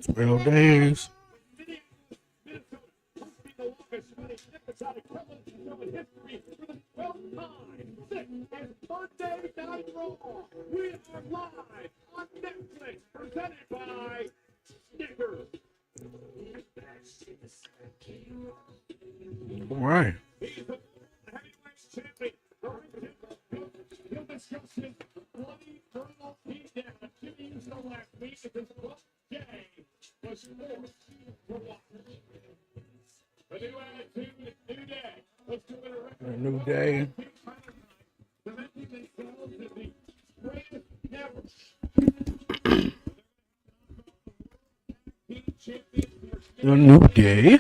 Real days. All right. A new day. A new day.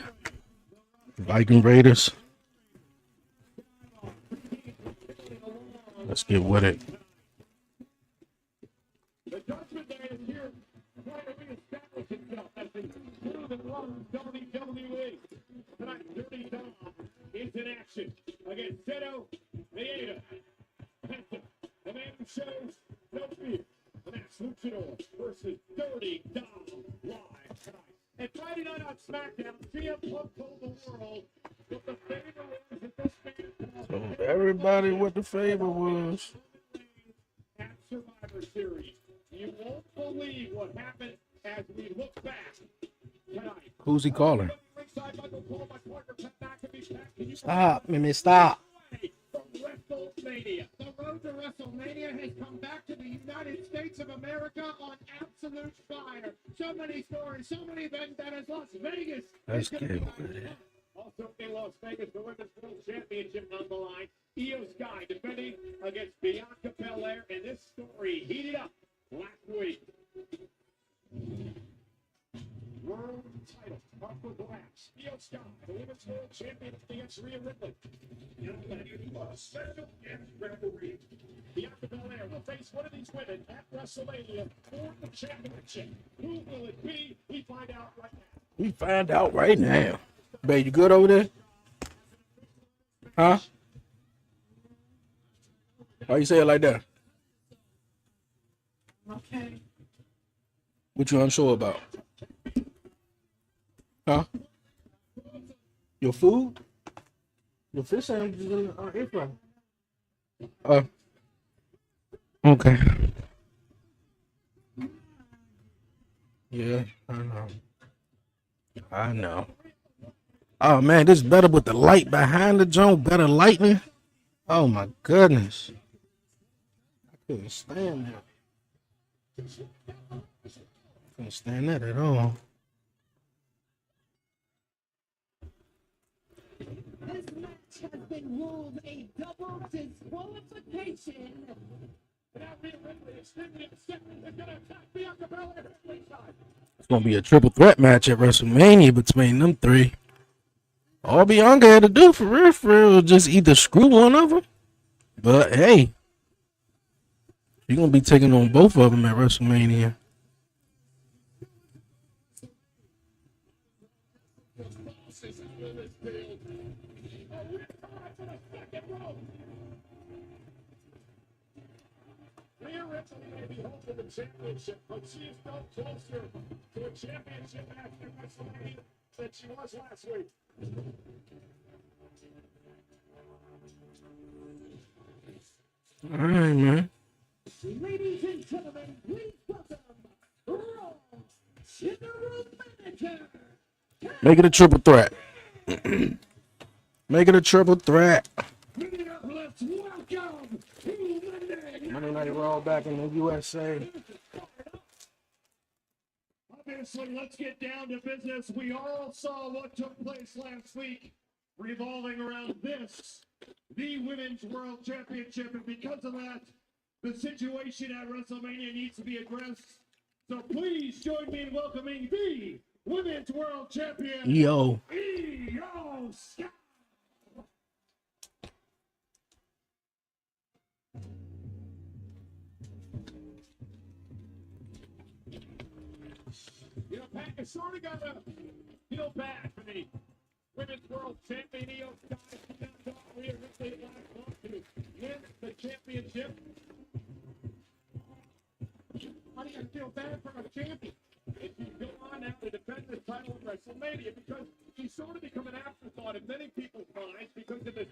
Viking Raiders. Let's get with it. The Judgment Day is here, trying to reestablish itself as the new and long WWE. Tonight, Dirty Dom is in action against Zeno Maeda. Penta, the man who shows no fear. The next Luchador versus Dirty Dom live tonight. And Friday night on SmackDown, CM Punk told the world what the favor was at this man. Told everybody what the favor was. At Survivor Series. You won't believe what happened as we look back tonight. Who's he calling? Stop, Mimi, stop. WrestleMania. The road to WrestleMania has come back to the United States of America on absolute fire. So many stories, so many vendettas. Las Vegas. Let's get with it. Also in Las Vegas, the Women's World Championship on the line. Io Sky defending against Bianca Belair, and this story heated up last week. World title up for grabs. Io Sky, the Women's World Champion against Rhea Ripley. A special guest referee. Bianca Belair will face one of these women at WrestleMania for the championship. Who will it be? We find out right now. We find out right now. Babe, you good over there? Huh? Why you say it like that? Okay. What you unsure about? Huh? Your food? Your fish sandwiches in the air fryer. Okay. Yeah, I know. I know. Oh man, this is better with the light behind the joint. Better lighting. Oh my goodness. I couldn't stand that. Couldn't stand that at all. This match has been ruled a double disqualification. It's gonna be a triple threat match at WrestleMania between them three. All Bianca had to do for real was just either screw one of them. But hey, you're gonna be taking on both of them at WrestleMania. Rhea Ripley may be holding the championship, but she is no closer to a championship match at WrestleMania than she was last week. All right, man. Ladies and gentlemen, please welcome Raw General Manager. Make it a triple threat. Make it a triple threat. Let's welcome Monday Night Raw back in the USA. Obviously, let's get down to business. We all saw what took place last week, revolving around this, the Women's World Championship, and because of that, the situation at WrestleMania needs to be addressed. So please join me in welcoming the Women's World Champion, Yo. Io Sky. You know, Pat, you sort of got to feel bad for the Women's World Champion, Io Sky. She got Rhea Ripley last month to win the championship. How do you feel bad for a champion? If you go on now WrestleMania because she's sort of become an afterthought in many people's minds because of the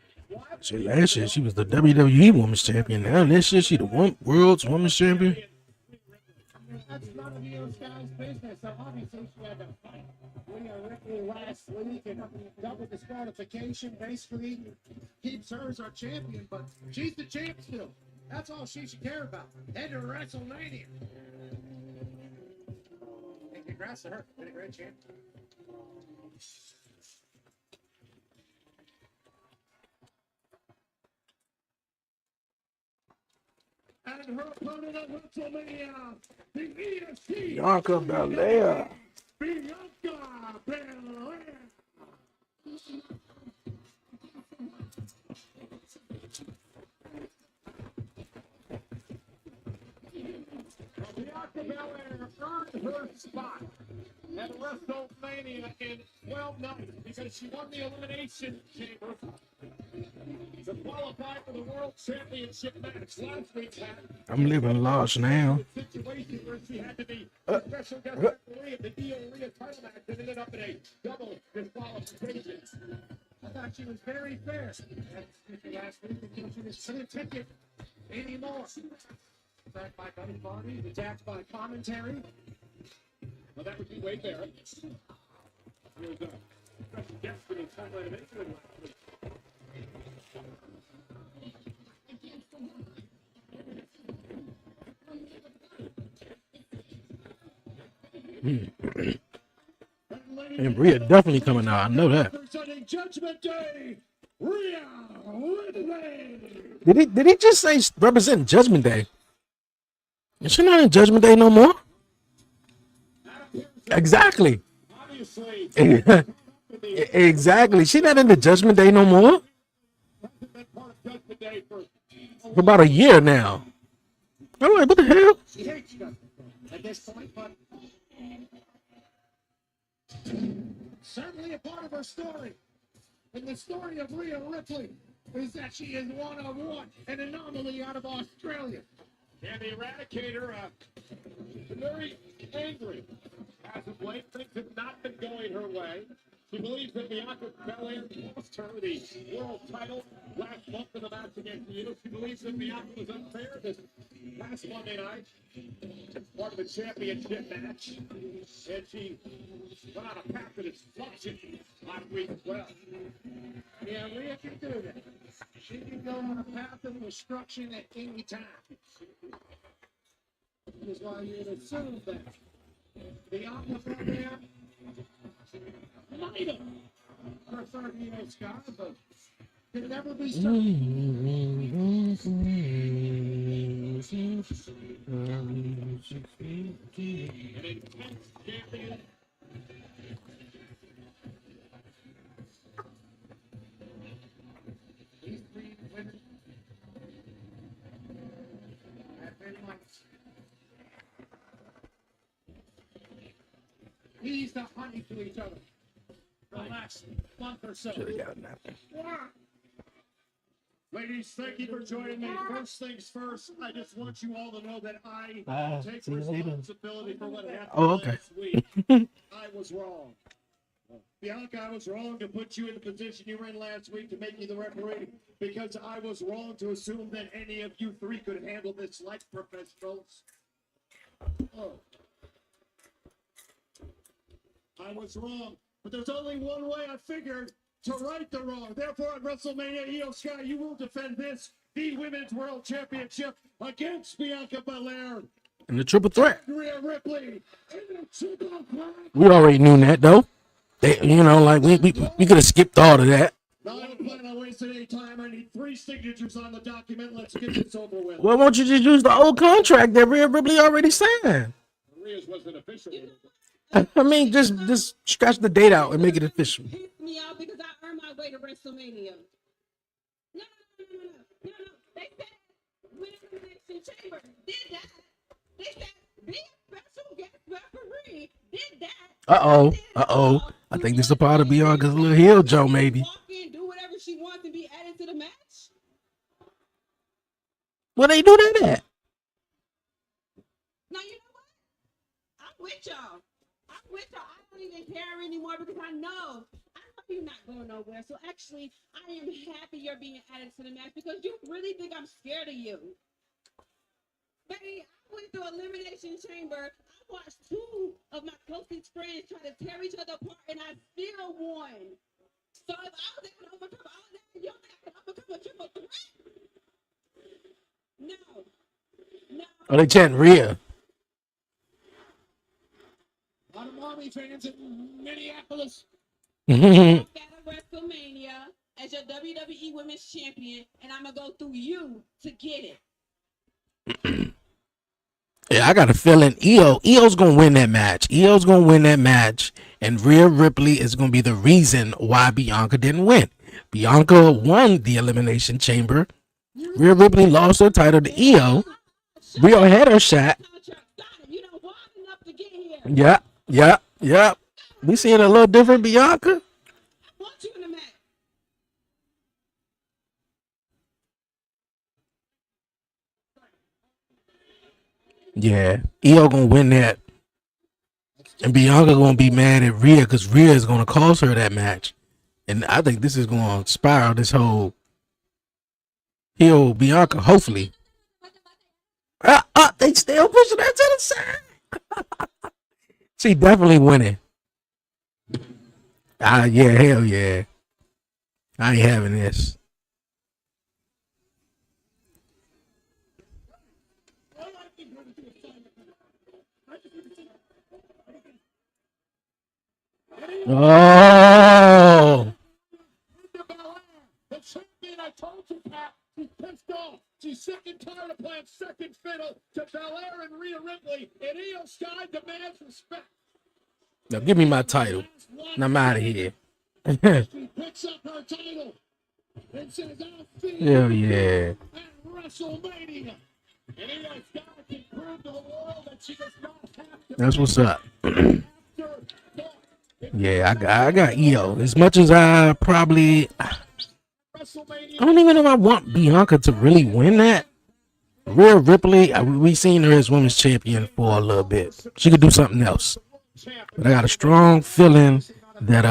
See, last year she was the WWE Women's Champion. Now this year she the World's Women's Champion. That's none of you guys' business. So obviously she had to fight Rhea Ripley last week and double disqualification basically keeps her as our champion, but she's the champ still. That's all she should care about. Head to WrestleMania. And congrats to her. Been a great champ. And her opponent at WrestleMania, the EST. Bianca Belair. Bianca Belair. Bianca Belair earned her spot at WrestleMania in 12 nights because she won the Elimination Chamber to qualify for the World Championship match. Last week had I'm living large now. a situation where she had to be a special guest referee of the Rhea title match and ended up in a double disqualification. I thought she was very fair. Last week because she just couldn't take it anymore. Attacked by Buddy Barney, attacked by commentary. Well, that would be Wade Barrett. He was a special guest for the title elimination last week. And Rhea definitely coming out. I know that. Representing Judgment Day, Rhea Ripley. Did he just say represent Judgment Day? Is she not in Judgment Day no more? Exactly. Obviously, Exactly. She not in the Judgment Day no more. hasn't been part of Judgment Day for For about a year now. I'm like, what the hell? She hates Judgment Day at this point, but certainly a part of her story. And the story of Rhea Ripley is that she is one-on-one, an anomaly out of Australia. and the Eradicator, very angry. As of late, things have not been going her way. She believes that Bianca Belair lost her the world title last month in the match against Rhea. She believes that Bianca was unfair this past Monday night as part of a championship match. And she went on a path of destruction last week as well. Yeah, Rhea can do that. She can go on a path of destruction at any time. Which is why you would assume that Bianca Belair might have preferred Io Sky, but could never be certain. An intense champion. These three women have been like he's the honey to each other for the last month or so. Should've got a napkin. Ladies, thank you for joining me. First things first, I just want you all to know that I Bye. take See you later. responsibility for what happened Oh, okay. last week. I was wrong. Bianca, I was wrong to put you in the position you were in last week to make you the referee because I was wrong to assume that any of you three could handle this like professionals. Oh. I was wrong, but there's only one way I figured to right the wrong. Therefore, at WrestleMania, Io Sky, you will defend this, the Women's World Championship, against Bianca Belair, And the triple threat. Rhea Ripley, in the triple threat. We already knew that though. They, like we could have skipped all of that. Now, I don't plan on wasting any time. I need 3 signatures on the document. Let's get this over with. Well, why don't you just use the old contract that Rhea Ripley already signed? Rhea's wasn't official. I mean, just scratch the date out and make it official. Pissed me off because I earned my way to WrestleMania. No. They said when the Elimination Chamber did that. They said be a special guest referee did that. I think this is a part of Bianca's little heel, Joe, maybe. Walk in, do whatever she wants, and be added to the match. Where they do that at? Now you know what? I'm with y'all. I'm with her. I don't even care anymore because I know you're not going nowhere. So actually, I am happy you're being added to the match because you really think I'm scared of you. Baby, I went through Elimination Chamber. I watched two of my closest friends try to tear each other apart, and I still won. So if I was able to overcome all that, you're not going to overcome a triple threat. No. No. Oh, they chanting Rhea. A lot of Mommy fans in Minneapolis. At WrestleMania as your WWE Women's Champion, and I'm going to go through you to get it. Yeah, I got a feeling EO's gonna win that match. EO's gonna win that match, and Rhea Ripley is gonna be the reason why Bianca didn't win. Bianca won the Elimination Chamber. Rhea Ripley lost her title to EO. Rhea had her shot. You don't want enough to get here. Yeah. We seeing a little different Bianca. I want you in the match. Yeah, EO gonna win that, and Bianca gonna be mad at Rhea because Rhea is gonna cost her that match, and I think this is gonna spiral this whole heel Bianca. Hopefully, they still pushing her to the side. She definitely winning. Yeah, hell yeah. I ain't having this. Oh. The champion, I told you, Pat, she's pissed off. She's sick and tired of playing second fiddle to Belair and Rhea Ripley, and Io Sky demands respect. Now give me my title, and I'm out of here. She picks up her title and says, I'll see you Hell yeah. at WrestleMania. And Io Sky can prove to the world that she does not have to. That's what's up. Yeah, I got EO. As much as I probably, I don't even know if I want Bianca to really win that. Rhea Ripley, we seen her as women's champion for a little bit. She could do something else. But I got a strong feeling that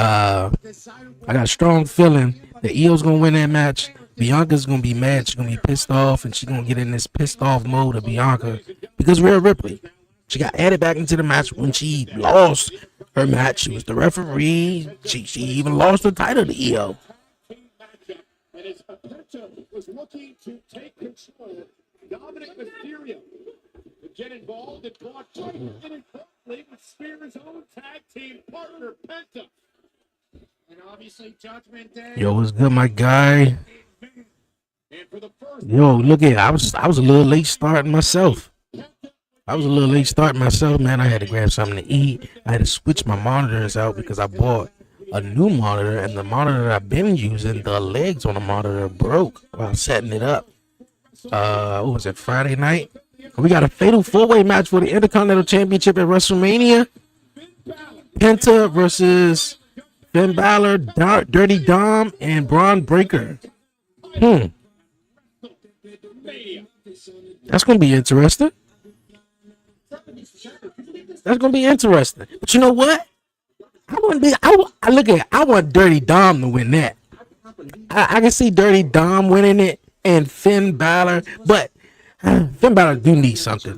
EO's gonna win that match. Bianca's gonna be mad. She's gonna be pissed off, and she's gonna get in this pissed off mode of Bianca because Rhea Ripley. She got added back into the match when she lost her match. She was the referee. She even lost the title to EO. And as Penta was looking to take control, Dominic Mysterio would get involved and brought and importantly with Spears' own tag team partner Penta. And obviously, Judgment Day. Yo, what's good, my guy? And for the first Yo, look at I was a little late starting myself. Man. I had to grab something to eat. I had to switch my monitors out because I bought a new monitor, and the monitor that I've been using, the legs on the monitor broke while setting it up. What was it, Friday night? We got a fatal four-way match for the Intercontinental Championship at WrestleMania. Penta versus Finn Balor, Dirty Dom, and Braun Breaker. That's gonna be interesting. But you know what? I want Dirty Dom to win that. I can see Dirty Dom winning it and Finn Balor, but Finn Balor do need something.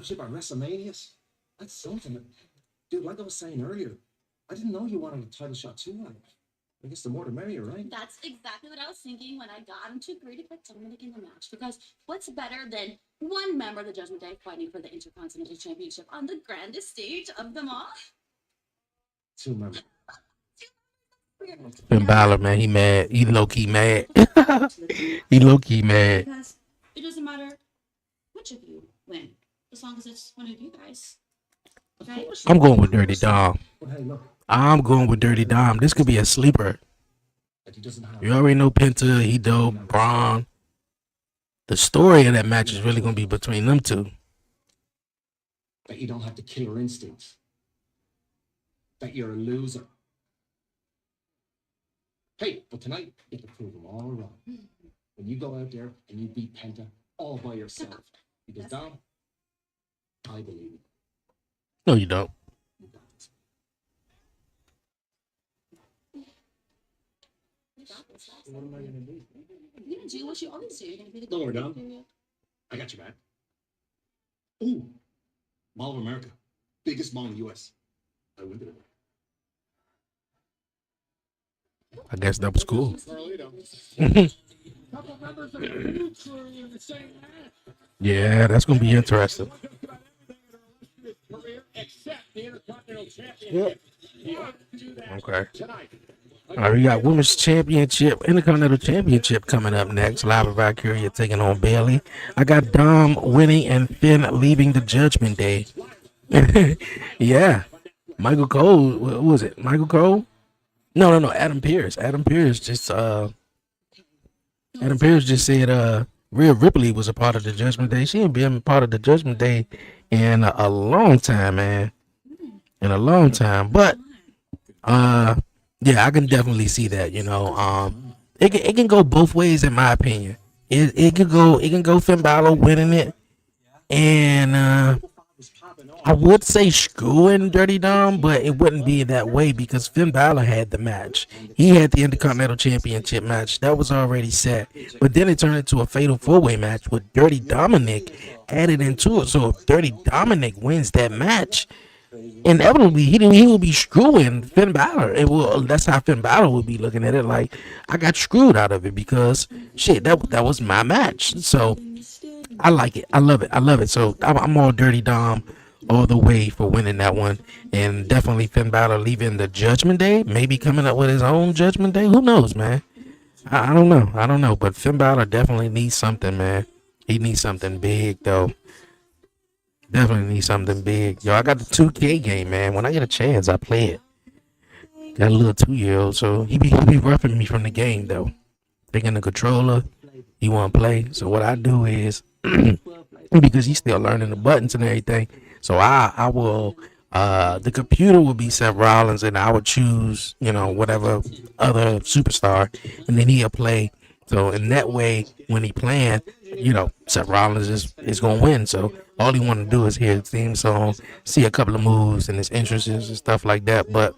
That's something. Dude, like I was saying earlier, I didn't know you wanted a title shot too. I guess the more the merrier, right? That's exactly what I was thinking when I got him to agree to put Dominic in the match. Because what's better than one member of the Judgment Day fighting for the Intercontinental Championship on the grandest stage of them all? Two members. Finn Balor, man, he mad. He low-key mad. Because it doesn't matter which of you win, as long as it's one of you guys. Okay? I'm going with Dirty Dom. But hey, look, This could be a sleeper. that he doesn't have. You already know Penta, he dope, Braun. The story of that match is really going to be between them two. That you don't have the killer instincts. That you're a loser. Hey, but tonight you have to prove them all wrong. When you go out there and you beat Penta all by yourself, because Dom, I believe it. No, you don't. You don't. What am I gonna do? You're gonna do what you always do. You're gonna be the Lower golden down. period. I got your back. Ooh, Mall of America, biggest mall in the U.S. I went there. I guess that was cool. Couple members of the Blue Crew in the same match. Yeah, that's gonna be interesting. Career except the Intercontinental Championship. He wants to do that Okay. tonight. All right, we got Women's Championship, Intercontinental Championship coming up next. Live Valkyria taking on Bailey. I got Dom winning and Finn leaving the Judgment Day. Yeah. Michael Cole, what was it? Michael Cole? No. Adam Pearce. Adam Pearce just said Rhea Ripley was a part of the Judgment Day. She ain't been part of the Judgment Day in a long time, man. In a long time. But yeah, I can definitely see that, you know. It can go both ways in my opinion. It can go Finn Balor winning it, and I would say screwing Dirty Dom, but it wouldn't be that way because Finn Balor had the match. He had the Intercontinental Championship match that was already set, but then it turned into a fatal 4-way match with Dirty Dominic added into it. So if Dirty Dominic wins that match, inevitably he will be screwing Finn Balor. That's how Finn Balor would be looking at it, like I got screwed out of it because shit that was my match. So I like it. I love it. So I'm all Dirty Dom all the way for winning that one, and definitely Finn Balor leaving the Judgment Day, maybe coming up with his own Judgment Day. Who knows, man? I don't know. But Finn Balor definitely needs something, man. He needs something big though. Definitely need something big. Yo, I got the 2K game, man. When I get a chance, I play it. Got a little 2-year-old, so he be roughing me from the game though. Taking the controller, he want to play. So what I do is, because he's still learning the buttons and everything, so I will. The computer will be Seth Rollins, and I would choose, whatever other superstar, and then he'll play. So in that way, when he playing, Seth Rollins is gonna win. So all he want to do is hear the theme song, see a couple of moves and his entrances and stuff like that. But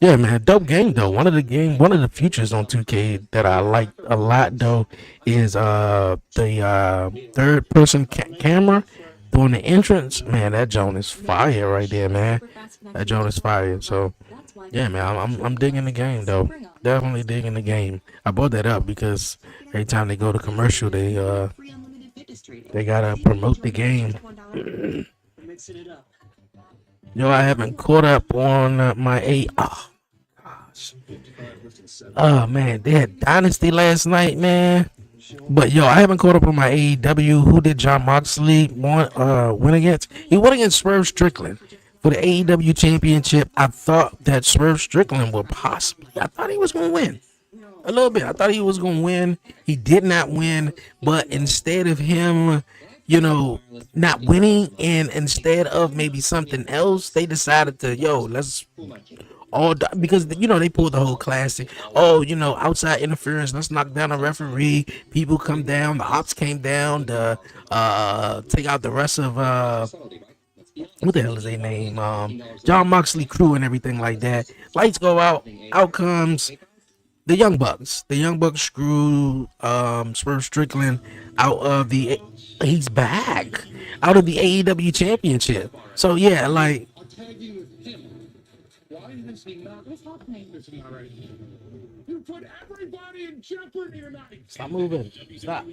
yeah, man, dope game though. One of the features on 2K that I like a lot though is the third person camera during the entrance. Man, that joint is fire right there, man. That joint is fire. So yeah, man, I'm digging the game though. Definitely digging the game. I brought that up because every time they go to commercial, they gotta promote the game. Yo, I haven't caught up on my oh gosh. Oh man, they had Dynasty last night, man. But yo, I haven't caught up on my AEW. Who did John Moxley win against? He won against Swerve Strickland for the AEW Championship. I thought that Swerve Strickland would I thought he was gonna win. A little bit. I thought he was gonna win. He did not win, but instead of him, not winning, and instead of maybe something else, they decided to let's because they pulled the whole classic. Outside interference. Let's knock down a referee. People come down. The ops came down to take out the rest of what the hell is their name? John Moxley crew and everything like that. Lights go out. Out comes the Young Bucks. The Young Bucks screw Swerve Strickland out of he's back out of the AEW Championship. So yeah, like. Why is he not? What's happening? This is not right. You put everybody in jeopardy tonight. Stop moving. Stop.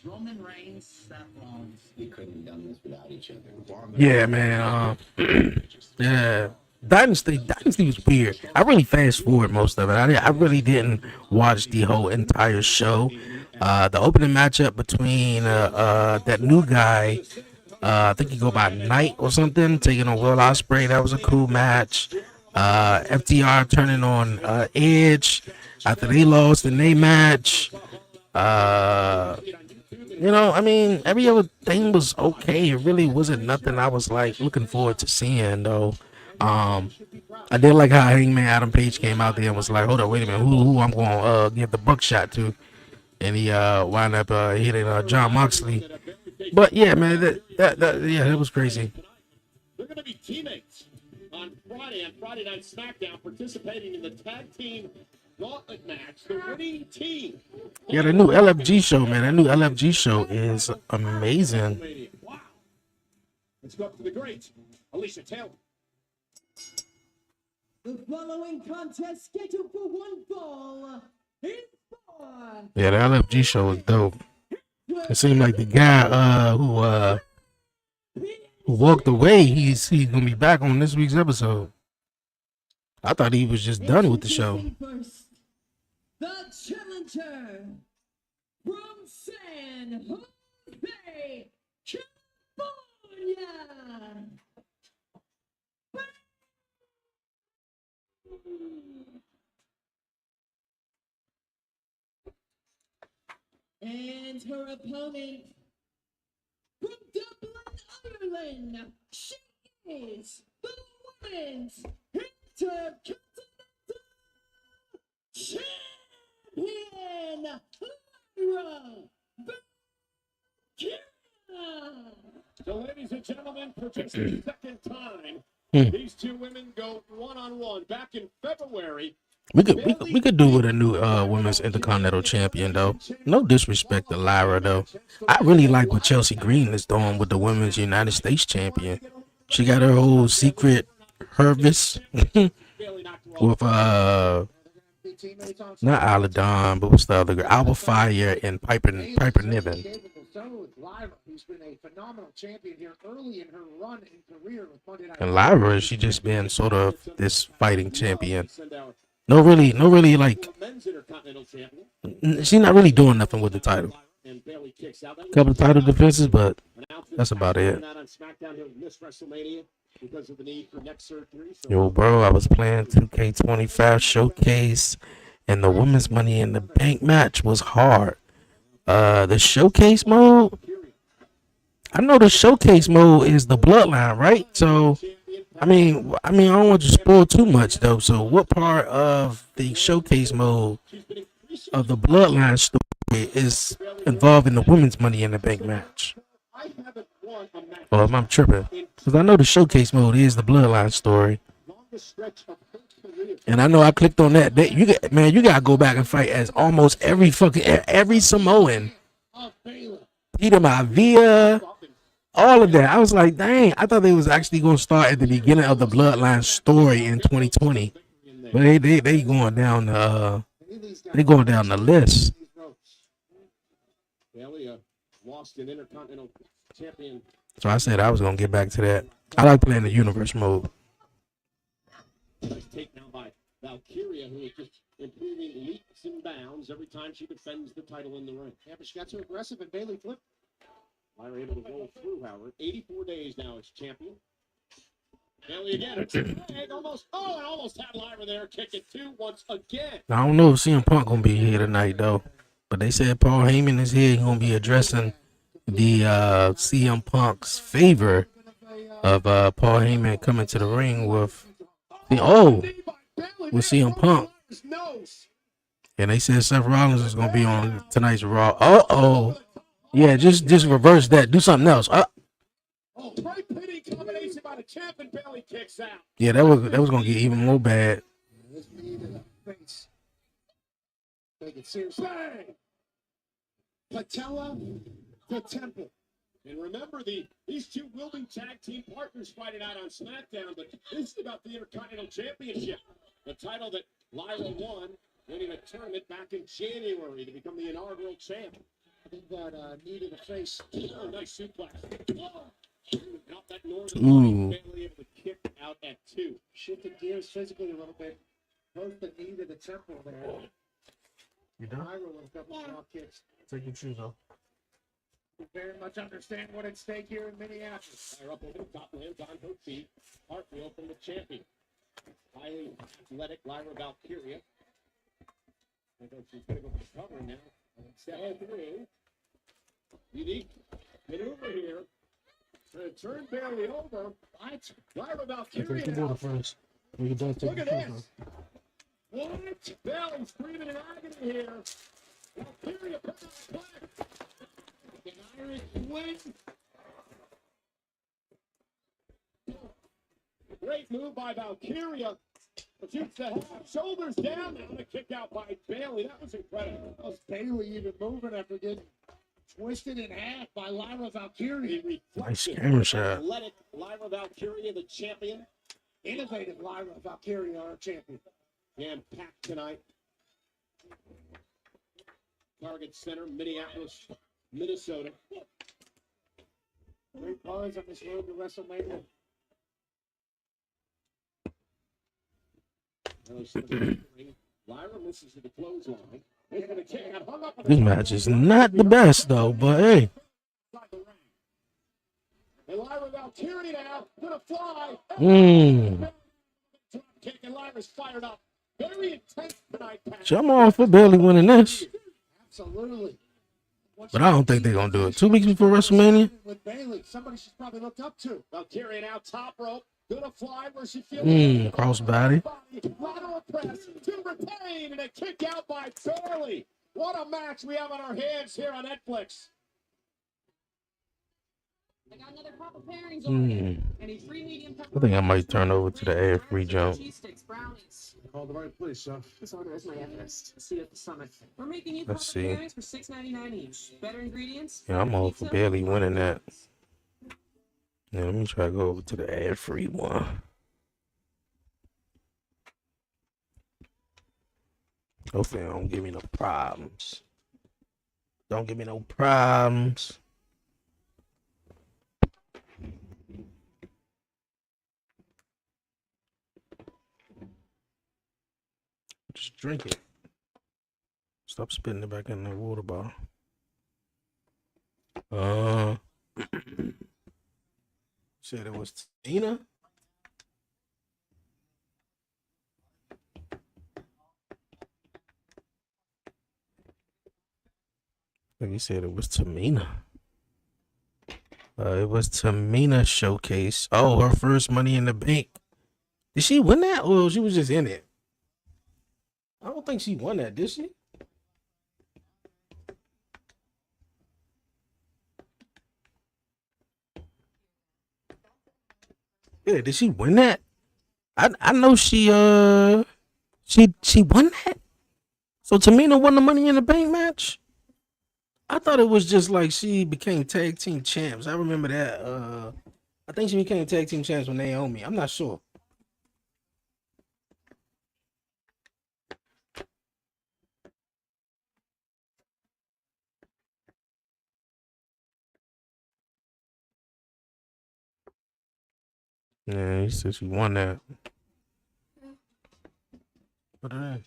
Roman Reigns, Seth Rollins. We couldn't have done this without each other. Yeah, man. Yeah. Dynasty was weird. I really fast forward most of it. I really didn't watch the whole entire show. The opening matchup between that new guy, I think he go by Knight or something, taking on Will Ospreay. That was a cool match. FTR turning on Edge after they lost in their match. Every other thing was okay. It really wasn't nothing I was like looking forward to seeing though. I did like how Hangman Adam Page came out there and was like, hold on, wait a minute, who I'm gonna give the buckshot to, and he wound up hitting John Moxley. But yeah, man, that was crazy. They're going to be teammates on Friday Night SmackDown, participating in the tag team gauntlet match. The winning team. Yeah, the new LFG show, man. That new LFG show is amazing. Wow. Let's go up to the great Alicia Taylor. The following contest scheduled for one fall is for Yeah, the LFG show is dope. It seemed like the guy who walked away, he's gonna be back on this week's episode. I thought he was just done with the show. First, the challenger from San Jose, California. And her opponent from Dublin, Ireland, she is the women's Intercontinental Champion, Lyra Valkyria. So, ladies and gentlemen, for just the second time, these two women go one-on-one. Back in February, We could do with a new women's Intercontinental Champion though. No disrespect to Lyra though. I really like what Chelsea Green is doing with the Women's United States Champion. She got her whole secret Hervis with not Aladon, but what's the other girl? Alba Fire and Piper Niven. Lyra, who's been a phenomenal champion here early in her run in career with Monday Night. And Lyra, she just been sort of this fighting champion. No, really, like, she's not really doing nothing with the title. Couple of title defenses, but that's about it. Yo, bro, I was playing 2K25 Showcase, and the Women's Money in the Bank match was hard. The Showcase mode, I know the Showcase mode is the Bloodline, right? So, I mean, I don't want to spoil too much though. So, what part of the Showcase mode of the Bloodline story is involved in the Women's Money in the Bank match? Or am I tripping? Because I know the Showcase mode is the Bloodline story, and I know I clicked on that. You gotta go back and fight as almost every Samoan, Peter Maivia, all of that. I was like, dang, I thought they was actually gonna start at the beginning of the Bloodline story in 2020, but they going down the list. So I said I was gonna get back to that. I like playing the universe mode. Nice take now by Valkyria, who is just improving leaps and bounds every time she defends the title in the ring. Yeah, but she got too aggressive and Bailey flipped. Lyra able to roll through, Howard. 84 days now as champion. Bailey again. It's a flag, almost had Lyra there. Kick it two once again. I don't know if CM Punk gonna be here tonight though, but they said Paul Heyman is here. He's gonna be addressing the CM Punk's favor of Paul Heyman coming to the ring with CM Punk. And they said Seth Rollins is gonna be on tonight's Raw. Yeah, just reverse that. Do something else. Great pitting combination by the champ, and Bailey kicks out. Yeah, that was gonna get even more bad. This knee to the face. Take it seriously. Bang! Patella to temple. And remember, these two will be tag team partners fighting out on SmackDown, but this is about the Intercontinental Championship, the title that Lyra won winning a tournament back in January to become the inaugural champ. I think that knee to the face. Oh, nice suplex. Out that northern Bailey able to kick out at two. Shifted gears physically a little bit. Post the knee to the temple there. You done? Lyra with a couple drop kicks. Take your shoes off. We very much understand what at stake here in Minneapolis. Lyra up over the top, lands on her feet. Cartwheel from the champion. Highly athletic Lyra Valkyria. I think she's going to go for the cover now. Step through. Unique maneuver here. To turn Bailey over. Lyra Valkyria. First. Look at this. What? Bailey screaming in agony here. Valkyria put on the flag. An Irish win. Great move by Valkyria. Shoots the half, shoulders down now. The kick out by Bailey. That was incredible. How's Bailey even moving after getting twisted in half by Lyra Valkyrie? Nice camera shot. Athletic Lyra Valkyrie, the champion. Innovative Lyra Valkyrie, our champion. And packed tonight. Target Center, Minneapolis, Minnesota. 3 cars on this road to WrestleMania. Lyra misses the clothesline. He's going to kick out, hung up. This match is not the best though, but hey. And Lyra Valkyrie now going to fly. Kick, and Lyra's fired up. Very intense tonight, Pat. I'm all for Bailey winning this. Absolutely. But I don't think they're going to do it. 2 weeks before WrestleMania? With Bailey, somebody she's probably looked up to. Valkyrie now top rope. Gonna fly where she feels. Crossbody. Lateral press to retain and a kick out by Bailey. What a match we have on our hands here on Netflix. I got another pop of pairings over here. And a free medium I think I might turn over to the air free jump. cheese sticks, brownies. Called the right place, Chef. This order is my Everest. See you at the summit. We're making you Let's pop see. pairings for $6.99 each. Better ingredients. Yeah, I'm all for pizza, Bailey winning that. Yeah, let me try to go over to the air free one. Hopefully, it don't give me no problems. Don't give me no problems. Just drink it. Stop spitting it back in the water bottle. Said it was Tina. Like you said, it was Tamina. It was Tamina showcase. Oh, her first Money in the Bank. Did she win that, or she was just in it? I don't think she won that, did she? Yeah, did she win that? I know she won that. So Tamina won the Money in the Bank match? I thought it was just like she became tag team champs. I remember that. I think she became tag team champs with Naomi. I'm not sure. Yeah, he said she won that. Put it in.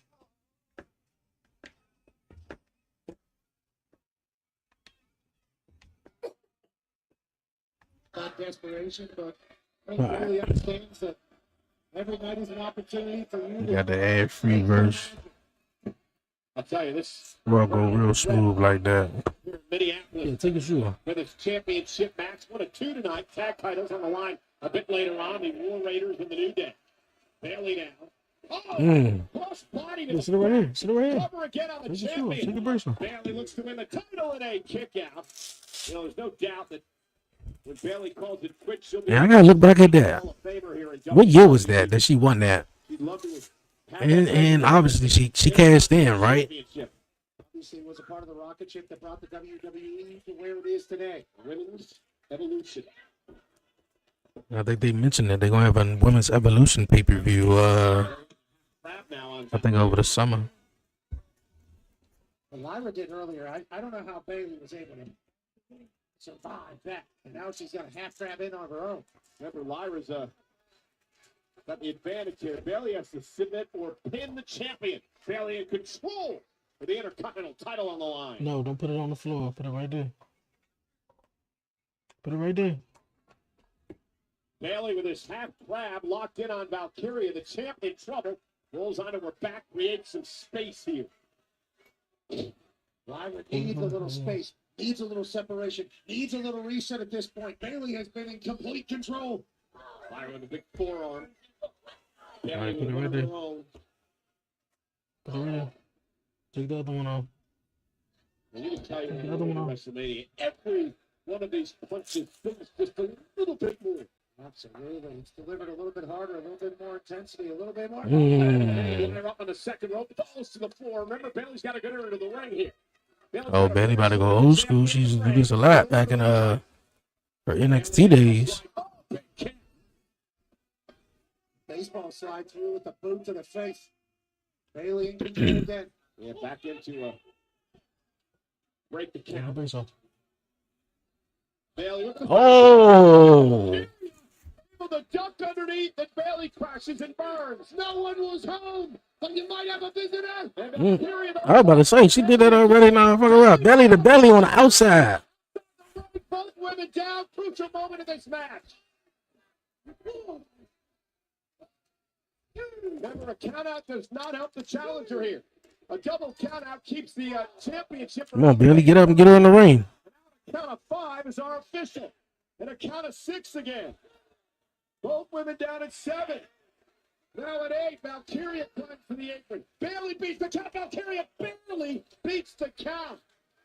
Not desperation, but I think he really understands that every night is an opportunity for you You to got the ad free verse. I'll tell you this. Well, go real smooth like that. Here in Minneapolis. Yeah, take a shoe off. For this championship match. 1 of 2 tonight. Tag titles on the line a bit later on. The War Raiders and the New Day. Bailey now. Oh, cross body to Yeah, sit it right here. Sit it right here. cover again on the Take your shoe off. Take champion. your brace off. Bailey looks to win the title in a kick out. You know, there's no doubt that when Bailey calls it quits, she'll be Yeah, I gotta look back at that. Hall of Famer here in What year was that she won that? She'd love to have And obviously she cashed in, right? championship. obviously was a part of the rocket ship that brought the WWE to where it is today. Women's Evolution. I think they mentioned that they're gonna have a Women's Evolution pay-per-view. I think over the summer. What Lyra did earlier, I don't know how Bailey was able to survive that. And now she's got a half grab in on her own. Remember, Lyra's got the advantage here. Bailey has to submit or pin the champion. Bailey in control with the Intercontinental title on the line. No, don't put it on the floor. Put it right there. Put it right there. Bailey with his half grab locked in on Valkyria. The champ in trouble. Rolls onto her back, creates some space here. Lyra needs a little space, needs a little separation, needs a little reset at this point. Bailey has been in complete control. Lyra with a big forearm. Bailey All right, with put it one right of there. her own. Put it right there. Take the other one off. And you can tell you The other one in off. WrestleMania, every one of these punches feels just a little bit more. Absolutely. It's delivered a little bit harder, a little bit more intensity, a little bit more. And up on the second rope, falls to the floor. Remember, Bailey's got to get her into the ring here. Oh, Bailey about to go old school. She used to do this a lot back in her NXT days. Baseball slide through with the boot to the face. Bailey in control again. Yeah, back into a break the count. Bailey with the Oh. the duck underneath, and Bailey crashes and burns. No one was home, but you might have a visitor. I was about to say, she did that already. Now, fuck her up. Belly to belly on the outside. Both women down. Crucial moment of this match. Remember, a countout does not help the challenger here. A double countout keeps the championship. Come on, Bailey, get up and get her in the ring. Count of 5 is our official. And a count of 6 again. Both women down at 7. Now at 8, Valkyria climbs for the apron. Bailey beats the count. Valkyria barely beats the count.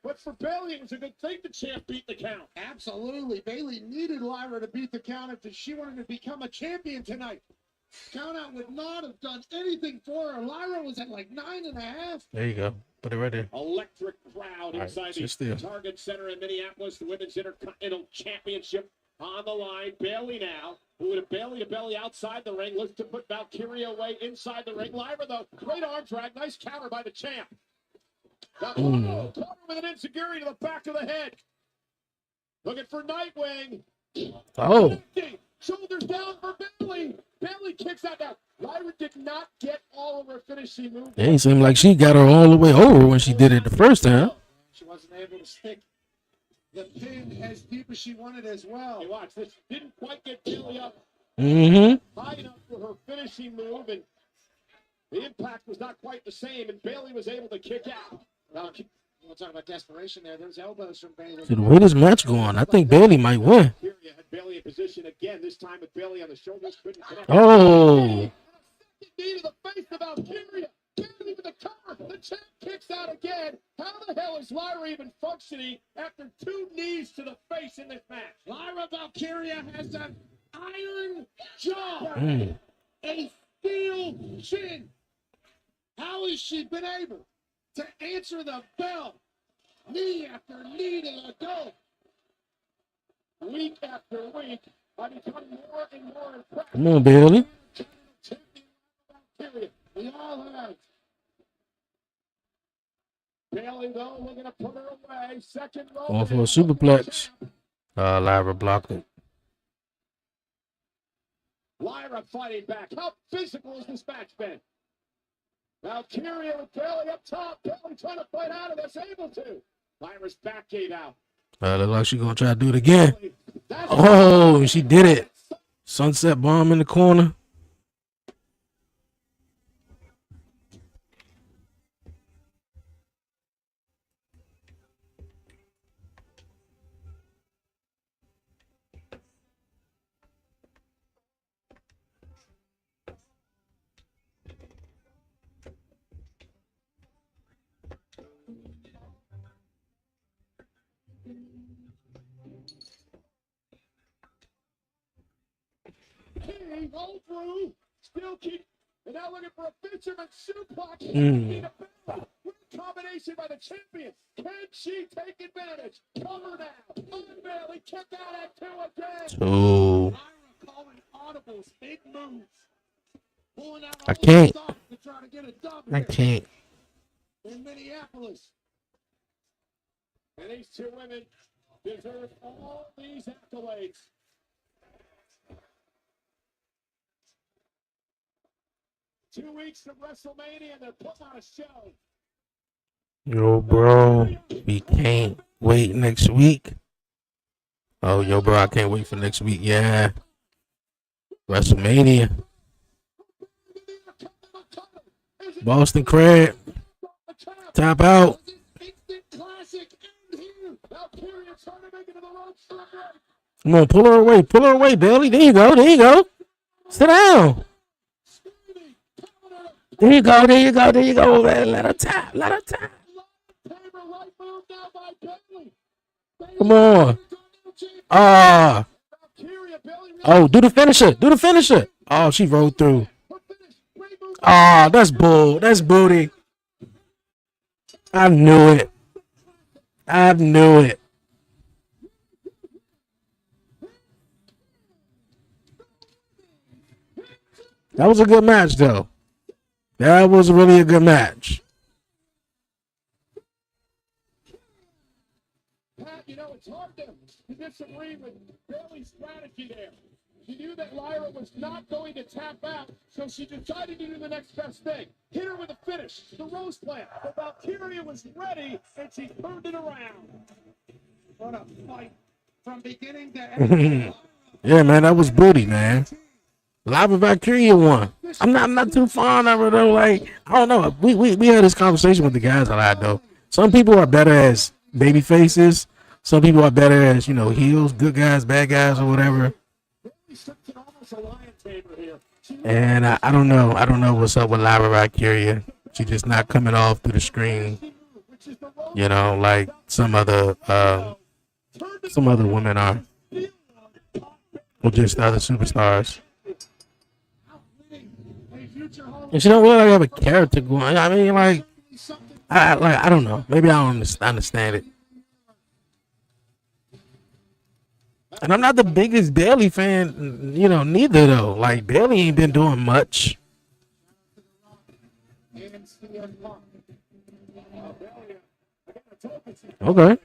But for Bailey, it was a good thing the champ beat the count. Absolutely. Bailey needed Lyra to beat the count if she wanted to become a champion tonight. Countout would not have done anything for her. Lyra was at like 9.5. There you go. Put it right there. Electric crowd Right, inside sit the still. Target Center in Minneapolis. The Women's Intercontinental Championship on the line. Bailey now, who with a belly to belly outside the ring, looks to put Valkyria away inside the ring. Lyra, though, great arm drag. Nice counter by the champ. Now, caught her with an insecurity to the back of the head. Looking for Nightwing. Oh. Shoulders down for Bailey. Bailey kicks out now. Lyra did not get all of her finishing move. It seemed like she got her all the way over when she did it the first time. She wasn't able to stick the pin as deep as she wanted as well. Hey, watch this. Didn't quite get Bailey up high enough for her finishing move, and the impact was not quite the same, and Bailey was able to kick out. We'll talk about desperation there. Those elbows from Bailey. So the way this match going, I think Bailey might win. Valkyria had Bailey in position again, this time with Bailey on the shoulders. Couldn't connect. Oh. Knee to the face of Valkyria. Bailey with the cover. The champ kicks out again. How the hell is Lyra even functioning after 2 knees to the face in this match? Lyra Valkyria has an iron jaw, a steel chin. How has she been able to answer the bell knee after knee to the go? Week after week, I become more and more impressed. Come on, Bailey. We all have. Bailey, though, looking to put her away. Second row. Going for a superplex. Lyra blocked it. Lyra fighting back. How physical has this match been? Valkyria with Bailey up top. Bailey trying to fight out of this, able to. Lyra's back gave out. Look like she's going to try to do it again. Oh, she did it. Sunset bomb in the corner. Roll through, still keep, and now looking for a fisherman suplex. Combination by the champion. Can she take advantage? Cover now. On Bailey, kick out at 2 again. Oh. Calling audibles, big moves. Pulling out I can't. all the stops to try to get a dub I here can't. in Minneapolis. And these 2 women deserve all these accolades. Two weeks of WrestleMania, and they're putting on a show. Yo, bro, we can't wait next week. Oh, yo, bro, I can't wait for next week. Yeah. WrestleMania. Boston Crab. Tap out. Come on, pull her away. Pull her away, Bailey. There you go. There you go. Sit down. There you go. There you go. There you go. Let her tap. Let her tap. Come on. Oh, do the finisher. Do the finisher. Oh, she rolled through. Oh, that's bull. That's booty. I knew it. I knew it. That was a good match, though. That was really a good match. Pat, you know, it's hard to disagree with Bailey's strategy there. She knew that Lyra was not going to tap out, so she decided to do the next best thing. Hit her with a finish, the Rose Plant. But Valkyria was ready, and she turned it around. What a fight from beginning to end. Yeah, man, that was booty, man. Lava Valkyria won. I'm not too fond of her though. Like, I don't know. We had this conversation with the guys a lot though. Some people are better as baby faces. Some people are better as, you know, heels, good guys, bad guys, or whatever. And I don't know. I don't know what's up with Lava Valkyria. She's just not coming off through the screen. You know, like some other women are. Or just other superstars. And she don't really have a character going. I mean, like, I don't know. Maybe I don't understand it. And I'm not the biggest Bailey fan, you know, neither though. Like, Bailey ain't been doing much. Okay.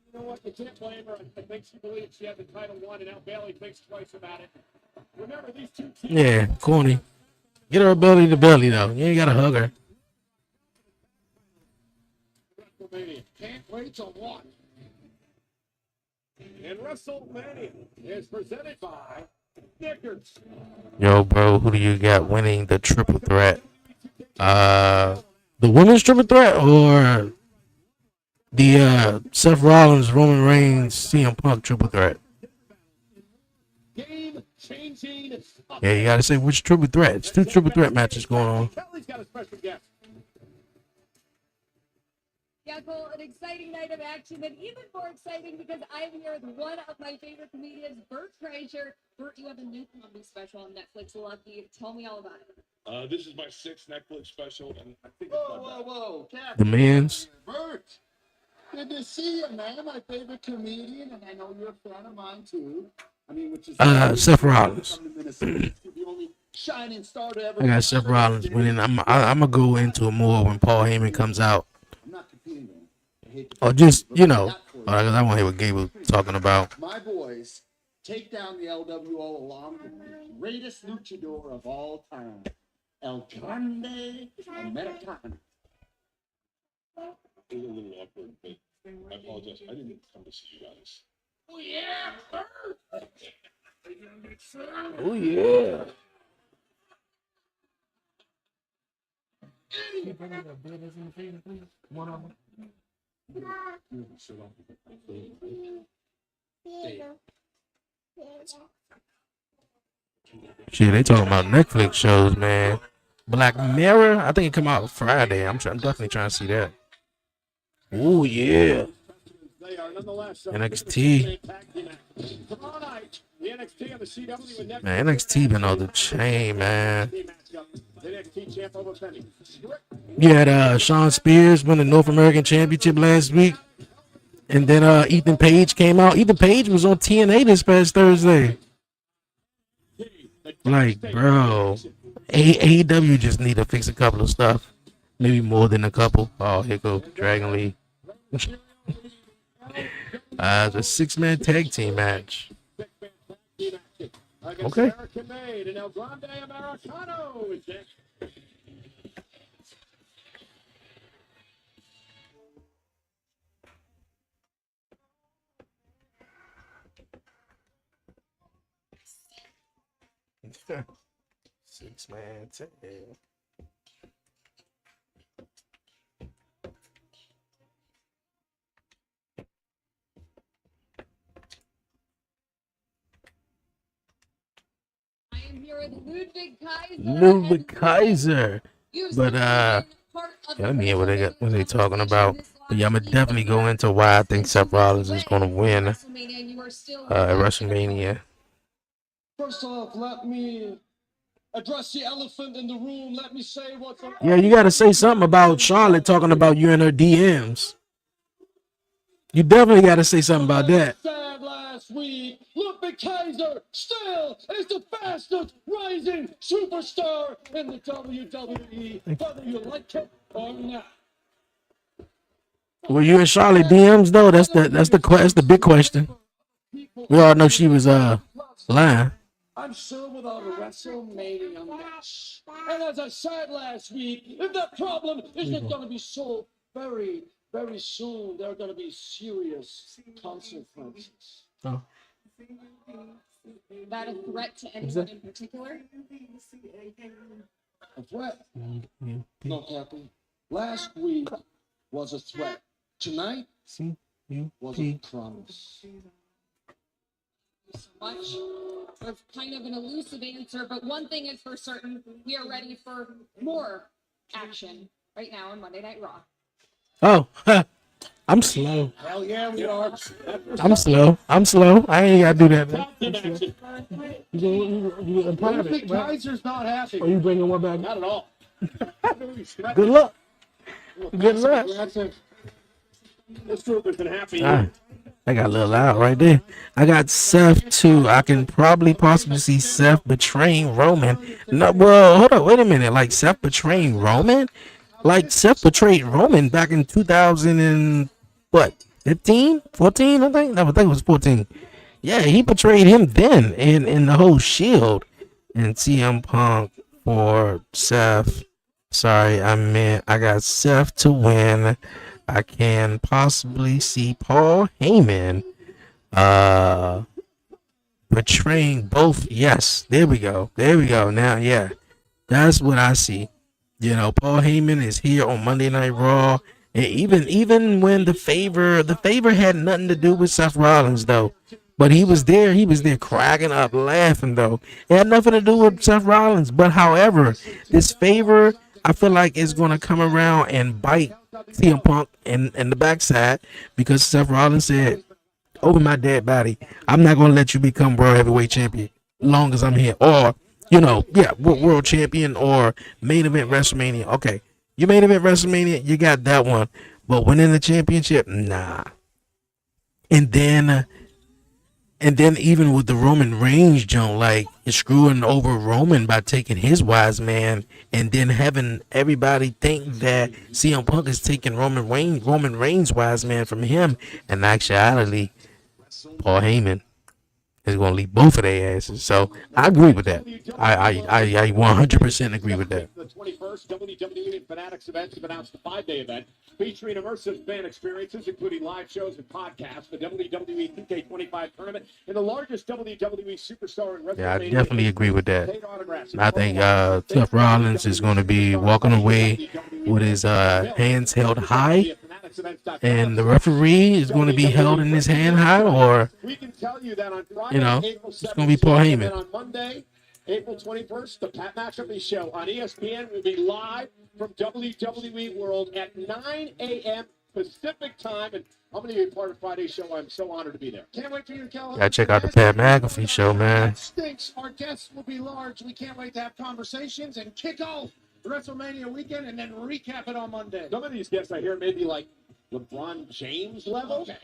You know what? You can't blame her. I think she believes she had the title won, and now Bailey thinks twice about it. Remember, these two teams. Yeah, corny. Get her belly to belly though. You ain't gotta hug her. Can't wait to watch. And WrestleMania is presented by Snickers. Yo, bro, who do you got winning the triple threat? The women's triple threat or the Seth Rollins, Roman Reigns, CM Punk triple threat? Game-changing. Yeah, you gotta say which triple threat. It's two triple threat matches going on. Kelly's got a special guest. Yeah, Cole, an exciting night of action, and even more exciting because I'm here with one of my favorite comedians, Bert Kreischer. Bert, you have a new comedy special on Netflix, Lucky. Tell me all about it. This is my 6th Netflix special, and I think Whoa, The Men's. Bert, good to see you, man. My favorite comedian, and I know you're a fan of mine too. I mean, which is Seth Rollins. the only shining star to ever. I got Seth Rollins winning. I'm gonna go into it more when Paul Heyman comes out. I'm not competing with him. I hate Or just, you know, I want to hear what Gabe was talking about. my boys take down the LWO along with the greatest luchador of all time, El Grande Americano. it was a little awkward, but I apologize. I didn't come to see you guys. Oh yeah, Bert. Oh yeah. Shit, they talking about Netflix shows, man. Black Mirror, I think it come out Friday. I'm definitely trying to see that. Oh yeah. They are nonetheless NXT. tomorrow night. The NXT on the CW with next Man, NXT been on the chain, man. the NXT champ over Penny. You had Sean Spears win the North American Championship last week. And then Ethan Page came out. Ethan Page was on TNA this past Thursday. Like, bro, AEW just need to fix a couple of stuff. Maybe more than a couple. Oh, here goes Dragon League. It's a 6-man tag team match. Okay. American made and El Grande Americano is next. Six-man tag. I am here with Ludwig Kaiser. Ludwig Kaiser. Used But to be part of let me the hear what they talking about. This But yeah, I'm gonna definitely go into why I think Seth Rollins is gonna win at WrestleMania. First off, let me address the elephant in the room. Let me say what's on. Yeah, you gotta say something about Charlotte talking about you in her DMs. You definitely gotta say something about that. Said last week, Ludwig Kaiser still is the fastest rising superstar in the WWE, whether you like it or not. Were you in Charlotte DMs though? That's the big question. We all know she was lying. I'm sure without a WrestleMania match. And as I said last week, if that problem isn't going to be solved very, very soon, there are going to be serious consequences. Oh. Is that a threat to anyone in particular? A threat? No, Captain. Last week was a threat. Tonight was a promise. So much. That's kind of an elusive answer, but one thing is for certain, we are ready for more action right now on Monday Night Raw. Oh, I'm slow. Hell yeah, we are. I'm slow. I ain't gotta do that, man. You in private, Ludwig right? Kaiser's not happy. Are you bringing one back? Not at all. Good luck. Good luck. This group isn't happy. I got a little loud right there. I got Seth too. I can probably possibly see Seth betraying Roman. No, well, hold on, wait a minute. Like Seth betraying Roman? Like Seth betrayed Roman back in 2000 and what? 15? 14, I think? No, I think it was 14. Yeah, he betrayed him then in the whole Shield. And CM Punk for Seth. Sorry, I got Seth to win. I can possibly see Paul Heyman betraying both. Yes, there we go. Now, yeah, that's what I see. You know, Paul Heyman is here on Monday Night Raw, and even when the favor had nothing to do with Seth Rollins though, but he was there cracking up, laughing though. It had nothing to do with Seth Rollins, but however, this favor I feel like is gonna come around and bite CM Punk in the backside because Seth Rollins said, "Over my dead body, I'm not gonna let you become world heavyweight champion long as I'm here." Or, world champion or main event WrestleMania. Okay, you main event WrestleMania, you got that one, but winning the championship, nah. And then even with the Roman Reigns joint, like screwing over Roman by taking his wise man, and then having everybody think that CM Punk is taking Roman Reigns wise man from him, and actually, Paul Heyman is going to leave both of their asses. So I agree with that. I 100% agree with that. The 21st WWE Fanatics events have announced a 5-day event featuring immersive fan experiences, including live shows and podcasts, the WWE 2K25 tournament, and the largest WWE superstar in WrestleMania. Yeah, I definitely agree with that. I think Seth Rollins is going to be walking away with his hands held high, and the referee is going to be held in his hand high, or we can tell you that on Friday, April 7th, it's going to be Paul Heyman. on Monday, April 21st, the Pat McAfee Show on ESPN will be live from WWE World at 9 a.m. Pacific time, and I'm going to be part of Friday's show. I'm so honored to be there. Can't wait for you to California. Gotta check out the Pat McAfee Show, man. Stinks. Our guests will be large. We can't wait to have conversations and kick off WrestleMania weekend and then recap it on Monday. Some of these guests I hear maybe like LeBron James level. Okay.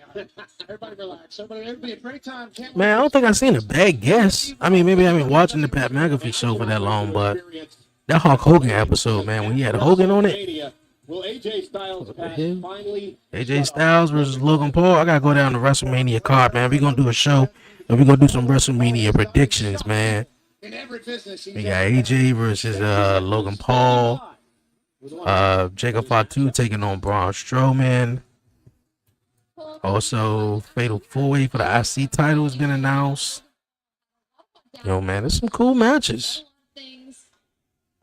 Everybody relax. It'll be a great time. Man, I don't think I've seen a bad guest. I mean, maybe I've been watching the Pat McAfee Show for that long, but that Hulk Hogan episode, man, when he had Hogan on it. Will AJ Styles finally AJ Styles versus Logan Paul. I gotta go down to WrestleMania card, man. We're gonna do a show and we're gonna do some WrestleMania predictions, man. We got AJ versus Logan Paul. Jacob Fatu taking on Braun Strowman. Also, Fatal 4-Way for the IC title has been announced. Yo, man, there's some cool matches.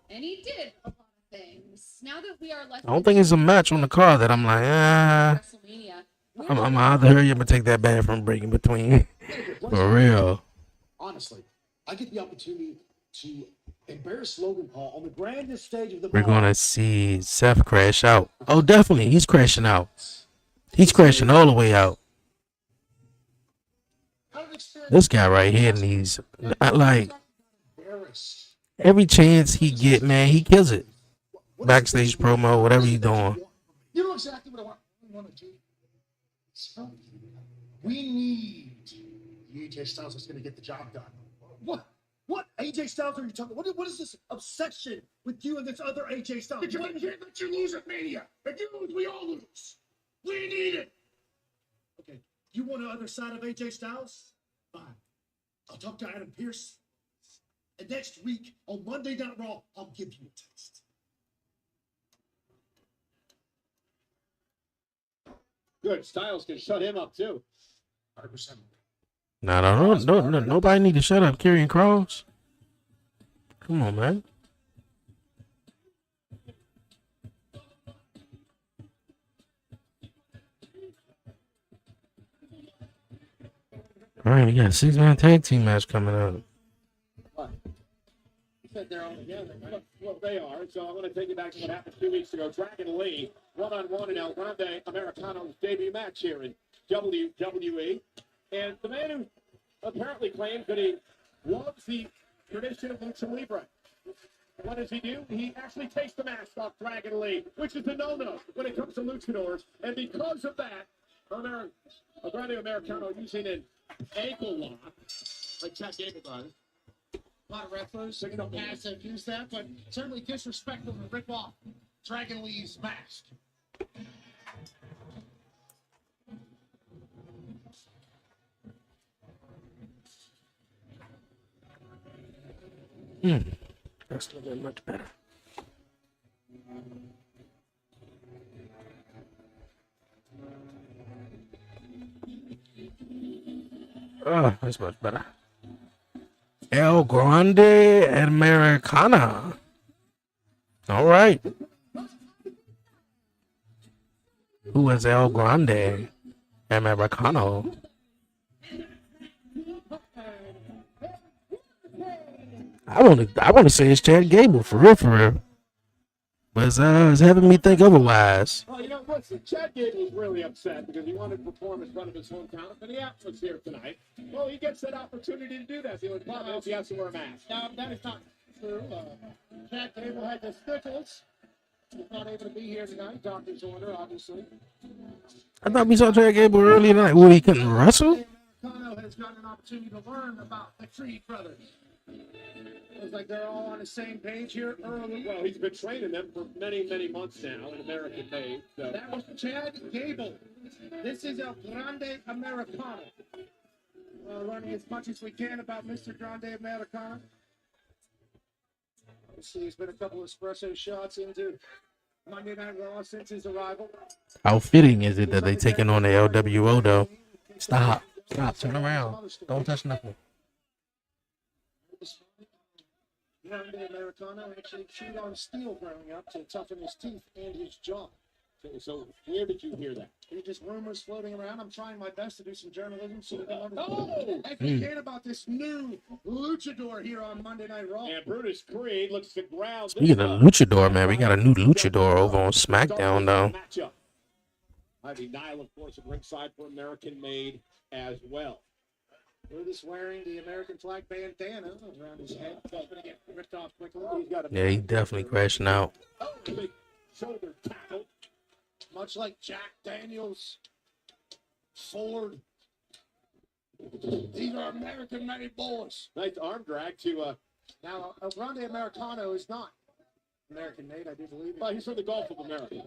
And he did a lot of things. Now that we are left, I don't think it's a match on the card that I'm like, I'm either hurry up and take that bathroom break in between. For real. Honestly, I get the opportunity to embarrass Logan Paul on the grandest stage of the We're gonna see Seth crash out. Oh, definitely, he's crashing out. He's crashing all the way out. This guy right here needs, like, every chance he get, man, he kills it. Backstage promo, whatever he's doing. You know exactly what I want to do. We need the AJ Styles that's going to get the job done. What AJ Styles are you talking about? What is this obsession with you and this other AJ Styles? You can't let you lose at Mania. If you lose, we all lose. We need it. Okay, you want the other side of AJ Styles? Fine. I'll talk to Adam Pearce. And next week, on Monday Night Raw, I'll give you a taste. Good. Styles can shut him up too. 100%. No, nobody need to shut up, Karrion Kross. Come on, man. All right, we got a 6-man tag team match coming up. What? You said they're all together, right? Well, they are. So I'm going to take you back to what happened 2 weeks ago. Dragon Lee, one-on-one in El Grande Americano's debut match here in WWE. And the man who apparently claims that he loves the tradition of Lucha Libre. What does he do? He actually takes the mask off Dragon Lee, which is a no-no when it comes to luchadors. And because of that, El Grande Americano using an ankle lock, like Chad Gable does. A lot of wrestlers in the past have used that, but certainly disrespectful to rip off Dragon Lee's mask. That's a little bit much better. Oh, that's much better. El Grande Americana. All right. Who is El Grande Americano? I want to say it's Chad Gable for real. But it's having me think otherwise. Well, you know what? Chad Gable was really upset because he wanted to perform in front of his hometown in Minneapolis here tonight. Well, he gets that opportunity to do that. The only problem is he has to wear a mask. No, that is not true. Chad Gable had the sniffles. He's not able to be here tonight. Doctor's order, obviously. I thought we saw Chad Gable earlier tonight. What, he couldn't wrestle? Americano has gotten an opportunity to learn about the Creed brothers. Looks like they're all on the same page here early. Well, he's been training them for many, many months now in American made. So. That was Chad Gable. This is El Grande Americano. Learning as much as we can about Mr. Grande Americano. Obviously, there's been a couple of espresso shots into Monday Night Raw since his arrival. How fitting is it that they taking on the LWO though? Stop, turn around. Don't touch nothing. Grande Americano actually chewed on steel growing up to toughen his teeth and his jaw. So where did you hear that? There's just rumors floating around. I'm trying my best to do some journalism so we can understand everything about this new luchador here on Monday Night Raw. And Brutus Creed looks to ground. Speaking of luchador, man, we got a new luchador over on SmackDown though. Ivy Nile, of course, at ringside for American Made as well. Brutus wearing the American flag bandana around his head. He's going to get ripped off quickly. Yeah, he definitely crashing out. Big shoulder tackle. Much like Jack Daniels, Ford. These are American-made boys. Nice arm drag to... Now, El Grande Americano is not American-made, I do believe. Well, he's from the Gulf of America.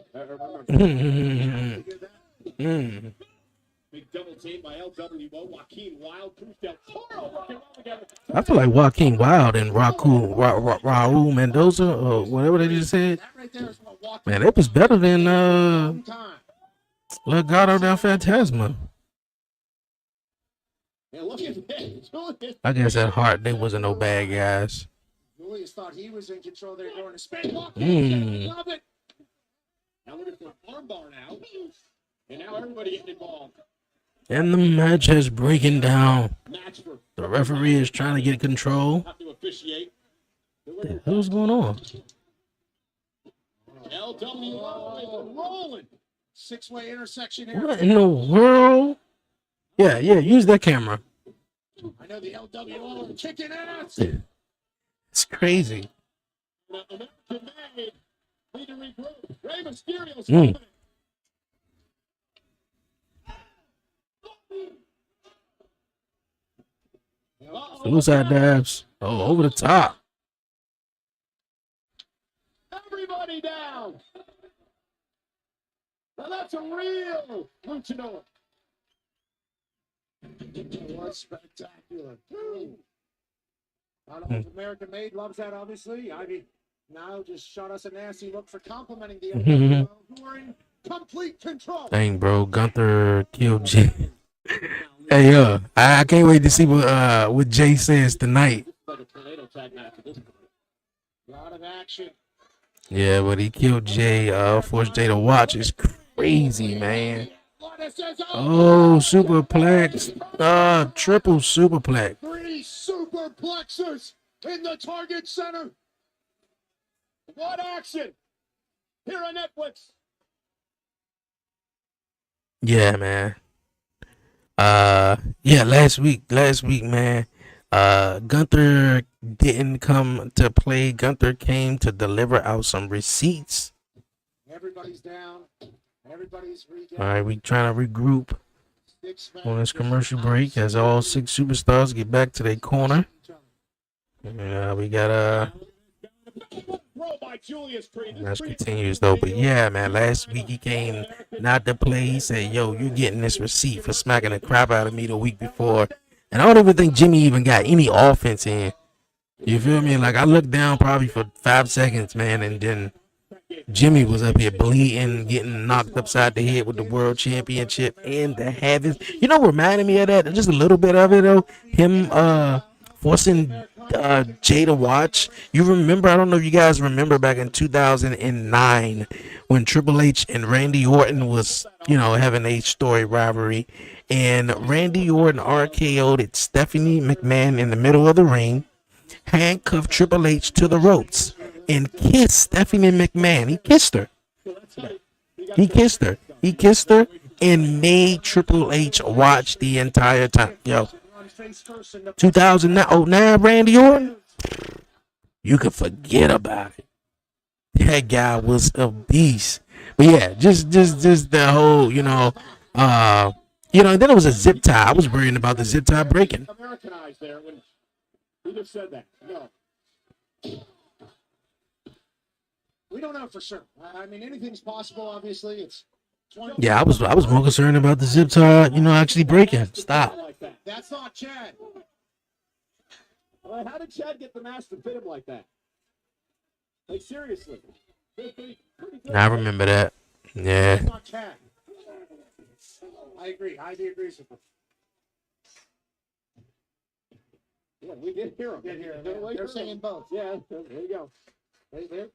Big double team by LWO. Joaquin Wild, Cruz del Toro working well together. I feel like Joaquin Wild and Raul Mendoza or whatever they just said. Man, it was better than Legado del Fantasma. I guess at heart they wasn't no bad guys. Julius thought he was in control there during the spin. Love it. Now looking for an armbar now. And now everybody getting involved. And the match is breaking down. The referee is trying to get control. Have to officiate. What the hell's going on? LWO is rolling. Six-way intersection here. What in the world? Yeah, use that camera. I know the LWO are kicking ass. It's crazy. Mm. Suicide dives. Oh, over the top. Everybody down. Now that's a real luchador. It was spectacular. I don't know if American Made loves that, obviously. Ivy now just shot us a nasty look for complimenting the LWO, who are in complete control. Dang, bro. Gunther killed Jay. Hey, I can't wait to see what Jay says tonight. A lot of action. Yeah, but he killed Jay. Forced Jay to watch. It's crazy, man. Oh, superplex. Triple superplex. 3 superplexes in the target center. What action here on Netflix? Yeah, man. Yeah, last week, man. Gunther didn't come to play. Gunther came to deliver out some receipts. Everybody's down. Everybody's All right, we trying to regroup on this commercial break as all 6 superstars get back to their corner. And, we got match continues though, but yeah, man. Last week he came not to play. He said, "Yo, you're getting this receipt for smacking the crap out of me the week before." And I don't even think Jimmy even got any offense in. You feel me? Like I looked down probably for 5 seconds, man, and then Jimmy was up here bleeding, getting knocked upside the head with the world championship and the Havens. You know, reminded me of that. Just a little bit of it though. Him forcing Jay to watch. You remember? I don't know if you guys remember back in 2009 when Triple H and Randy Orton was, having a story rivalry, and Randy Orton RKO'd Stephanie McMahon in the middle of the ring, handcuffed Triple H to the ropes, and kissed Stephanie McMahon. He kissed her. He kissed her and made Triple H watch the entire time. Yo, 2009 Randy Orton, you can forget about it. That guy was a beast. But yeah, just the whole, and then it was a zip tie. I was worrying about the zip tie breaking. Americanized there when he just said that. No. We don't know for sure. I mean, anything's possible. Obviously, it's 20. Yeah, I was more concerned about the zip tie, actually breaking. Stop. That's not Chad. Well, how did Chad get the mask to fit him like that? Like seriously. I remember that. Yeah. That's not Chad. I agree. Ivy agrees with him. Yeah, we did hear him. They're saying both. Yeah, there you go. They're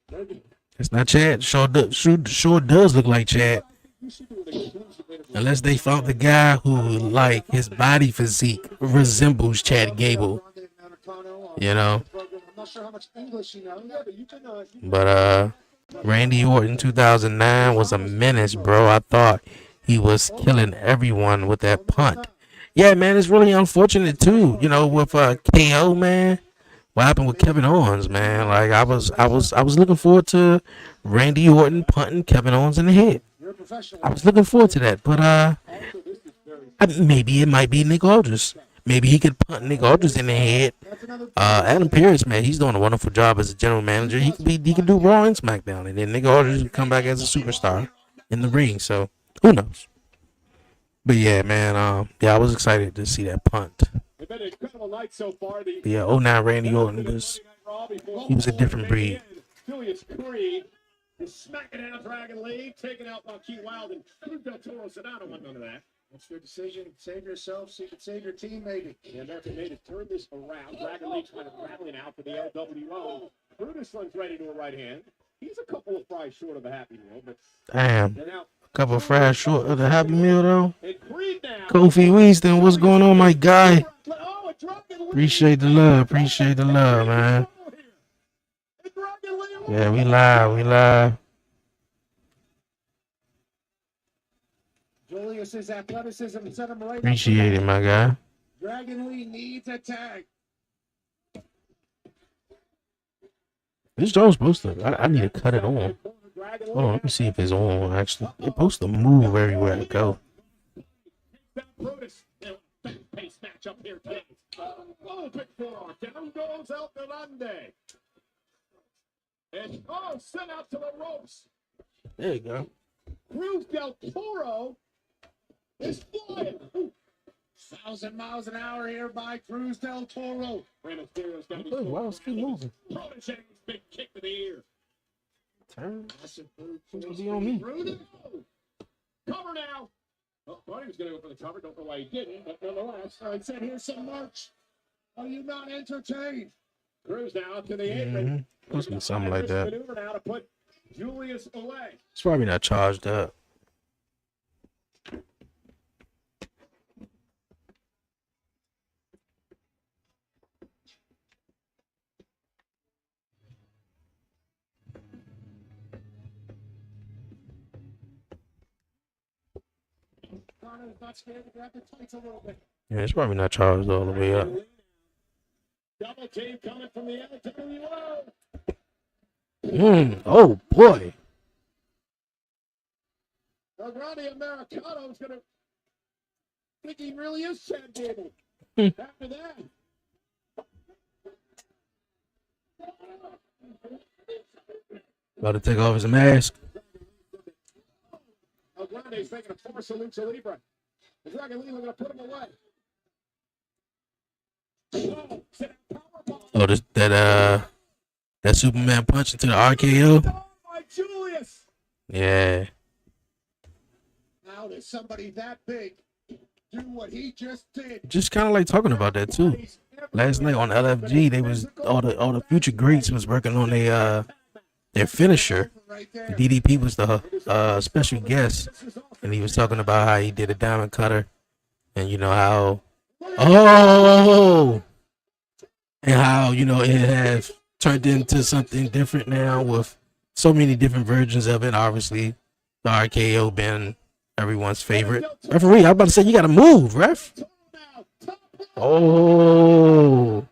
It's not Chad. Sure does look like Chad. Unless they found the guy who, like, his body physique resembles Chad Gable. I'm not sure how much English you know. But Randy Orton 2009 was a menace, bro. I thought he was killing everyone with that punt. Yeah, man, it's really unfortunate too. With KO, man. What happened with Kevin Owens, man? Like I was looking forward to Randy Orton punting Kevin Owens in the head. I was looking forward to that, but maybe it might be Nick Aldis. Maybe he could punt Nick Aldis in the head. Adam Pearce, man, he's doing a wonderful job as a general manager. He can do Raw and SmackDown, and then Nick Aldis will come back as a superstar in the ring. So who knows? But yeah, man, I was excited to see that punt. It's been an incredible night so far. Yeah, 09 Randy Orton was a different breed. Julius Creed is smacking out Dragon Lee, taking out Marquis Wild and Del Toro Sonata. None of that. That's your decision. Save yourself so you can save your team, maybe. The American made it turn this around. Dragon Lee trying to rattle it out for the LWO. Brutus runs ready to a right hand. He's a couple of fries short of a Happy Meal, but damn. Couple of fries short of the Happy Meal, though. Kofi Winston, what's going on, my guy? Appreciate the love, man. Yeah, we live. Julius's athleticism set him right up. Appreciate it, my guy. Dragon Lee needs a tag. This joint's supposed to. I need to cut it on. Hold on, let me see if it's on. Actually, it's supposed to move everywhere I go. Pace match up here today. Oh, big forearm. Down goes El Grande. And sent out to the ropes. There you go. Cruz del Toro is flying. 1,000 miles an hour here by Cruz del Toro. Rey Mysterio's got Oh, wow, it's still moving. Protege's big kick to the ear. Turn. It's gonna be on me. Rude. Cover now. Oh, thought he was going to go for the cover. Don't know why he didn't, but nonetheless. I said, here's some merch. Are you not entertained? Cruz now to the apron. Supposed to be something like that. Maneuver now to put Julius away. It's probably not charged up. Not scared to grab the tights a little bit. Yeah, it's probably not charged all the way up. Double team coming from the LWO. Oh boy. El Grande Americano is going to think he really is Chad Gable. After that. About to take off his mask. El Grande's making a force of lucha libre. The Dragon Lee going to put him away. Oh, that Superman punch into the RKO. By Julius. Yeah. How does somebody that big do what he just did? Just kind of like talking about that too. Last night on LFG, they was all the future greats was working on their finisher. DDP was the special guest, and he was talking about how he did a diamond cutter, and you know how and how it has turned into something different now with so many different versions of it. Obviously, the RKO being everyone's favorite. Referee, I was about to say you got to move, ref. Oh.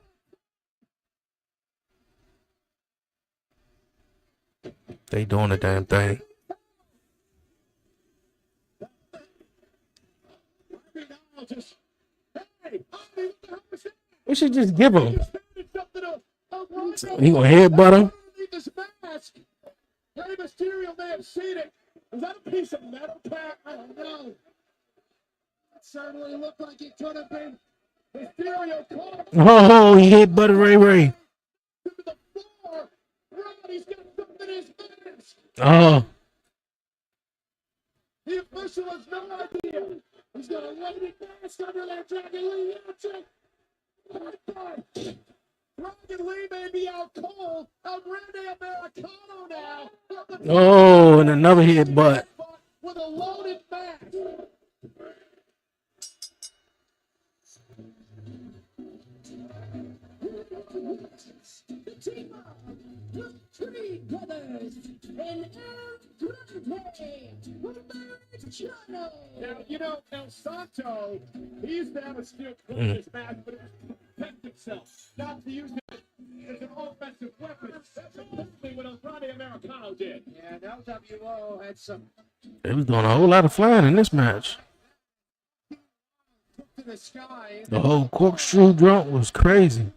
They doing the damn thing. We should just give him. He gonna headbutt him. Rey Mysterio may have seen it. Is that a piece of metal pack? I don't know. It certainly looked like it could have been. Mysterio caught him. Oh, he headbutted Ray. To the floor. He's got something in his hands. Oh. The official has no idea. He's got a loaded mask under that Dragon Lee. Dragon Lee may be out cold. El Grande Americano now. Oh, and another headbutt. With a loaded mask. The team of the Three Brothers and El Grande. Now, El Santo, he used to have a steel club in his mask, but it protect himself, not to use it as an offensive weapon. That's exactly what El Grande Americano did. Yeah, and LWO had some. They was doing a whole lot of flying in this match. To the sky. The whole corkscrew jump was crazy.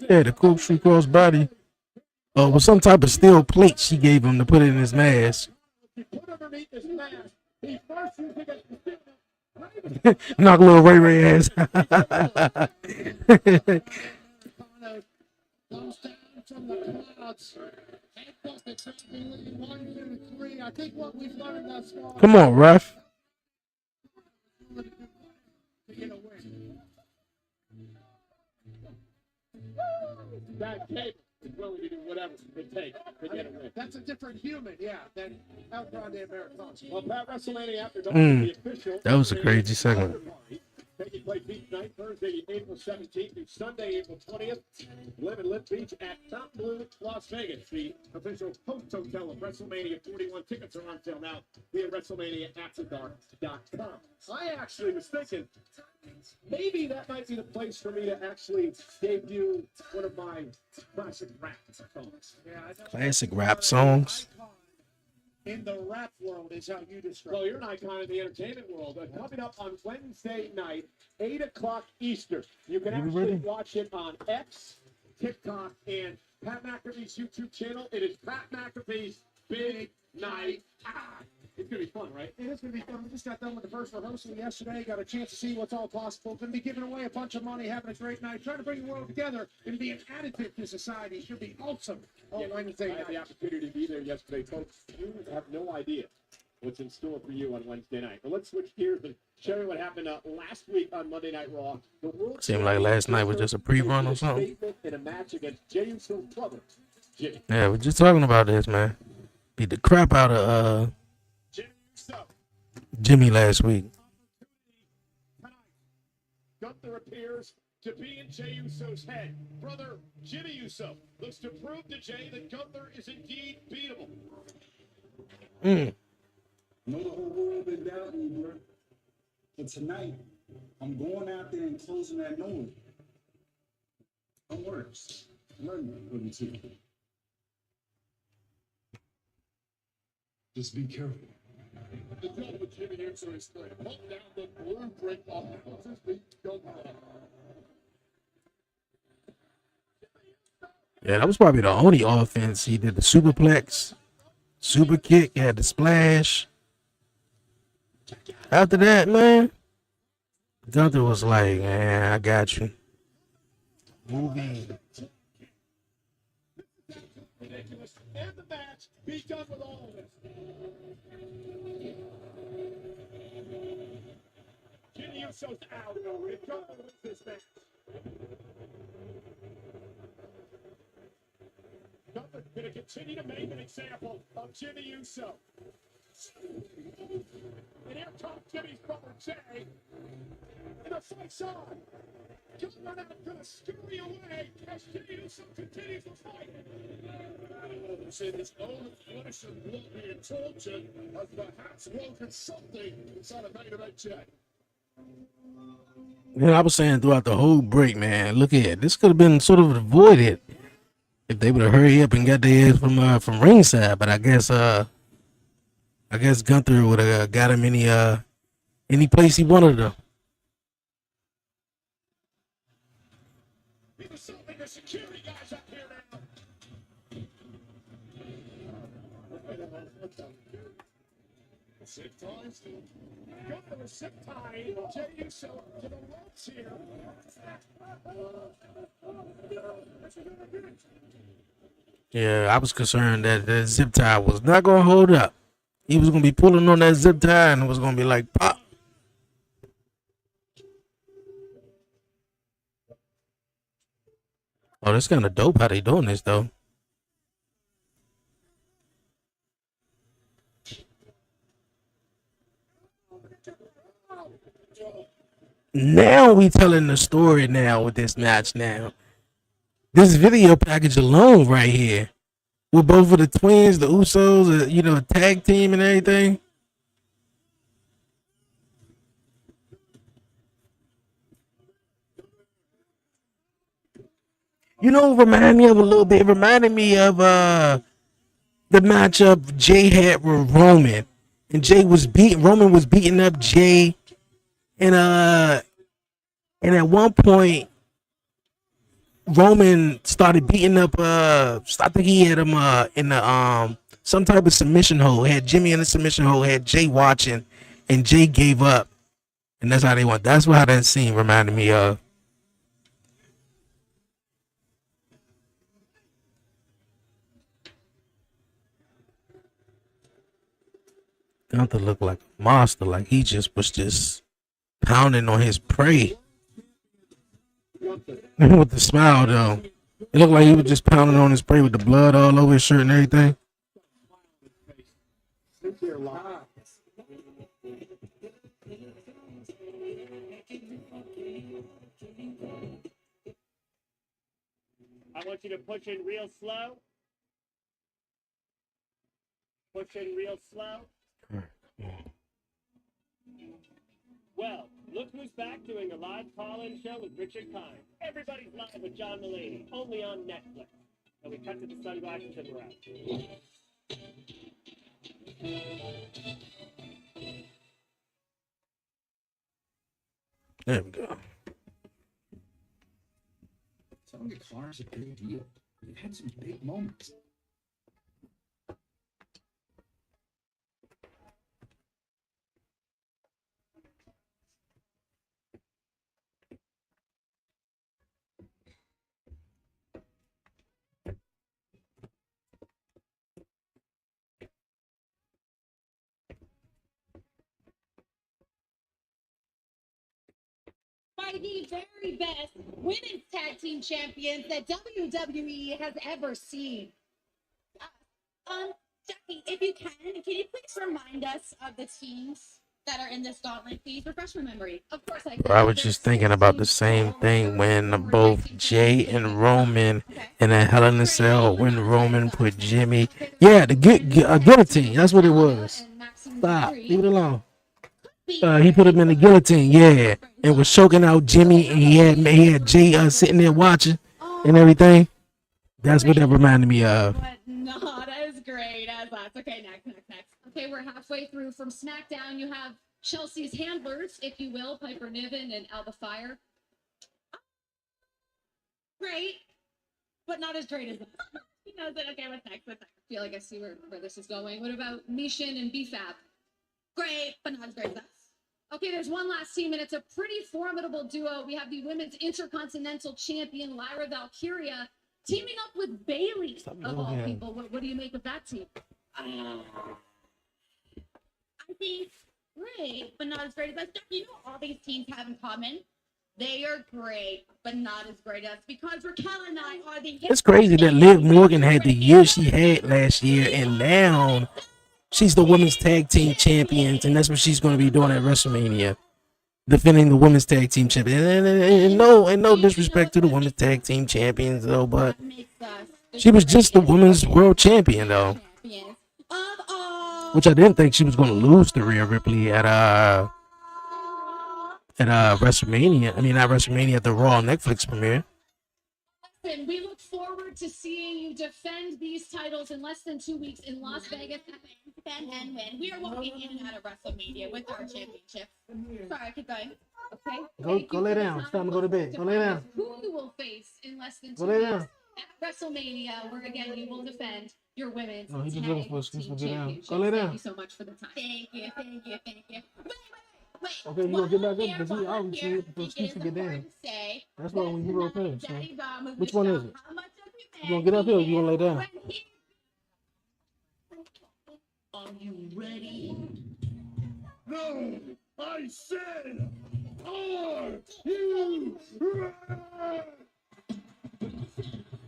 Yeah, the corkscrew cross body. With some type of steel plate she gave him to put it in his mask. Knock little Ray ass. Comes down from the clouds. I think what we've learned thus far. Come on, ref. That cable is willing to do whatever it takes to get away. That's a different human, yeah, than El Grande Americano. Well, Pat WrestleMania after dark, the official. That was a crazy segment. Taking place each night, Thursday. Thursday, April 17th through Sunday, April 20th. Live in Live Beach at Top Blue, Las Vegas, the official host hotel of WrestleMania 41. Tickets are on sale now via WrestleManiaAfterdark.com. I actually was thinking maybe that might be the place for me to actually debut one of my classic rap songs. Classic rap songs. In the rap world is how you describe Well, you're an icon in the entertainment world. Coming up on Wednesday night, 8 o'clock Eastern. You can actually watch it on X, TikTok, and Pat McAfee's YouTube channel. It is Pat McAfee's Big Night. It's going to be fun, right? It is going to be fun. We just got done with the first rehearsal yesterday. Got a chance to see what's all possible. Going to be giving away a bunch of money, having a great night, trying to bring the world together and be an additive to society. Should be awesome on Wednesday I had the night. opportunity to be there yesterday, folks. You have no idea what's in store for you on Wednesday night. But let's switch gears and show you what happened last week on Monday Night Raw. The world Seemed like last night was just a pre-run or something. statement in a match against Jey Uso's brother, Jimmy. Yeah, we're just talking about this, man. Beat the crap out of Jey Uso. Jimmy last week. Tonight, Gunther appears to be in Jey Uso's head. Brother Jimmy Uso looks to prove to Jey that Gunther is indeed beatable. Know the whole world been doubting you, bro. But tonight, I'm going out there and closing that nose. I'm worse. Learn with me too. Just be careful. The goal with Jimmy Uso is to put down the blueprint of Gunther's beat Gunther. Yeah, that was probably the only offense. He did the superplex, super kick, had the splash. After that, man, Gunther was like, man, I got you. Movie. Ridiculous. And the match. Be done with all of this. Jimmy Uso's out. If Gunther wins this match. Gunther's going to continue to make an example of Jimmy Uso. And here comes Jimmy's brother Jey. And the fight's on. Gunther now going to scurry away as Jimmy Uso continues to fight. In his own flesh and blood being tortured has perhaps woken something inside of main event Jey. Yeah, I was saying throughout the whole break, man, look at it. This could have been sort of avoided if they would have hurried up and got their ass from ringside. But I guess Gunther would have got him any place he wanted to. People so the security guys up here now. Zip ties. Gunther was zip tied. Jey Uso to the ropes here. Yeah, I was concerned that the zip tie was not going to hold up. He was going to be pulling on that zip tie and it was going to be like, pop. Oh, that's kind of dope how they doing this, though. Now we telling the story now with this match now. This video package alone right here. With both of the twins, the Usos, tag team and everything. Remind me of a little bit. It reminded me of the matchup Jay had with Roman. And Roman was beating up Jay. And at one point, Roman started beating up I think he had him in the some type of submission hold. Had Jimmy in the submission hold, had Jay watching, and Jay gave up. And that's how they went. That's what that scene reminded me of. Gunther looked like a monster, like he was just pounding on his prey. With the smile, though. It looked like he was just pounding on his prey with the blood all over his shirt and everything. want you to push in real slow. Push in real slow. Well, look who's back doing a live call-in show with Richard Kine. Everybody's live with John Mulaney, only on Netflix. And we cut to the sunglasses and we're out. There we go. Sonya Clark's a big deal. They've had some big moments. By the very best women's tag team champions that WWE has ever seen. Jackie, if you can you please remind us of the teams that are in this gauntlet? Please refresh my memory. Of course I can. Bro, I was just thinking about the same thing when both Jay and Roman and then Hell in a Cell when Roman put Jimmy. Yeah, the guillotine. That's what it was. Stop. Leave it alone. He put him in the guillotine, yeah, and was choking out Jimmy, and he had Jay sitting there watching and everything. That's what that reminded me of. Not as great as us. Okay, next. Okay, we're halfway through. From SmackDown, you have Chelsea's handlers, if you will, Piper Niven and Alba Fire. Great, but not as great as us. He knows it. Okay, what's next? I feel like I see where this is going. What about Mishin and BFAB? Great, but not as great as us. Okay, there's one last team, and it's a pretty formidable duo. We have the Women's Intercontinental Champion, Lyra Valkyria, teaming up with Bailey, of all people. What do you make of that team? I think great, but not as great as us. You know what all these teams have in common? They are great, but not as great as us, because Raquel and I are the... It's crazy that Liv Morgan had the year she had last year, and now she's the women's tag team champions, and that's what she's going to be doing at WrestleMania, defending the women's tag team champion. And no disrespect to the women's tag team champions, though, but she was just the women's world champion, though, which I didn't think she was going to lose to Rhea Ripley at WrestleMania. I mean, not WrestleMania, at the Raw Netflix premiere. Listen, we look forward to seeing you defend these titles in less than 2 weeks in Las Vegas. Defend and win. We are walking in and out of WrestleMania with our championships. Sorry, keep going. Okay. Go lay down. It's time to go to bed. Go lay down. Who you will face in less than 2 Go lay weeks down. at WrestleMania, where again you will defend your women's No, he's just tag looking for a excuse team to get down. championships. Go lay down. Thank you so much for the time. Thank you. Wait. Okay, you gonna get back up because he obviously looking for an excuse to get down. That's why when you roll past. So. Which one is it? You gonna get up here or you gonna lay down? Are you ready? No, I said, are you ready?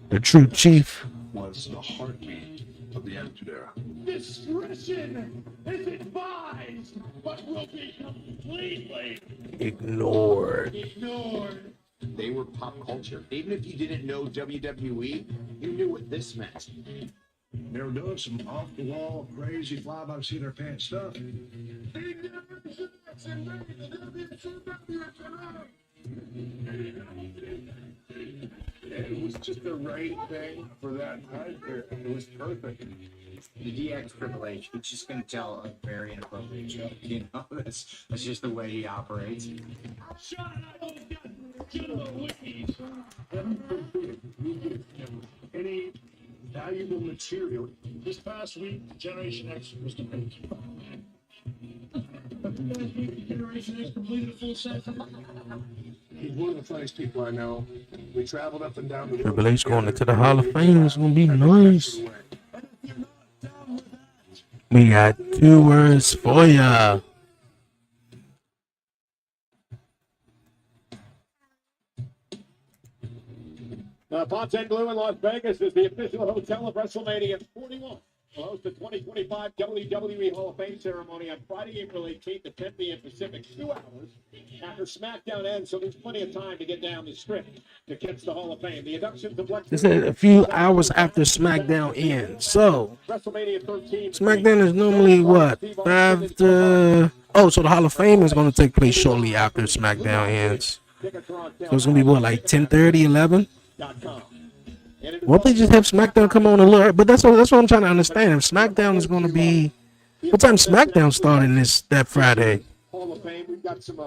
The true chief was the heartbeat of the Attitude Era. Discretion is advised, but will be completely ignored. They were pop culture. Even if you didn't know WWE, you knew what this meant. They were doing some off-the-wall, crazy, fly-by-the-seat-of-their-pants stuff. It was just the right thing for that time period. It was perfect. The DX Triple H, he's just going to tell a very inappropriate joke. You know, that's just the way he operates. Any valuable material. This past week, Generation X was debated. Generation X completed a full set. He's one of the funniest people I know. We traveled up and down the road. Triple H going into the Hall of Fame is gonna be nice. We got 2 words for ya. Ponte Glue in Las Vegas is the official hotel of WrestleMania 41. will host the 2025 WWE Hall of Fame ceremony on Friday, April 18th at 10 p.m. Pacific, 2 hours after SmackDown ends, so there's plenty of time to get down the strip to catch the Hall of Fame. The inductions of They said a few hours after SmackDown ends. So WrestleMania 13. SmackDown is normally what, 5 to... Oh, so the Hall of Fame is going to take place shortly after SmackDown ends. So it's going to be what, like 10:30, 11? Won't they just have SmackDown come on a little? But that's what I'm trying to understand. If SmackDown is going to be... What time SmackDown starting that Friday? Hall of Fame, we've got some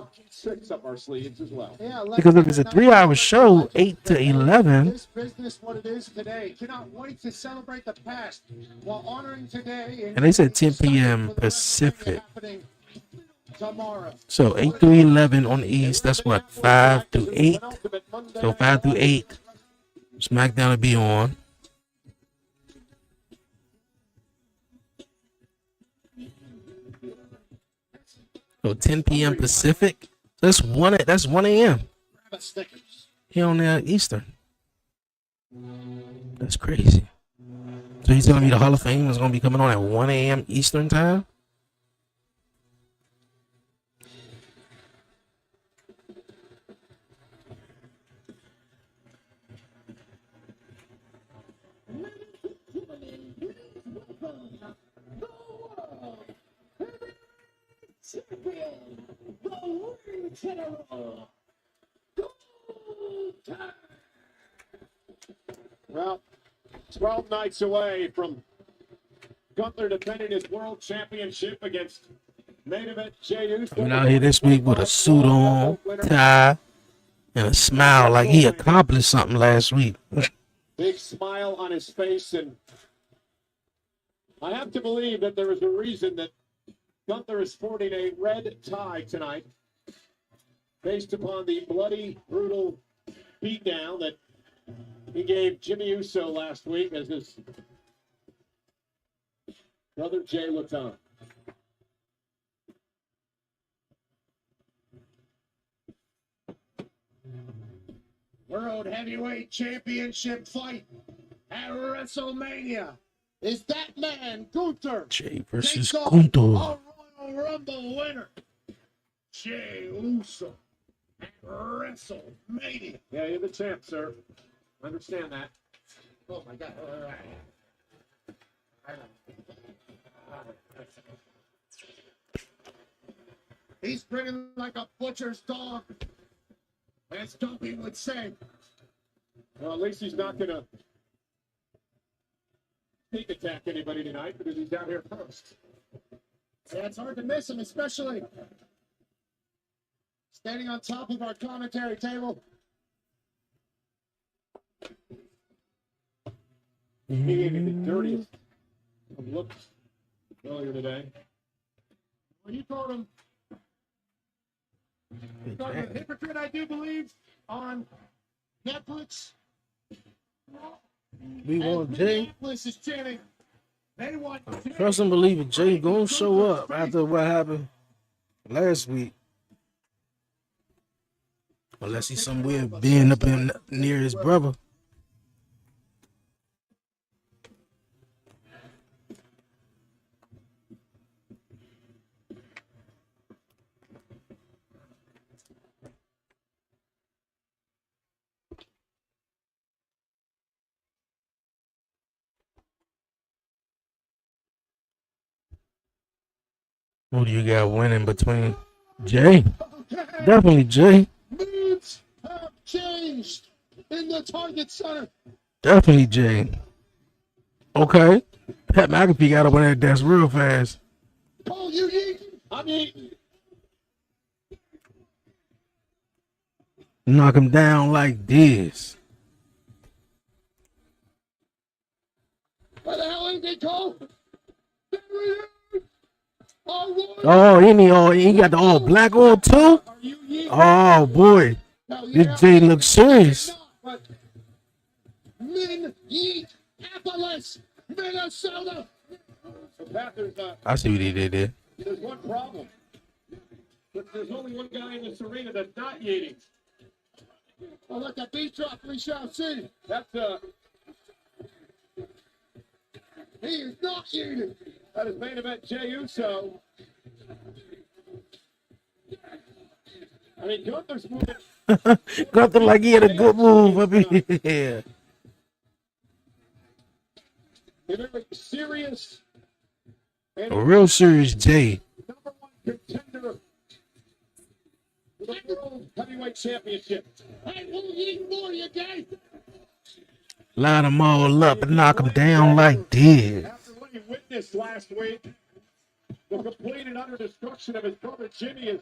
tricks up our sleeves as well. Yeah, Because if it's a 3-hour show, 8 to 11... This business, what it is today, cannot wait to celebrate the past while honoring today. And they said 10 p.m. Pacific. Tomorrow. So 8 through 11 on the East. That's what, 5 through 8. So 5 through 8. SmackDown will be on. So 10 p.m. Pacific. That's 1 a.m. Here on the Eastern. That's crazy. So he's telling me the Hall of Fame is going to be coming on at 1 a.m. Eastern time? Well, 12 nights away from Gunther defending his world championship against main event Jey Uso. Coming out here this week with a suit on, tie, and a smile like he accomplished something last week. Big smile on his face, and I have to believe that there is a reason that Gunther is sporting a red tie tonight, based upon the bloody, brutal beatdown that he gave Jimmy Uso last week as his brother Jay looked on. World Heavyweight Championship fight at WrestleMania is that man, Gunther. Jay versus takes on Gunther. a Royal Rumble winner, Jey Uso, at WrestleMania. Yeah, you're the champ, sir. Understand that. Oh my God. He's grinning like a butcher's dog, as Dumpy would say. Well, at least he's not going to sneak attack anybody tonight because he's down here first. Yeah, it's hard to miss him, especially standing on top of our commentary table. He gave me the dirtiest of looks earlier today. Well, you called him a hypocrite, I do believe, on Netflix. We want Jay. Minneapolis is chanting. They want Jay. Trust and believe it. Jay gonna show up after what happened last week. Unless he's somewhere being up in near his brother. Who do you got winning between Jay? Definitely Jay. Moods have changed in the Target Center. Definitely Jay. Okay. Pat McAfee got up on that desk real fast. Paul, you eat. I'm eating. Knock him down like this. What the hell ain't they called? There he is. Oh, he got the all black on too? Oh boy. This Jay looks serious. Min Yeet, Minneapolis, Minnesota. So, Pat, I see what he did there. there's one problem. There's only one guy in this arena that's not yeeting. I'll let the beat drop, we shall see. That's He is not eating. That is main event Jey Uso. I mean, Gunther's moving. Gunther like he had a good move up here. A very serious. A real serious Jay. Number one contender for the World Heavyweight Championship. I will eat for you, guys. Line them all up and knock them down like this. After what he witnessed last week, the complete and utter destruction of his brother Jimmy, as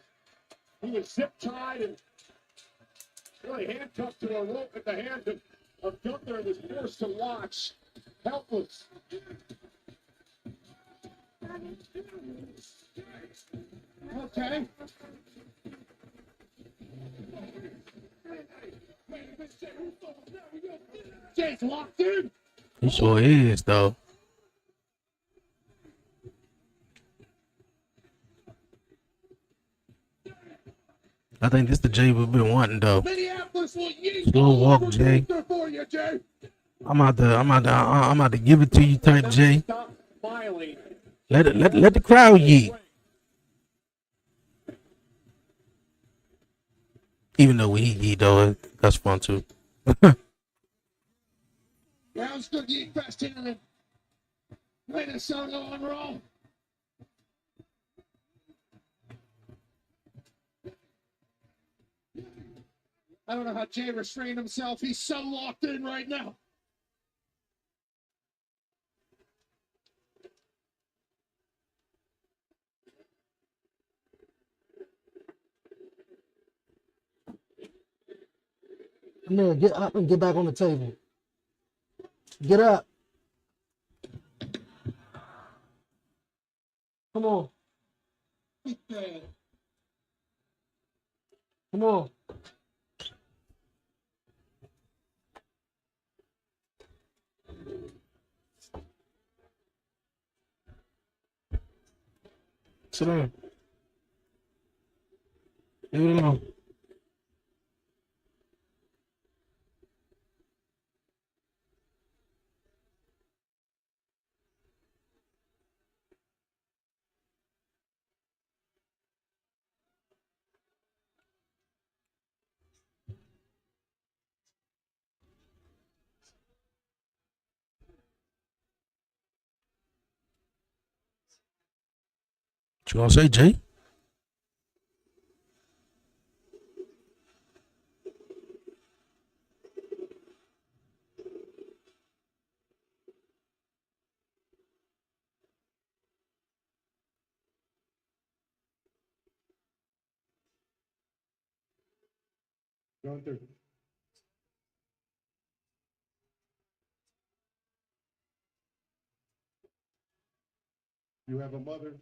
he was zip-tied and really handcuffed to a rope at the hands of Gunther and was forced to watch, helpless. Okay. Jay's locked in. He sure is, though. I think this the Jay we've been wanting, though. Slow walk, Jay. I'm out to give it to you, type Jay. Let the crowd yeet. Even though we yeet, though, that's fun too. Rounds good yeet fest in and Minnesota on Raw. I don't know how Jay restrained himself. He's so locked in right now. Man, get up and get back on the table. Get up. Come on. Come on. Sit down. Leave it alone. What you gonna say, Jay? Gunther. You have a mother.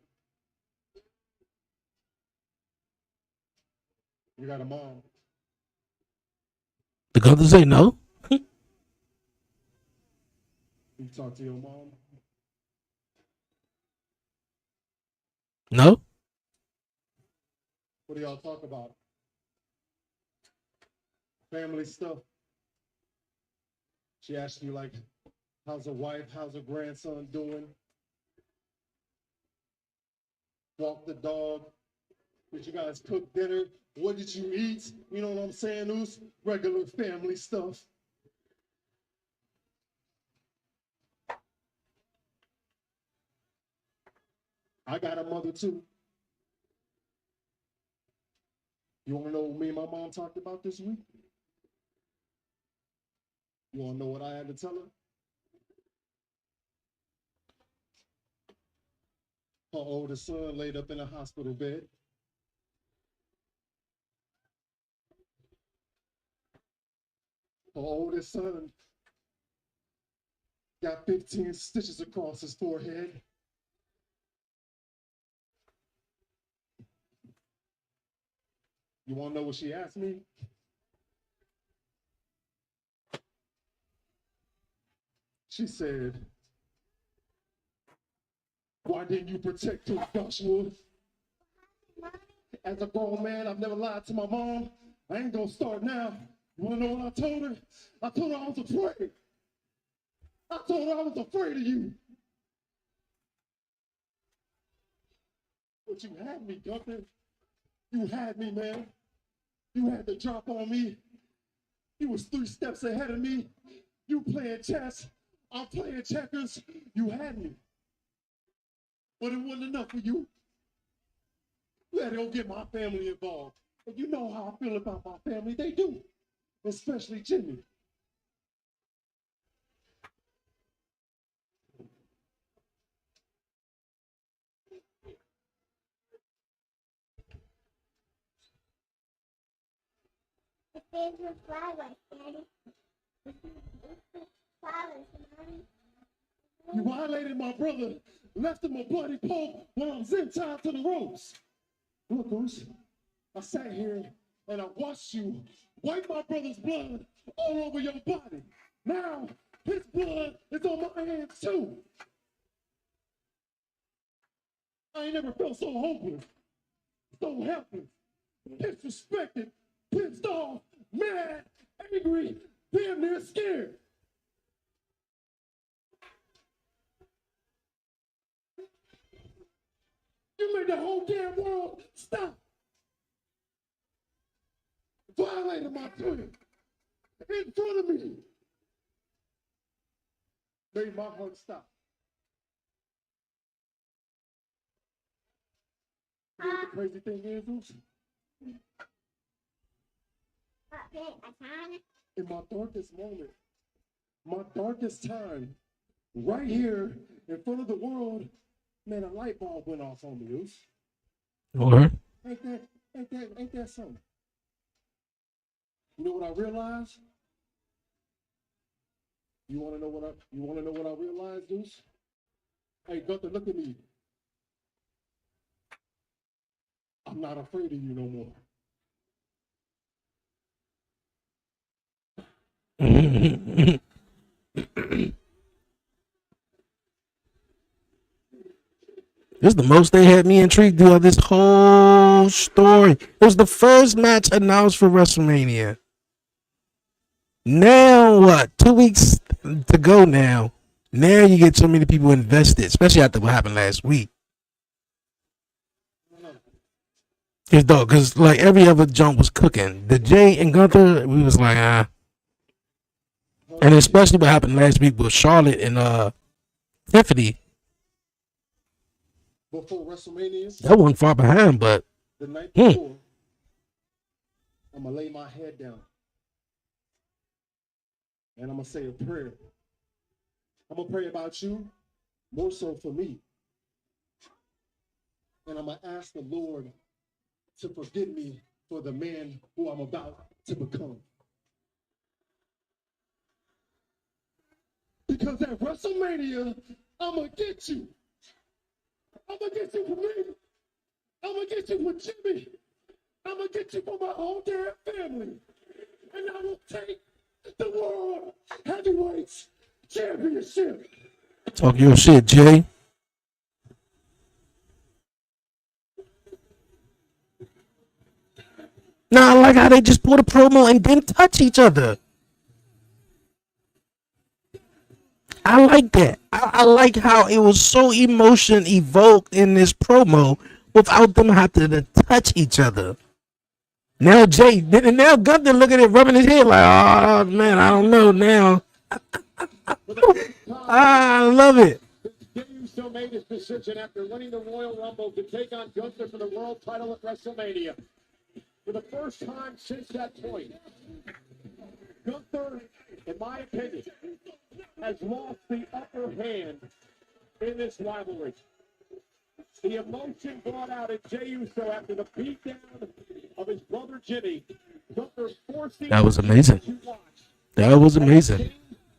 You got a mom. The Gunther say no. You talk to your mom. No. What do y'all talk about? Family stuff. She asked you like, how's a wife? How's a grandson doing? Walk the dog. Did you guys cook dinner? What did you eat? You know what I'm saying? It was regular family stuff. I got a mother too. You want to know what me and my mom talked about this week? You want to know what I had to tell her? Her oldest son laid up in a hospital bed. Her oldest son got 15 stitches across his forehead. You want to know what she asked me? She said, why didn't you protect him, Joshua? As a grown man, I've never lied to my mom. I ain't gonna start now. You wanna know what I told her? I told her I was afraid. I told her I was afraid of you. But you had me, Gunther. You had me, man. You had the drop on me. You was 3 steps ahead of me. You playing chess. I'm playing checkers. You had me. But it wasn't enough for you. You had to go get my family involved. And you know how I feel about my family. They do. Especially Jimmy. You violated my brother, left him a bloody pulp while I'm zip tied to the ropes. Look, Goose, I sat here and I watched you wipe my brother's blood all over your body. Now, his blood is on my hands too. I ain't never felt so hopeless, so helpless, disrespected, pissed off, mad, angry, damn near scared. You made the whole damn world stop. Violated my twin in front of me. Made my heart stop. You know what the crazy thing is, Zeus? In my darkest moment, my darkest time, right here in front of the world, man, a light bulb went off on me, Zeus. What? Ain't that something? You know what I realized? You wanna know what I realized, Zeus? Hey, Gunther, look at me. I'm not afraid of you no more. This is the most they had me intrigued throughout this whole story. It was the first match announced for WrestleMania. Now what? 2 weeks to go now. Now you get so many people invested, especially after what happened last week. Because like every other jump was cooking. The Jay and Gunther, we was like, ah. And especially what happened last week with Charlotte and Tiffany. Before WrestleMania, That wasn't far behind, but the night before, I'm gonna lay my head down and I'm gonna say a prayer. I'm gonna pray about you, more so for me. And I'm gonna ask the Lord to forgive me for the man who I'm about to become. Because at WrestleMania, I'm gonna get you. I'm gonna get you for me. I'm gonna get you for Jimmy. I'm gonna get you for my whole damn family. And I will take the World Heavyweights Championship. talk your shit, Jay. Nah, I like how they just pulled a promo and didn't touch each other. I like that. I like how it was so emotion evoked in this promo without them having to touch each other. Now now Gunther looking at it, rubbing his head like, oh man, I don't know now. I love it. Jey Uso made his decision after winning the Royal Rumble to take on Gunther for the world title at WrestleMania. For the first time since that point, Gunther, in my opinion, has lost the upper hand in this rivalry. The emotion brought out at Jey Uso after the beatdown of his brother Jimmy. Gunther forcing That was amazing. That was amazing.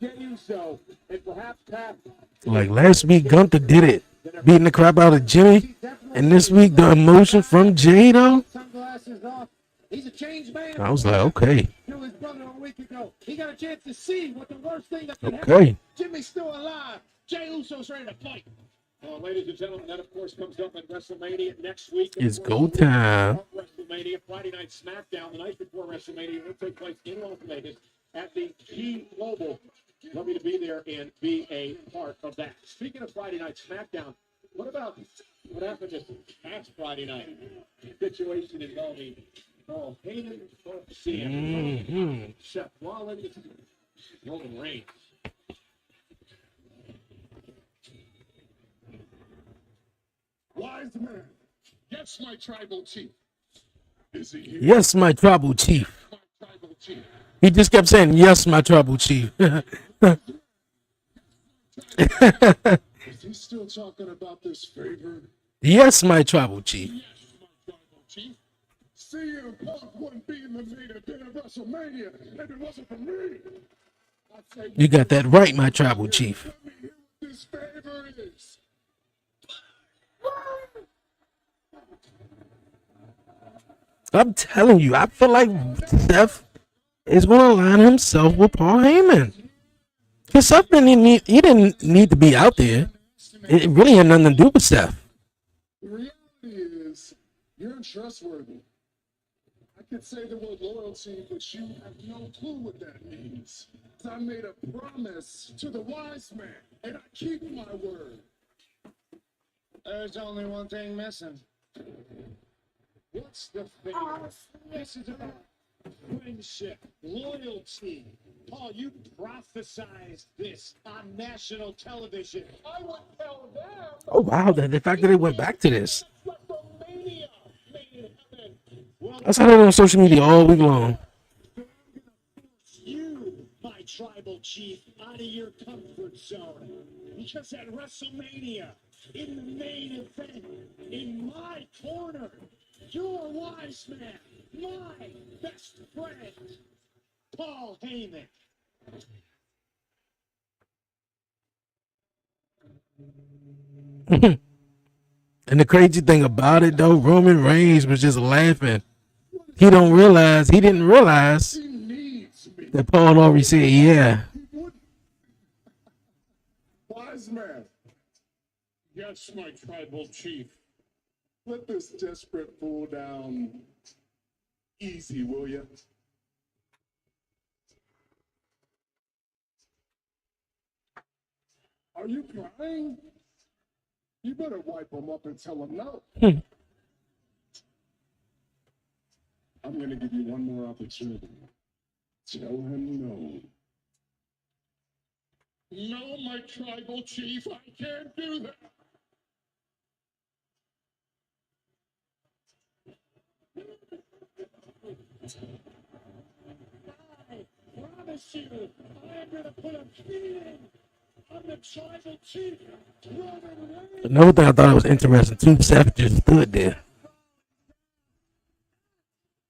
Jey Uso and perhaps Pat. Like last week, Gunther did it, beating the crap out of Jimmy, and this week the emotion from Jay though. He's a changed man. I was like, okay. His brother a week ago. He got a chance to see what the worst thing that can Okay. happen. Jimmy's still alive. Jey Uso's ready to fight. Well, ladies and gentlemen, that of course comes up at WrestleMania next week. It's go time. WrestleMania, Friday Night SmackDown, the night before WrestleMania, will take place in Las Vegas at the G Global. Want me to be there and be a part of that. Speaking of Friday Night SmackDown, what about What happened this past Friday night? Situation involving Paul Heyman, CM Punk, Seth Rollins, Roman Reigns. Wise man. Yes, my tribal chief. Is he here? Yes, my tribal chief. My tribal chief. He just kept saying, yes, my tribal chief. Is he still talking about this favor? Yes, my tribal chief. Yes, my tribal chief. CM Punk wouldn't be in the main event of WrestleMania if it wasn't for me. You got that right, my tribal chief. Let me hear what this favor is. I'm telling you, I feel like Seth is going to align himself with Paul Heyman. Because Seth he didn't need to be out there. It really had nothing to do with Seth. The reality is, you're untrustworthy. I could say the word loyalty, but you have no clue what that means. I made a promise to the wise man, and I keep my word. There's only one thing missing. What's the thing? This is about friendship, loyalty. Paul, you prophesized this on national television. I would tell them. Oh, wow. The fact that they went back to this. WrestleMania made it happen. Well, I saw that on social media all week long. you, my tribal chief, out of your comfort zone. Because at WrestleMania, in the main event, in my corner, your wise man, my best friend, Paul Heyman. And the crazy thing about it, though, Roman Reigns was just laughing. He didn't realize He needs me. that Paul already said, yeah. Wise man. Yes, my tribal chief. Let this desperate fool down easy, will you? Are you crying? You better wipe him up and tell him no. I'm going to give you one more opportunity. Tell him no. No, my tribal chief, I can't do that. I promise you, I am going to put a beating on the tribal chief, Roman Reigns. Another thing I thought was interesting, too, Seth just stood there.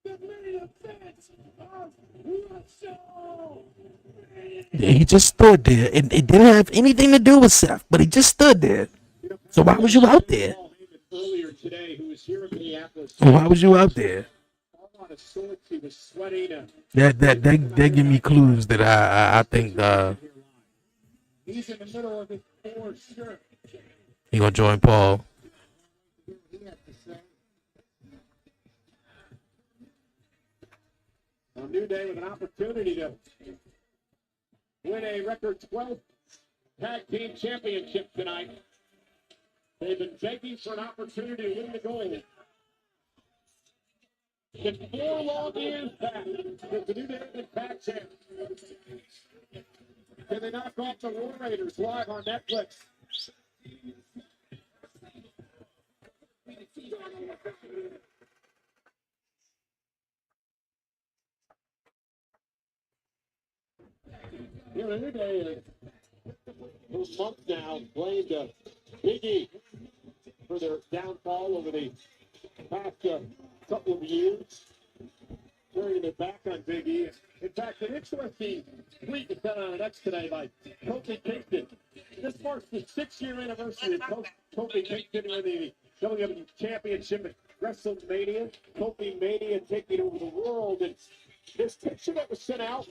The main event of WrestleMania. Yeah, he just stood there. It didn't have anything to do with Seth, but he just stood there. So why was you out there? Earlier today, who was here in Minneapolis. Why was you out there? On a sword, he was sweating. That give me clues that I think He's in the middle of his fourth shirt. he gonna join Paul. A New Day with an opportunity to win a record 12th tag team championship tonight. They've been begging for an opportunity to win the gold. It's 4 long years back that the New Day have been tag champs. Can they knock off the War Raiders live on Netflix? You know, the New Day for months now blamed Big E for their downfall over the past couple of years. Turning their back on Big E. In fact, an interesting tweet was done on an X today by Kofi Kingston. This marks the 6-year anniversary of Kofi Kingston winning the WWE Championship at WrestleMania. Kofi Mania taking over the world. And this picture that was sent out,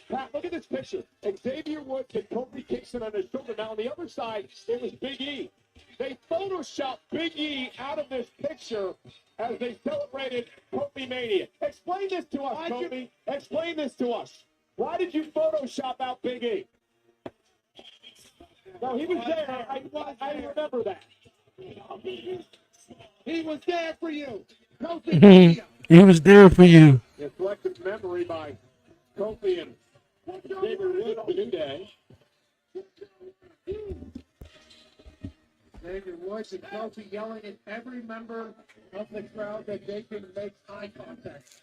Pat, look at this picture. Xavier Woods and Kofi Kingston on his shoulder. Now on the other side, it was Big E. They photoshopped Big E out of this picture as they celebrated Kofi Mania. Explain this to us, Kofi. Explain this to us. Why did you Photoshop out Big E? No, he was there. I remember that. was there for you. Kofi Mania. He was there for you. A collective memory by Kofi and David Wood on the New Day. David Woods and Kofi yelling at every member of the crowd that they can make eye contact.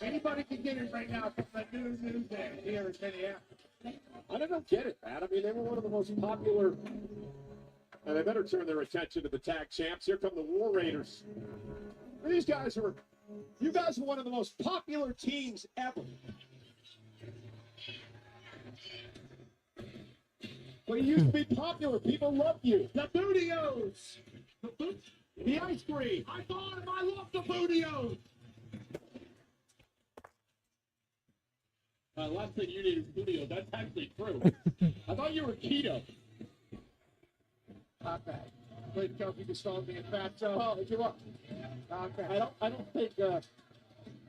Anybody can get it right now from the new day here in Minneapolis. I don't get it, man. I mean, they were one of the most popular, and they better turn their attention to the tag champs. Here come the War Raiders. These guys are, you guys are one of the most popular teams ever. But you used to be popular. People love you. The Bootios. The ice cream. I thought if I love the Bootios. Last thing you need is Bootios. That's actually true. I thought you were keto. Okay. Please, Kofi, just don't be a fat Joe. Oh, give up. Okay. I don't think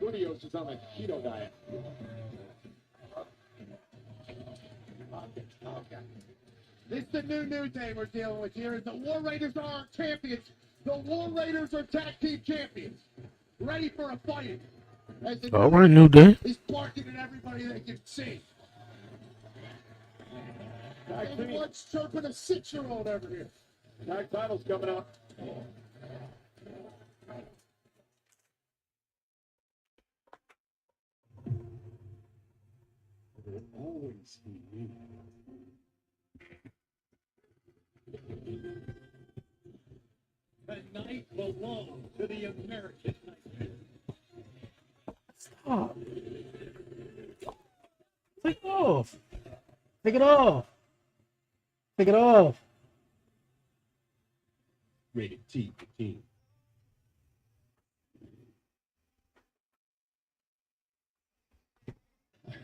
Bootios is on a keto diet. Okay. This is the new day we're dealing with here. The War Raiders are our champions. The War Raiders are tag team champions. Ready for a fight. As the All right, New Day. He's barking at everybody they can see. And what's chirping a 6-year-old over here? Tag titles coming up. Always me. The night belongs to the American Nightmare. Stop. Take it off. Take it off. Take it off. Rated T for Teen.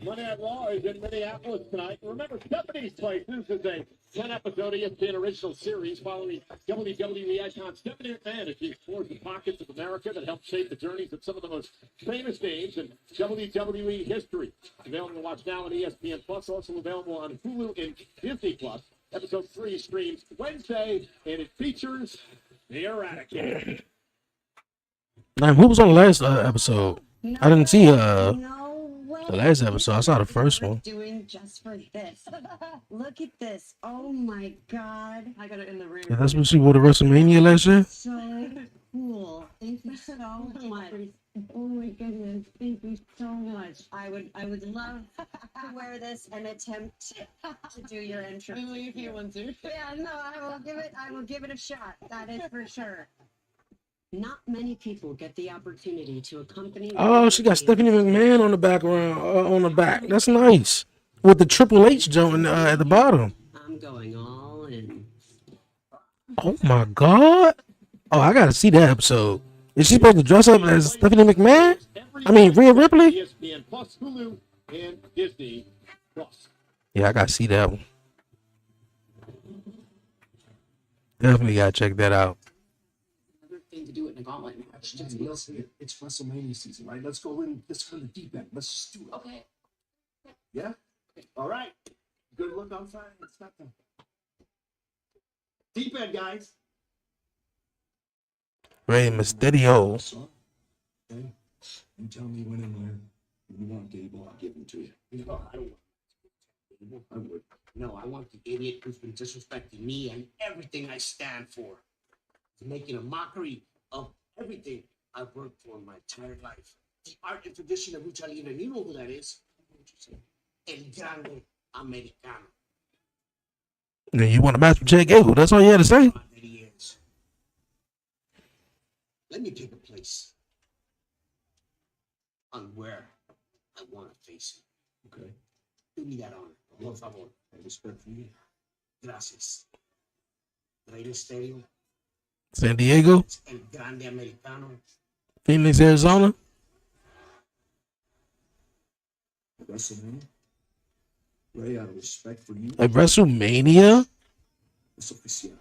Monday Night Raw is in Minneapolis tonight. Remember, Stephanie's Place. This is a 10-episode ESPN original series following WWE icon Stephanie McMahon as she explores the pockets of America that helped shape the journeys of some of the most famous names in WWE history. Available to watch now on ESPN Plus, also available on Hulu and Disney Plus. Episode 3 streams Wednesday, and it features the Eradicator. Now, who was on the last episode? I didn't see the last episode. I saw the first one. Doing just for this. Look at this. Oh my God. I got it in the room. Yeah, that's what she wore to WrestleMania last year. So cool. Thank you so much. Oh my goodness. Thank you so much. I would love to wear this and attempt to do your intro. If you want to. Yeah, no, I will give it a shot. That is for sure. Not many people get the opportunity to accompany. Oh, she got Stephanie McMahon on the background, on the back. That's nice. With the Triple H joint at the bottom. I'm going all in. Oh my God! Oh, I gotta see that episode. Is she supposed to dress up as Stephanie McMahon? I mean, Rhea Ripley? ESPN Plus, Hulu, and Disney Plus. Yeah, I gotta see that one. Definitely gotta check that out. Thing to do it in a gauntlet match. It's WrestleMania season, right? Let's go in. Let's go to the deep end. Let's just do it. Okay. Yeah? All right. Good look outside. It's not done. Deep end, guys. Rey Mysterio. Okay. You tell me when and where you want Gable, I'll give him to you. No, I don't want. I would. No, I want the idiot who's been disrespecting me and everything I stand for. He's making a mockery of everything I've worked for my entire life. The art and tradition of lucha libre. You know who that is? El Grande Americano. Yeah, you want to match with Chad Gable? That's all you had to say. That he is. Let me take a place on where I want to face him. Okay. Do me that honor. Por favor. I respect for you. Gracias. Rey Mysterio. San Diego, El Grande Americano. Phoenix, Arizona. WrestleMania. Ray, out of respect for you. Like WrestleMania. It's official.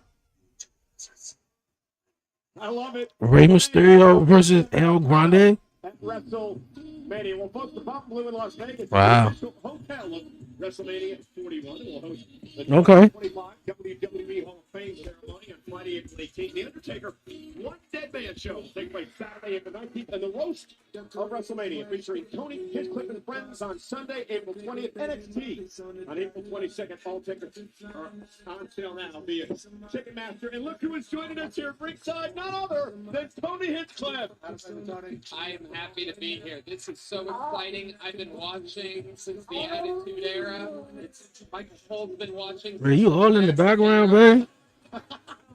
I love it. Rey Mysterio versus El Grande. At WrestleMania. Well, folks, the Pop Blue in Las Vegas. Wow. The hotel of WrestleMania 41 will host the Okay. 2025 WWE Hall of Fame ceremony on WrestleMania 18. The Undertaker One Dead Man Show will take place Saturday, April 19th, and the roast of WrestleMania featuring Tony Hinchcliffe and friends on Sunday, April 20th. NXT on April 22nd. All tickets are on sale now via Ticketmaster. And look who is joining us here at ringside, none other than Tony Hinchcliffe. I am happy to be here. This is so exciting. I've been watching since the Attitude Era. Michael Cole's been watching. Bro, you all in the background, man.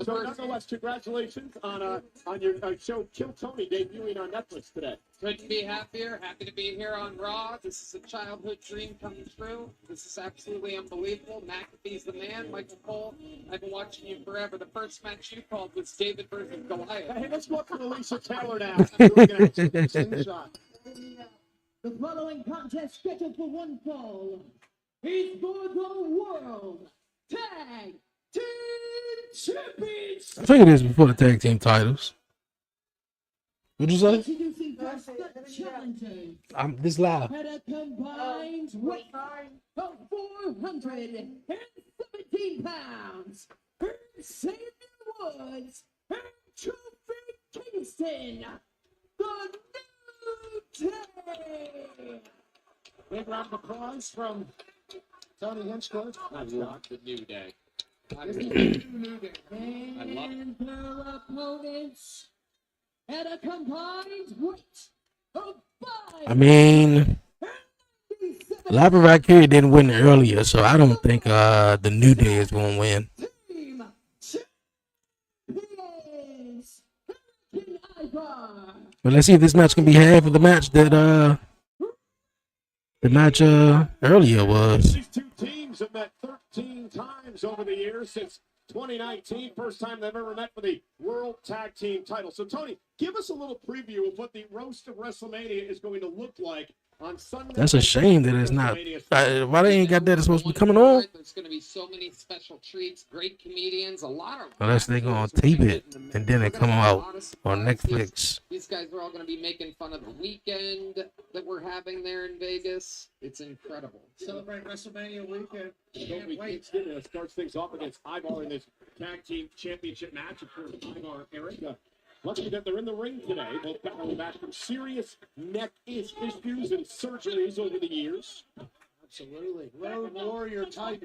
So nonetheless, congratulations on your show Kill Tony debuting on Netflix today. Good to be happier. Happy to be here on Raw. This is a childhood dream coming true. This is absolutely unbelievable. McAfee's the man. Michael Cole, I've been watching you forever. The first match you called was David versus Goliath. Hey, let's look at Alicia Taylor now. The following contest scheduled for one fall is for the World Tag Team Championship. I figured this before the tag team titles. What'd you say? Introducing first the challengers I'm this loud. at a combined weight of 417 pounds. Xavier Woods and Trophy Kingston. The New Day. Big round of applause from Tony Hinchcliffe. I love the New Day. I And love it. their opponents at a combined weight of I mean, Labyrinth didn't win earlier, so I don't think the New Day is going to win. Team Champions. But let's see if this match can be half of the match that the match earlier was. These two teams have met 13 times over the years since 2019. First time they've ever met for the World Tag Team title. So, Tony, give us a little preview of what the roast of WrestleMania is going to look like on Sunday. That's a shame that it's not. Why they ain't got that? It's supposed to be coming on. There's going to be so many special treats, great comedians, a lot of. Unless they gonna tape it and then it come out on Netflix. These guys are all going to be making fun of the weekend that we're having there in Vegas. It's incredible. Celebrate WrestleMania weekend. Kofi Kingston starts things off against Ivar in this tag team championship match. Of course, Ivar, Eric. Lucky that they're in the ring today. Both battling back from serious neck issues and surgeries over the years. Absolutely. Road warrior type.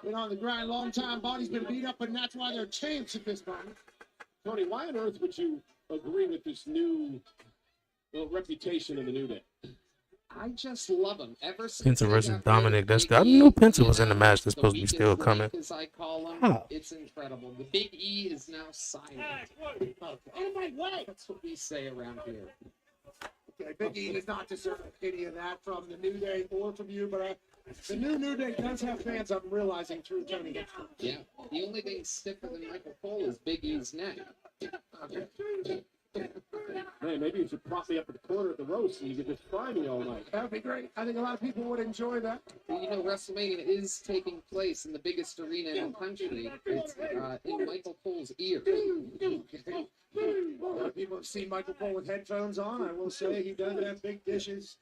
Been on the grind a long time. Body's been beat up, and that's why they're champs at this moment. Tony, why on earth would you agree with this new reputation of the New Day? I just love them. Ever since Penta versus Dominic. I knew Penta was in the match. That's supposed to be still coming. As I call them, How? it's incredible. The Big E is now silent. Oh my way! That's what we say around here. Okay, Big E does not deserve any of that from the New Day or from you, but the New Day does have fans, I'm realizing, through Tony Hinchcliffe. Yeah. The only thing stiffer than Michael Cole is Big E's neck. Man, maybe you should prop me up at the corner at the roast and you could just try me all night. That would be great. I think a lot of people would enjoy that. Well, you know, WrestleMania is taking place in the biggest arena in the country. It's in Michael Cole's ear. A lot of people have seen Michael Cole with headphones on. I will say he does have big dishes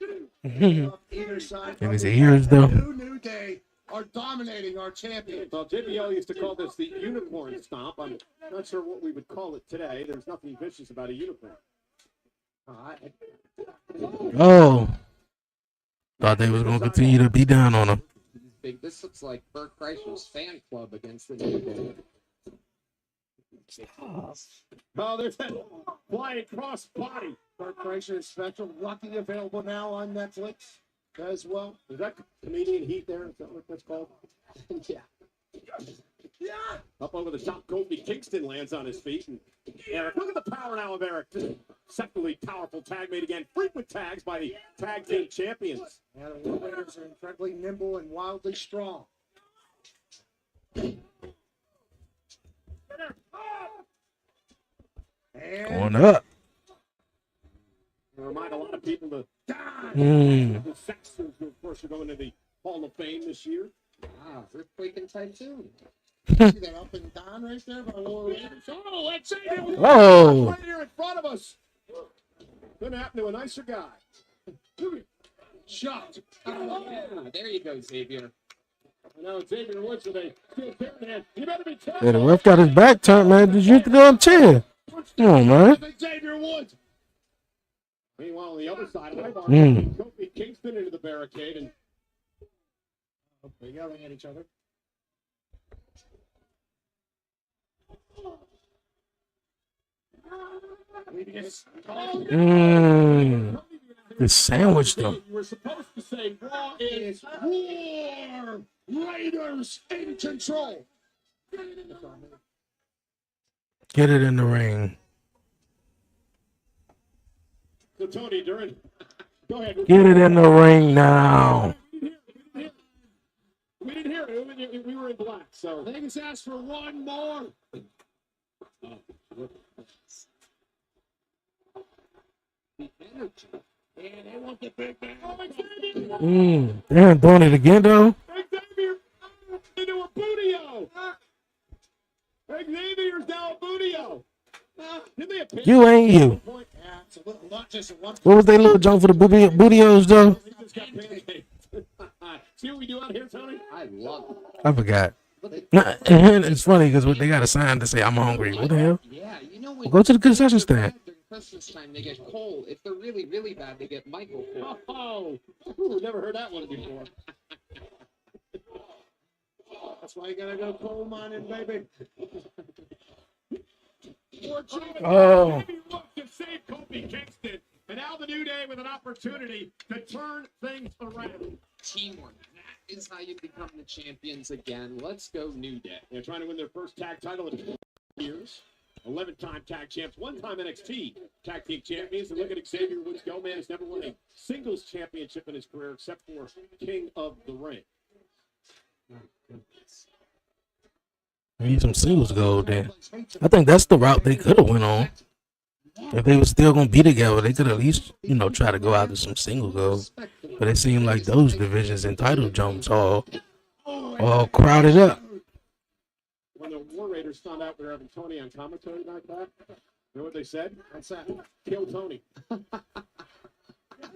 off either side. In his ears, though. New Day are dominating our champion. Well, JBL used to call this the unicorn stomp. I'm not sure what we would call it today. There's nothing vicious about a unicorn. Oh. Thought they was going to continue to be down on him. This looks like Bert Kreischer's fan club against the New Day. Oh, there's that flying cross body. Bert Kreischer's special. Lucky available now on Netflix as well. Is that comedian heat there? Is that what that's called? Yeah. Yeah. Up over the top, Kofi Kingston lands on his feet. And Eric, look at the power now of Eric. Just secondly powerful tag made again. Frequent tags by the tag team champions. Yeah, the Warriors are incredibly nimble and wildly strong. Going up. Remind a lot of people to Mm. the Saxons, who of course are going to the Hall of Fame this year. Ah, Earthquake and Typhoon. See that up and down right there by Warriors? Oh, let's say Whoa. right here in front of us. Couldn't happen to a nicer guy. Shot. Yeah, there you go, Xavier. Now Xavier Woods with a steel chair in hand. You better be careful. Yeah, the ref got his back turned, man. Did you throw a chair? Come on, man. Xavier Woods. Meanwhile, on the other side, Kofi Kingston into the barricade, and they're yelling at each other. They sandwiched them. You were supposed to say Raw is War Raiders in control. Get it in the ring. So Tony, during, go ahead. Get it in the ring now. We didn't hear it. We were in black. So Vegas asked for one more. The energy. And they want the big man. Damn, doing it again, though. Xavier into a Budio. Xavier's now a Budio. You ain't you. Yeah, it's a little not just a one. What was they little jump for the bootios, though? See what we do out here, Tony? I love it. I forgot. It's funny because they got a sign to say I'm hungry. What the hell? Yeah, you know Well, go to the concession stand. during Christmas time they get Cole. If they're really, really bad, they get Michael Cole. Oh, ooh, never heard that one before. That's why you gotta go coal mining, baby. Oh. To save Kofi Kingston, and now the New Day with an opportunity to turn things around. Teamwork. That is how you become the champions again. Let's go New Day. They're trying to win their first tag title in 12 years. 11-time tag champs, one-time NXT tag team champions. And look at Xavier Woods go, man. He's never won a singles championship in his career except for King of the Ring. Need some singles gold then. I think that's the route they could have went on. If they were still gonna be together, they could at least, try to go out to some single gold. But it seemed like those divisions and title jumps all crowded up. When the War Raiders found out we were having Tony on commentary tonight, Pat, you know what they said? What's that? Kill Tony.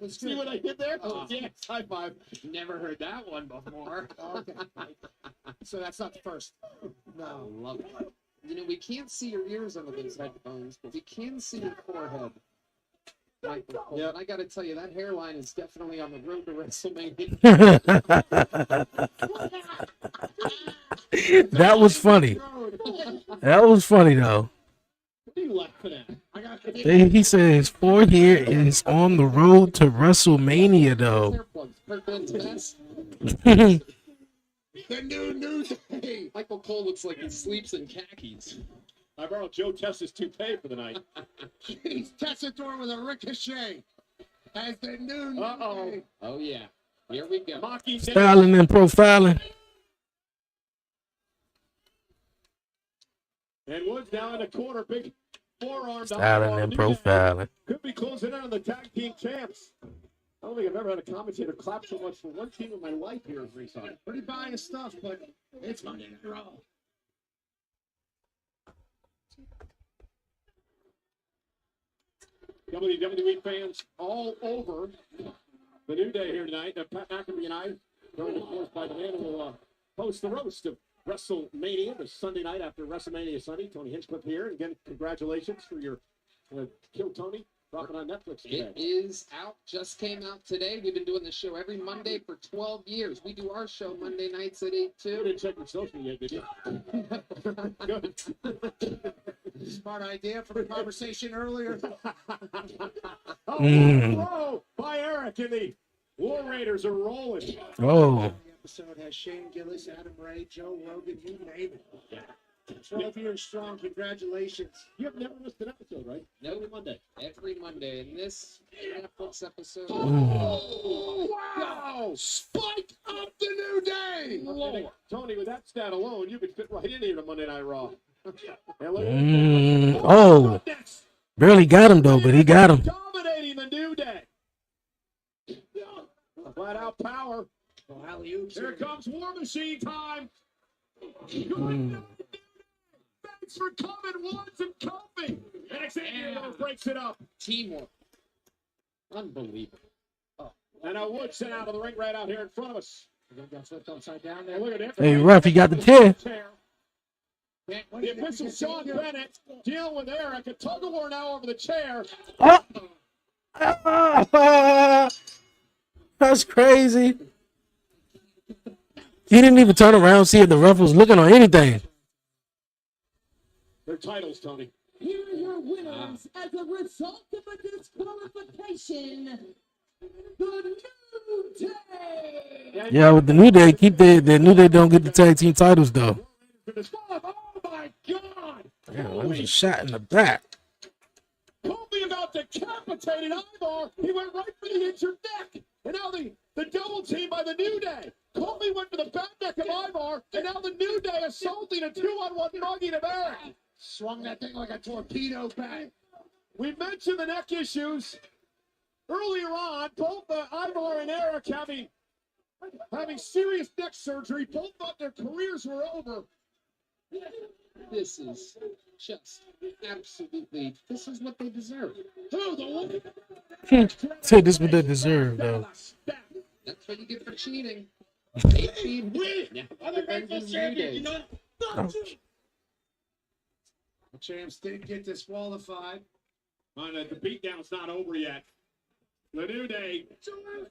See what I did there? Oh, yes, high five. Never heard that one before. Okay. So that's not the first. No. Love it. We can't see your ears under those headphones, but we can see your forehead. Yeah, and I got to tell you, that hairline is definitely on the road to WrestleMania. That was funny. That was funny, though. What are you laughing at? He said his forehead is on the road to WrestleMania, though. The new Day. Michael Cole looks like he sleeps in khakis. I borrowed Joe Tessa's toupee for the night. He's Tessitore with a ricochet. As the new Day. Oh, yeah. Here we go. Styling and profiling. And Woods down in the corner, big forearm. Styling and profiling. Could be closing in on the tag team champs. I don't think I've ever had a commentator clap so much for one team in my life here at ringside. Pretty biased stuff, but it's Monday Night Raw. WWE fans all over the New Day here tonight. Pat McAfee and I, joined of course by the man who will host the roast of WrestleMania, the Sunday night after WrestleMania Sunday. Tony Hinchcliffe here. And again, congratulations for your Kill Tony dropping on Netflix today. It is out. Just came out today. We've been doing the show every Monday for 12 years. We do our show Monday nights at 8 too. You didn't check your social yet, did you? Good. Smart idea from a conversation earlier. Whoa! By Eric, and the War Raiders are rolling. Oh. The episode has Shane Gillis, Adam Ray, Joe Rogan, you name it. 12 years strong. Congratulations. You have never missed an episode, right? No, every Monday. Every Monday. And this Netflix episode. Oh, wow! Spike up the New Day! Lord. Tony, with that stat alone, you could fit right in here to Monday Night Raw. Oh. Barely got him, though, but he got him. Dominating the New Day. Flat out power. Here comes War Machine time. Thanks for coming, Woods and Kofi. And Xavier breaks it up. Teamwork. Unbelievable. And now Woods sent out of the ring right out here in front of us. Got flipped upside down there. Look at Hey, ref, he got the chair. The official Sean Bennett dealing with Eric. A tug of war now over the chair. Oh! That's crazy. He didn't even turn around, see if the ref was looking or anything. Their titles, Tony. Here are your winners as a result of a disqualification. The New Day. Yeah, with the New Day, keep the New Day don't get the tag team titles though. Oh my God! Yeah, that was a shot in the back. Kobe about decapitated Ivar. He went right for the injured neck. And now the double team by the New Day. Kobe went for the back neck of Ivar. And now the New Day assaulting a 2-on-1 mugging of Eric. Swung that thing like a torpedo back. We mentioned the neck issues earlier on. Both Ivar and Eric having serious neck surgery. Both thought their careers were over. This is just absolutely, this is what they deserve. Who, the woman? Say this is what they deserve though. That's what you get for cheating. They cheat. The champs did get disqualified. The beatdown's not over yet. The New Day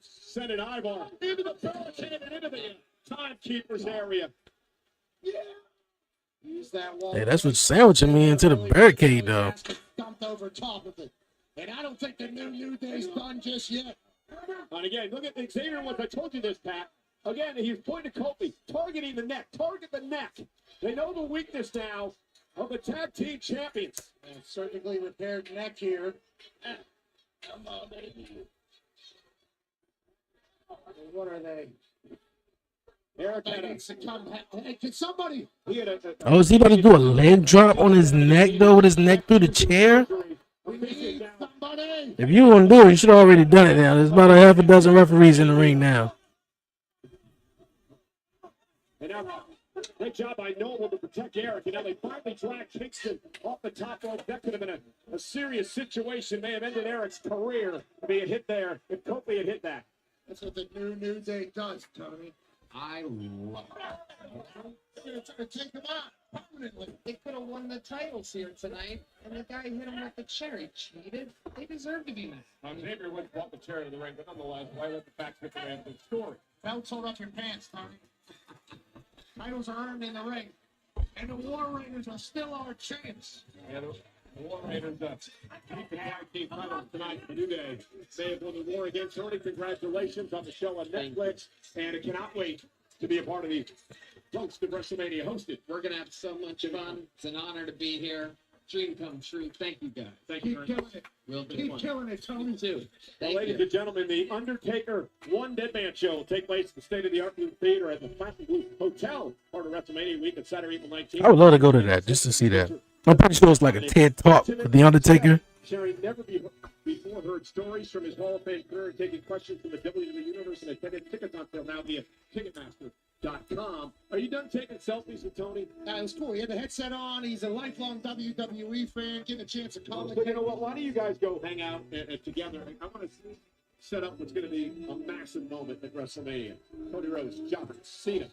sent an Ivar into the barricade and into the timekeeper's area. Use that wall. Hey, that's what's sandwiching me into the barricade though. Dumped over top of it. And I don't think the New Day's done just yet. And again, look at Xavier once I told you this, Pat. Again, he's pointing to Kobe, targeting the neck. Target the neck. They know the weakness now of the tag team champions. And surgically repaired neck here. Come on, baby. What are they? Eric had to come back. Hey, can somebody? Oh, is he about to do a leg drop on his neck though, with his neck through the chair? We need somebody. If you want to do it, you should have already done it now. There's about a half a dozen referees in the ring now. And now, great job by Noble to protect Eric. And now they finally drag Kingston off the top rope. That could have been a serious situation. May have ended Eric's career if he had hit there, if Kobe had hit that. That's what the New Day does, Tony. I love it. They're trying to take him out permanently. They could have won the titles here tonight, and the guy hit him with the chair. He cheated. They deserve to be mad. Xavier went and brought the chair to the ring, but nonetheless, why let the facts get the man of the story? Belts hold up your pants, Tony. Titles are earned in the ring. And the War Raiders are still our champs. Yeah, the War Raiders keep the tag team titles tonight for New Day. They have won the war against Tony. Congratulations on the show on Netflix. And I cannot wait to be a part of the host of WrestleMania hosted. We're going to have so much fun. It's an honor to be here. Dream come true. Thank you, guys. Thank you Keep very killing it. We'll do Keep fun. killing it, Tony. Too. Well, ladies and gentlemen, the Undertaker One Dead Man Show will take place at the state-of-the-art Blue Theater at the Platinum Blue Hotel, part of WrestleMania week on Saturday, April 19th. I would love to go to that just to see that. I'm pretty sure it's like a TED Talk with The Undertaker. Sharing never before heard stories from his Hall of Fame career, taking questions from the WWE Universe, and attending tickets on sale now via Ticketmaster.com. Are you done taking selfies with Tony? It was cool. He had the headset on. He's a lifelong WWE fan. Give a chance to call So you know what? Why don't you guys go hang out together? I want to set up what's going to be a massive moment at WrestleMania. Cody Rhodes, John Cena.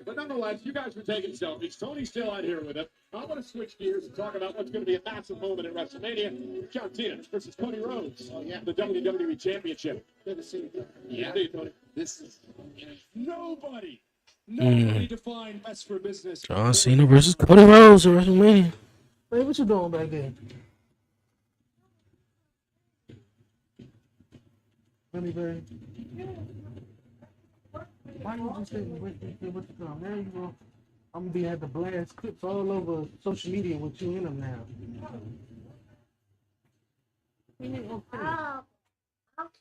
But nonetheless, you guys were taking selfies. Tony's still out here with us. I want to switch gears and talk about what's going to be a massive moment at WrestleMania. John Cena versus Cody Rhodes. Oh, yeah. The WWE Championship. Good to see you. Yeah. See you, Tony. This is Nobody defined best for business. John Cena versus Cody Rhodes at WrestleMania. Hey, what you doing back there? Honey, baby. Why don't you just say what you come? There you go. I'm gonna be at the blast clips all over social media with you in them now. Like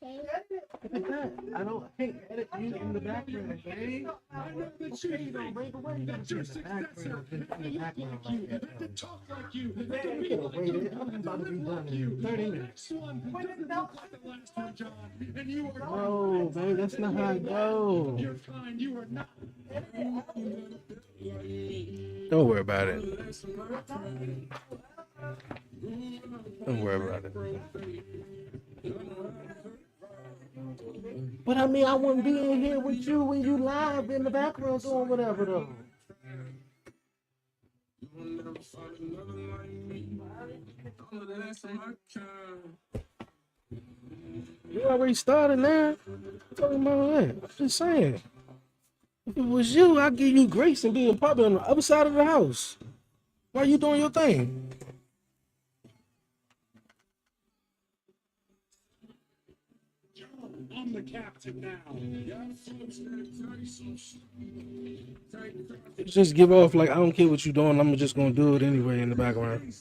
that. I can't edit you in the background, babe. Okay, you don't break away. You gotta be in the background. In the background like that. To talk like you, Man, you could have waited. I'm about to be done in 30 minutes. This one doesn't look like the last one, John. And you are No, babe, that's not how it goes. You're kind. You are not. Don't worry about it. Don't worry about it. But I mean, I wouldn't be in here with you when you live in the background doing whatever, though. You already started now. I'm talking about that. I'm just saying. If it was you, I'd give you grace and be in public on the other side of the house. Why you doing your thing? I'm the captain now. Just give off like I don't care what you're doing. I'm just gonna do it anyway in the background.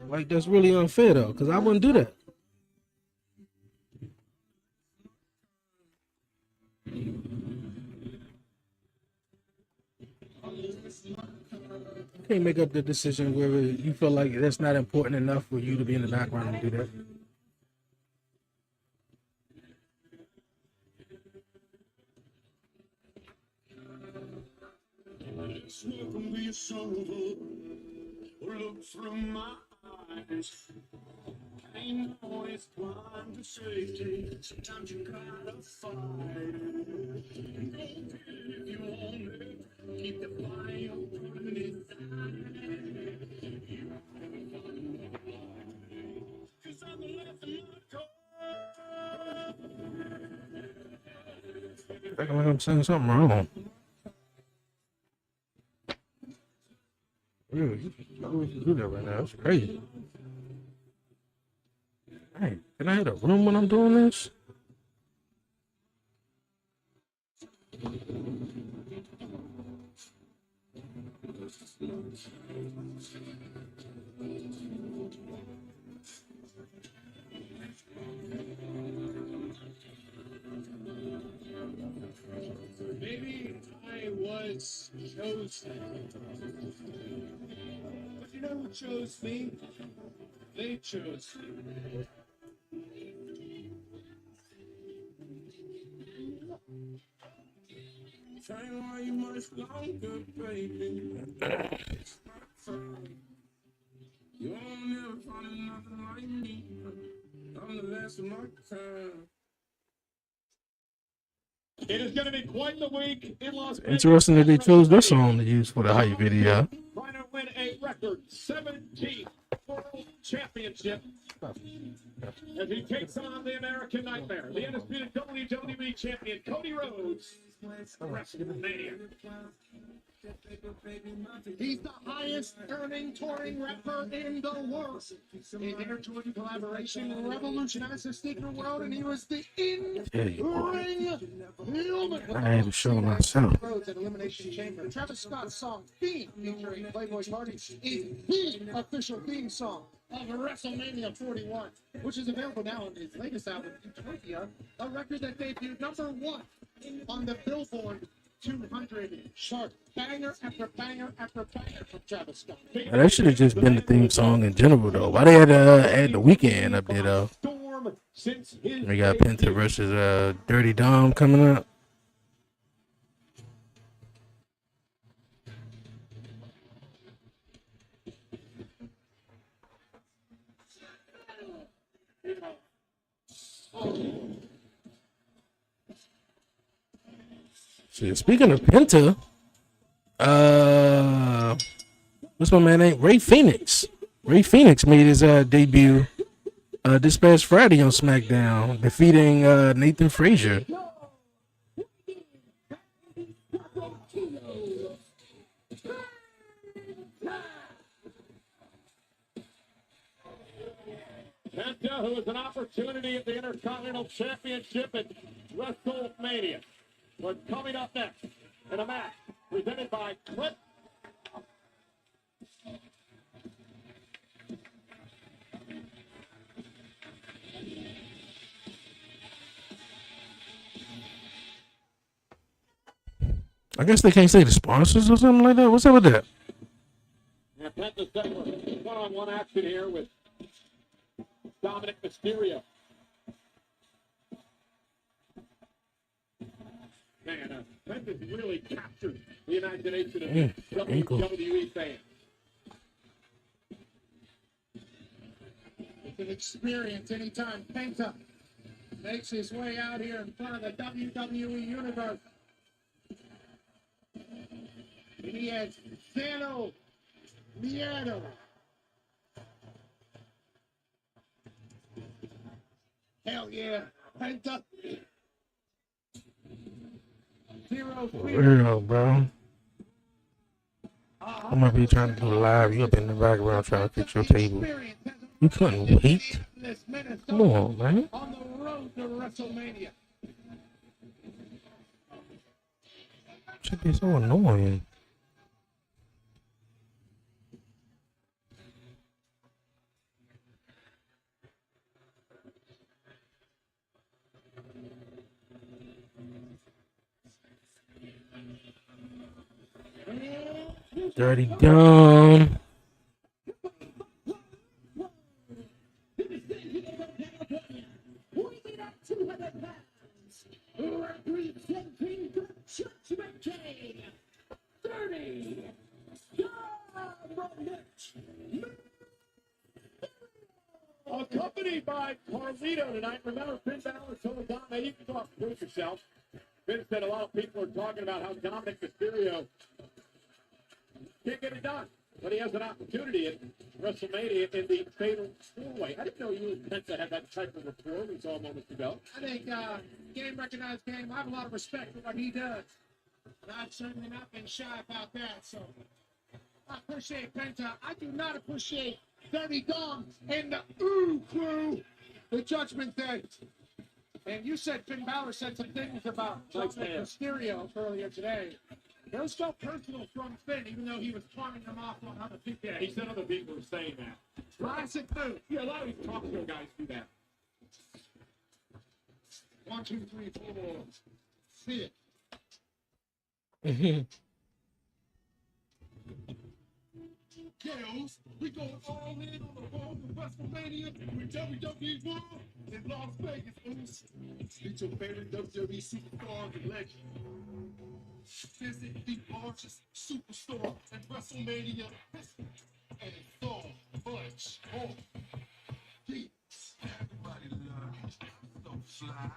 Like that's really unfair though, because I wouldn't do that. You can't make up the decision where you feel like that's not important enough for you to be in the background and do that. Look through my eyes. I know it's blind to safety. Sometimes you gotta fight. If you want it, keep the fire burning inside. 'Cause I'm the last of my Acting like I'm saying something wrong. Really, I wouldn't do that right now. That's crazy. Hey, can I hit a room when I'm doing this? Maybe I was chosen. But you know who chose me? They chose me. Trying why you much longer, baby. You won't never find nothing like me. I'm the last of my kind. It is going to be quite the week in Las Vegas. Interesting that they chose this song to use for the hype video. Trying to win a record 17th World Championship as he takes on the American Nightmare, the undisputed WWE Champion Cody Rhodes. WrestleMania. He's the highest earning touring rapper in the world. In their Jordan collaboration revolutionized the sneaker world, and he was the in-ring human. I had to show myself. Rhodes at Elimination Chamber. Travis Scott's song "Theme" featuring Playboy Cardi is the official theme song of WrestleMania 41, which is available now on his latest album, Utopia, a record that debuted #1 on the Billboard 200 chart. Banger after banger after banger from Travis Scott. Now, that should have just been the theme song in general, though. Why they had to add the weekend up there, though? We got Penta versus Dirty Dom coming up. So, speaking of Penta, what's my man name? Ray Phoenix. Ray Phoenix made his debut this past Friday on SmackDown, defeating Nathan Frazier. Penta, who has an opportunity at the Intercontinental Championship at WrestleMania. What's coming up next in a match presented by Clip. I guess they can't say the sponsors or something like that. What's up with that? And Penta's got one-on-one action here with Dominic Mysterio. Man, Penta's really captured the imagination of the WWE fans. It's an experience anytime Penta makes his way out here in front of the WWE Universe. And he has Zano Miedo. Hell yeah, Penta. Zero For real, bro. I'm gonna be trying to do live. You up in the background trying to fix your table. You couldn't wait? Come on, man. On the road to WrestleMania. Should be so annoying. Dirty Dom. Representing the Judgment Day, 30 Accompanied by Carlito tonight. Remember, Finn Balor told Dom, hey, you can talk to yourself. Finn said a lot of people are talking about how Dominic Mysterio can't get it done. But he has an opportunity at WrestleMania in the Fatal 4-Way. I didn't know you and Penta had that type of rapport we saw moments ago. I think game recognized game. I have a lot of respect for what he does. And I've certainly not been shy about that. So I appreciate Penta. I do not appreciate Dirty Dom and the Ooh Crew, the Judgment Day. And you said Finn Balor said some things about Dominic Mysterio earlier today. Those felt personal from Finn, even though he was palming them off on other people. Yeah, he said other people were saying that. Classic move. Yeah, a lot of these talk show guys do that. 1, 2, 3, 4. See it. Girls, we going all in on the road to WrestleMania with WWE World in Las Vegas. Meet your favorite WWE superstars and legends. Visit the largest superstar at WrestleMania history, and it's so much more. Please, everybody love so fly.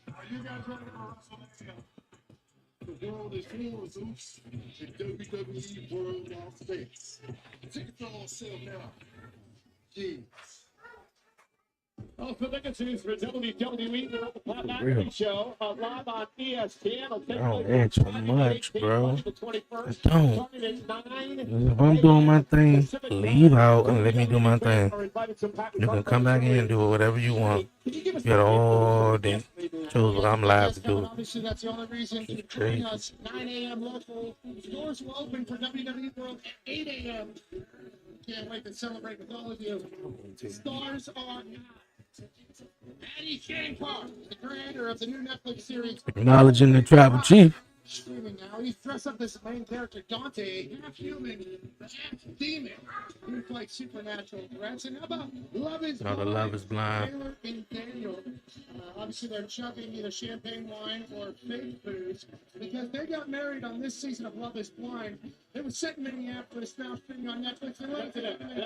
Are you guys ready for WrestleMania? The world is yours, Zeus. The WWE World Las Vegas. Tickets are on sale now. Jeez. Also, tickets for WWE, the Pat McAfee Show, live on ESPN. I don't add too much, bro. I don't. If I'm doing my thing, leave out and let me do my thing. You can come back in and do whatever you want. You got all day. Chose what I'm live to do. Obviously, that's the only reason to join us. 9 a.m. local. Doors will open for WWE World at 8 a.m. Can't wait to celebrate with all of you. Stars are out. Eddie Shankar, the creator of the new Netflix series. Acknowledging the tribal chief. Streaming now. He's dressed up as the main character, Dante, half human, half demon. He's like supernatural threats. And how about Love is No, the Love is Blind. Taylor and Daniel. Obviously, they're chugging either champagne wine or fake booze because they got married on this season of Love is Blind. It was set in Minneapolis, now streaming on Netflix. And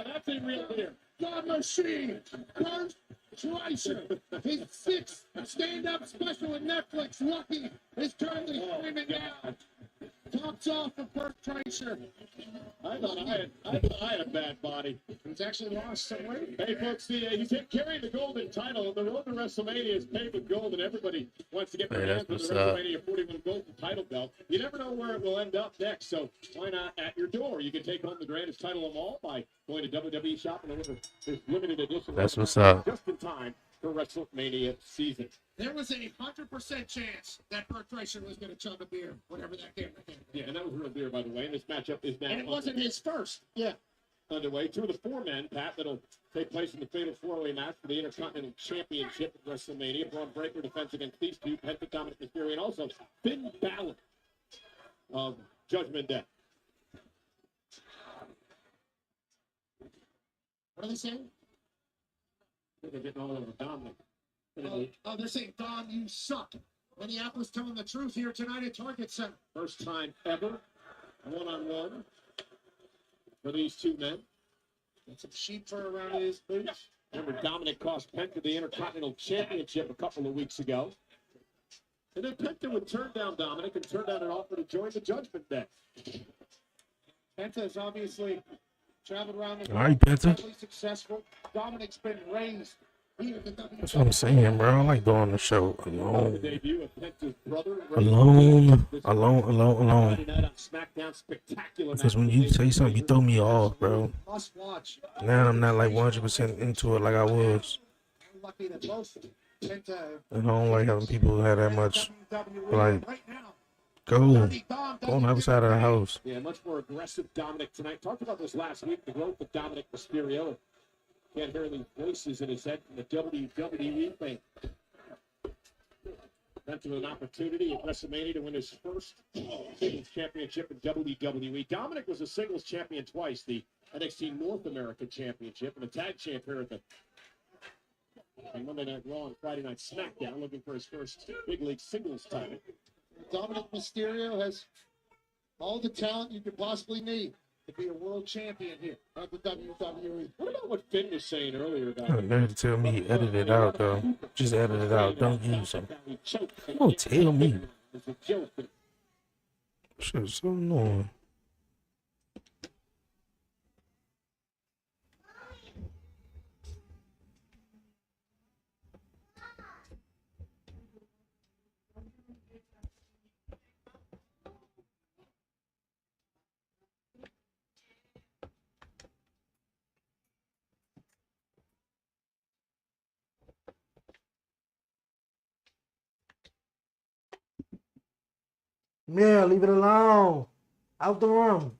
that's in real here. God Machine, Kurt Schleicher, his 6th stand-up special with Netflix, Lucky, is currently streaming now. Tops off of Kurt Schleicher. I thought I had a bad body. He's actually lost some weight. Hey, folks, he's carrying the golden title. The road to WrestleMania is paved with gold, and everybody wants to get their hands on the WrestleMania 41 golden title belt. You never know where it will end up next, so why not at your door? You can take home the grandest title of them all by going to WWE Shop and deliver this limited edition. That's what's up. Just in time for WrestleMania season. There was a 100% chance that Kurt Schleicher was going to chug a beer, whatever that camera came. Yeah, and that was real beer, by the way. And this matchup is now. And it wasn't his first. Yeah. underway. Two of the four men, Pat, that'll take place in the fatal four-way match for the Intercontinental Championship at WrestleMania. Braun Breaker defense against these two, Penta, Dominic Mysterio, and also Finn Balor of Judgment Day. What are they saying? They're getting all over Dominic. Oh, they're saying, Dom, you suck. Minneapolis telling the truth here tonight at Target Center. First time ever, one-on-one for these two men. Got some sheep fur around his boots. Remember, Dominic cost Penta the Intercontinental Championship a couple of weeks ago. And then Penta would turn down Dominic and turn down an offer to join the Judgment Day. Penta has obviously traveled around the All right, Penta. incredibly successful. Dominic's been raised here at the WWE. That's what I'm saying, bro. I like doing the show alone. The debut of Penta's brother. Alone. Friday night on SmackDown, spectacular Because when match. you say something, you throw me off, bro. Must watch. Now I'm not like 100% into it like I was. I'm lucky that both Penta I don't like having people have that much, like, right now. go on the other side of the house. Yeah, much more aggressive Dominic tonight. Talked about this last week, the growth of Dominic Mysterio. Can't hear any voices in his head from the WWE thing. Went to an opportunity at WrestleMania to win his first singles championship in WWE. Dominic was a singles champion twice, the NXT North American Championship and a tag champ here at the Monday Night Raw and Friday Night SmackDown, looking for his first big league singles title. Dominic Mysterio has all the talent you could possibly need to be a world champion here at the WWE. What about what Finn was saying earlier about They're to tell me edit it out, though. Just edit it out. Don't use them. Don't tell me. It's a joke. Shit's so annoying. Yeah, leave it alone. Out the room.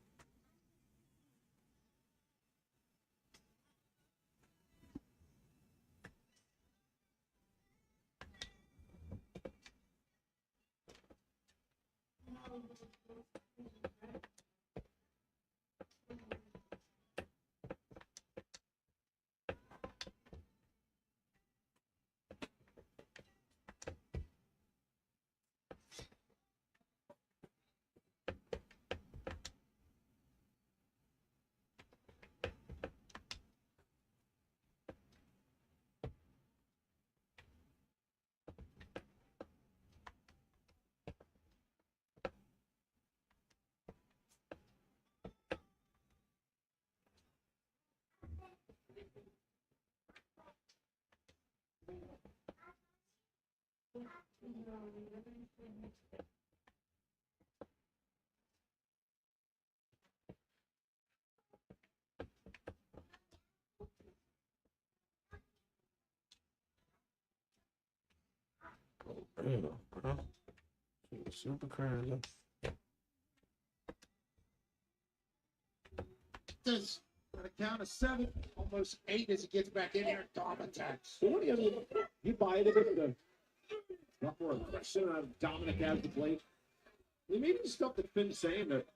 Damn, bro. Shit, super crazy. Does on a count of 7, almost 8 as he gets back in here. Dom attacks. So what do you buy into the lot more aggression out of Dominic as the plate? Maybe the stuff that Finn's saying that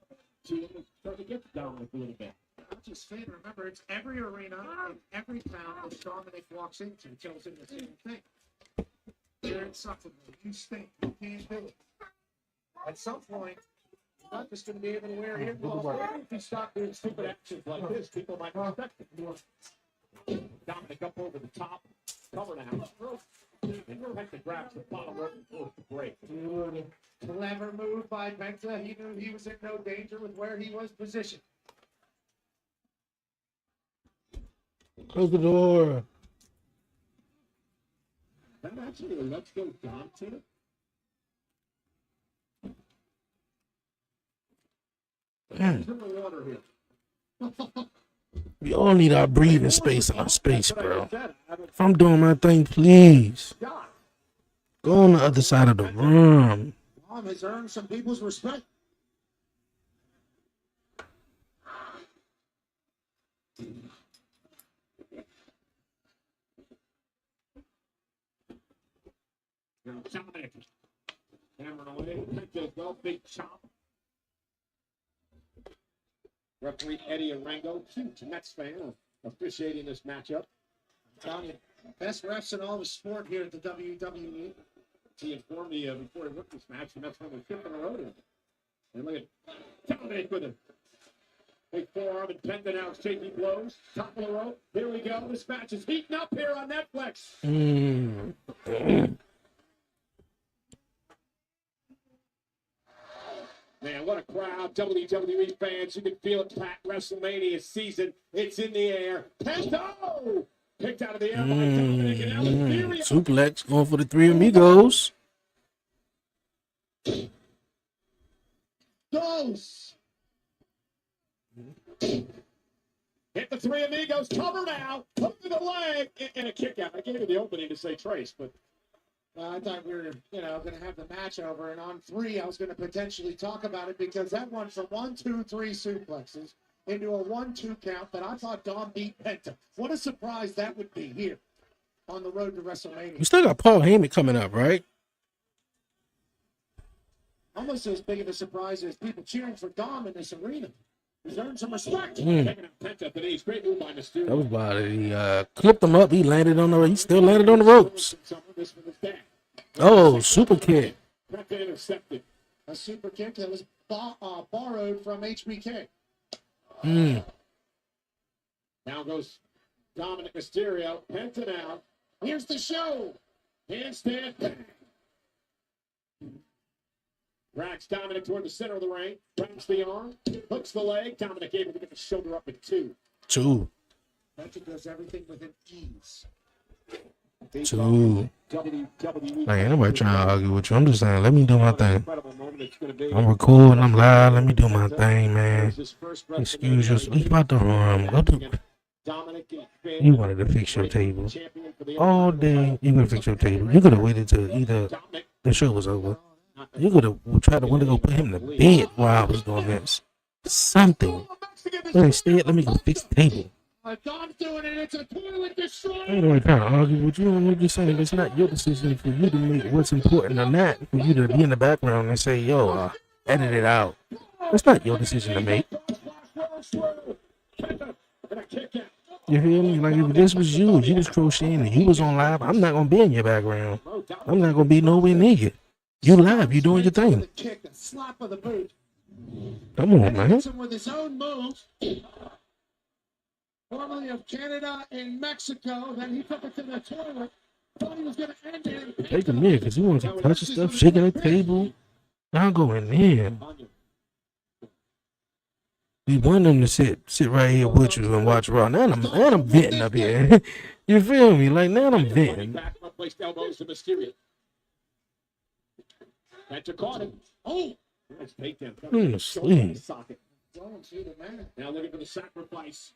to start to get to Dominic a little bit. Not just Finn. Remember, it's every arena and every town that Dominic walks into tells him the same thing. You're insufferable. You stink. You can't do it. At some point, you're not just going to be able to wear him. If you stop doing stupid actions like this, people might respect it. Dominic up over the top, cover now. And Penta grabs the bottom rope and forces the break. Clever move by Penta. He knew he was in no danger with where he was positioned. Close the door. That actually a Let's Go Dom to it. Man, In the water here. we all need our breathing space and our space, bro. If I'm doing my thing, please go on the other side of the room. Dom has earned some people's respect. Now Dominic hammering away. Penta go, big chop. Referee Eddie Arango, huge Mets fan, officiating this matchup. Telling you, best refs in all the sport here at the WWE. He informed me before he looked this match, and that's when we're fifth in a row. And look at Dominic with a big forearm and Penta now exchanging blows. Top of the rope. Here we go. This match is heating up here on Netflix. Man, what a crowd. WWE fans, you can feel it. Pat WrestleMania season. It's in the air. Penta! Picked out of the air by Dominic and Ellen Mysterio. Suplex going for the three amigos. Goes. Hit the three amigos. Cover now. Hook to the leg. And a kick out. I gave you the opening to say Trace, but I thought we were, going to have the match over, and on 3, I was going to potentially talk about it because that went from 1, 2, 3 suplexes into a 1-2 count that I thought Dom beat Penta. What a surprise that would be here on the road to WrestleMania. We still got Paul Heyman coming up, right? Almost as big of a surprise as people cheering for Dom in this arena. He's earned some respect. Penta today. Great move by Mysterio. That was wild. He clipped him up. He still landed on the ropes. Oh, super kick. Penta intercepted. A super kick that was borrowed from HBK. Now goes Dominic Mysterio. Penta now. Here's the show. Handstand. Bang. Drags Dominic toward the center of the ring. Grabs the arm. Hooks the leg. Dominic able to get the shoulder up in 2. Penta does everything with an ease. 2. Like, ain't nobody trying to argue with you. I'm just saying, let me do my thing. I'm recording, I'm live, let me do my thing, man. Excuse yourself. You about to go to. You wanted to fix your table. All day, you could fix your table. You could have waited till either the show was over. You could have tried to want to go put him to bed while I was doing this. Something. But instead, let me go fix the table. Dom's doing it. It's a toilet destroyer. I ain't really trying to argue with you. I'm just saying it's not your decision for you to make what's important or not. For you to be in the background and say, yo, edit it out. It's not your decision to make. You feel me? Like, if this was you, if you was crocheting and you was on live, I'm not going to be in your background. I'm not going to be nowhere near you. You live. You doing your thing. Come on, man. With his own move. Formerly of Canada and Mexico, then he took it to the toilet. Thought he was going to end it. Take him in because he wants to touch stuff, shaking the table. Now go in there. We want them to sit right here with you and watch Raw. Now I'm venting up here. You feel me? Like, now I'm venting. Penta caught him. Oh, nice takedown. Sleep. Now looking for the sacrifice.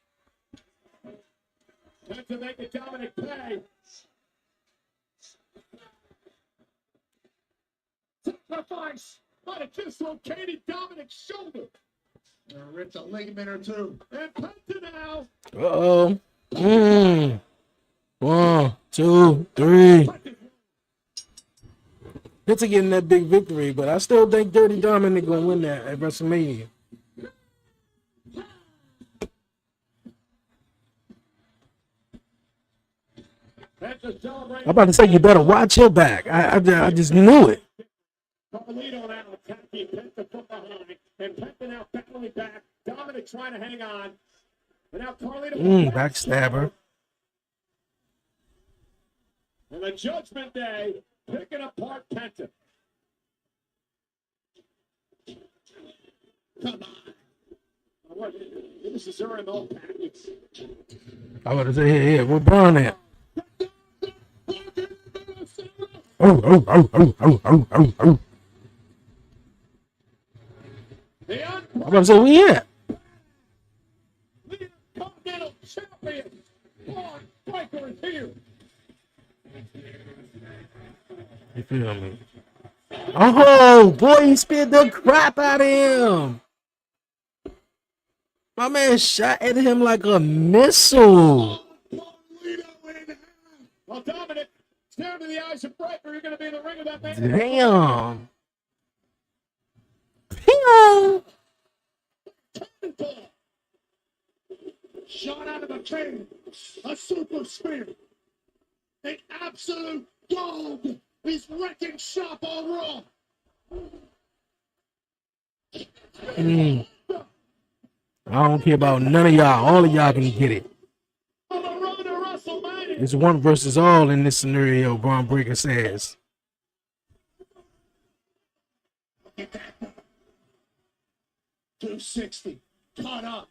Penta make it Dominic pay. Sacrifice. Might have dislocated Dominic's shoulder. Ripped a ligament or 2. And Penta now. Uh-oh. 1, 2, 3. Penta getting that big victory, but I still think Dirty Dominic gonna win that at WrestleMania. I'm about to say you better watch your back. I just knew it. Carlito now attacking Penta from behind, and Penta now battling back. Dominic trying to hang on, and now Carlito backstabber. And the Judgment Day picking apart Penta. Come on. This is RMO package. I was to say, here, we're burning it. Oh. I'm about to say, we here. The Continental Champion, Braun Breaker is here. You feel me? Oh, boy, he speared the crap out of him. My man shot at him like a missile. Well, Dominic Stare into the eyes of Breaker. You're going to be in the ring of that man. Damn. Shot out of a cannon. A super spear. An absolute dog. He's wrecking shop on Raw. I don't care about none of y'all. All of y'all can get it. It's one versus all in this scenario, Braun Breaker says. .260. Caught up.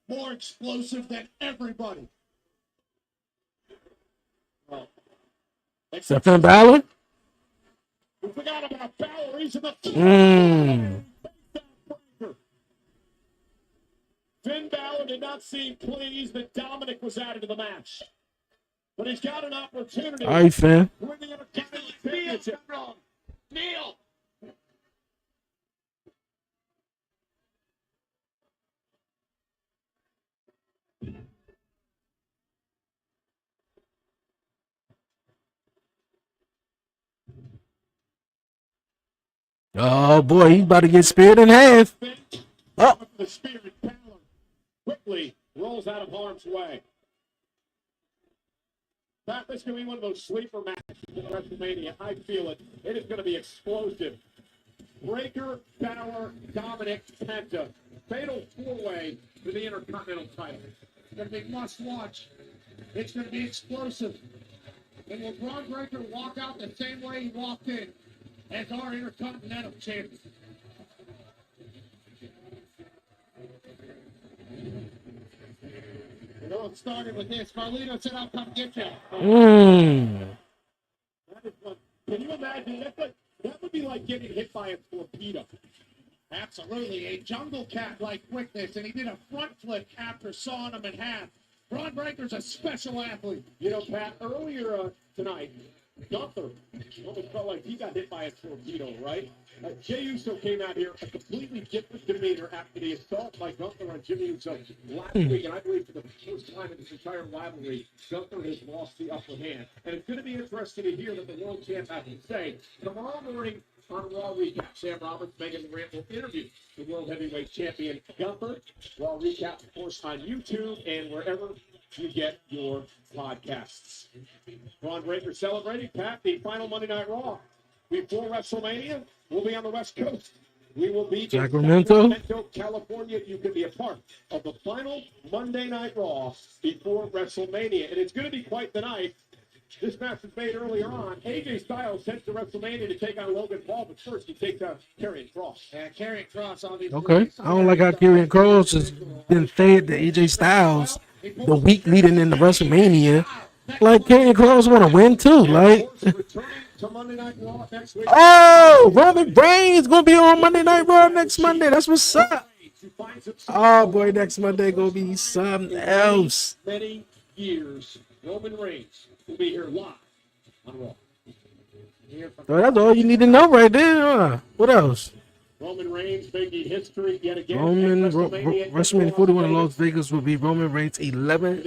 More explosive than everybody. Is that Finn Balor? We forgot about Balor. He's in the Finn Balor did not seem pleased that Dominic was added to the match. But he's got an opportunity. All right, Finn. To win the Intercontinental Championship. Neil. Oh boy, he's about to get speared in half. Oh. The Spirit Balor quickly rolls out of harm's way. Pat, this is going to be one of those sleeper matches in WrestleMania. I feel it. It is going to be explosive. Breaker, Balor, Dominic, Penta. Fatal four-way for the Intercontinental title. It's going to be must-watch. It's going to be explosive. And will Braun Breaker walk out the same way he walked in as our Intercontinental champion? It all started with this. Carlito said, I'll come get you. That is fun. Can you imagine? That would be like getting hit by a torpedo. Absolutely. A jungle cat-like quickness, and he did a front flip after sawing him in half. Braun Breaker's a special athlete. You know, Pat, earlier tonight, Gunther almost felt like he got hit by a torpedo, right? Jey Uso came out here a completely different demeanor after the assault by Gunther on Jimmy Uso last week, and I believe for the first time in this entire rivalry, Gunther has lost the upper hand. And it's going to be interesting to hear what the world champ has to say. Tomorrow morning on Raw Recap, Sam Roberts, Megan Durant will interview the World Heavyweight Champion Gunther. Raw Recap, of course, on YouTube and wherever you get your podcasts. Braun Breaker celebrating, Pat, the final Monday Night Raw before WrestleMania. We'll be on the West Coast. We will be in Sacramento, California. You can be a part of the final Monday Night Raw before WrestleMania. And it's going to be quite the night. This match was made earlier on. AJ Styles heads to WrestleMania to take on Logan Paul, but first he takes out Karrion Kross. Yeah, Karrion Kross, obviously. Okay. I don't like how Karrion Kross has been fed to AJ Styles the week leading into WrestleMania. Like, Karrion Kross want to win too. Like, oh, Roman Reigns gonna be on Monday Night Raw next Monday. That's what's up. Oh boy, next Monday gonna be something else. Many years, Roman Reigns will be here live on Raw. So that's all you need to know right there. What else? Roman Reigns making history yet again. WrestleMania 41 in Las Vegas will be Roman Reigns' 11th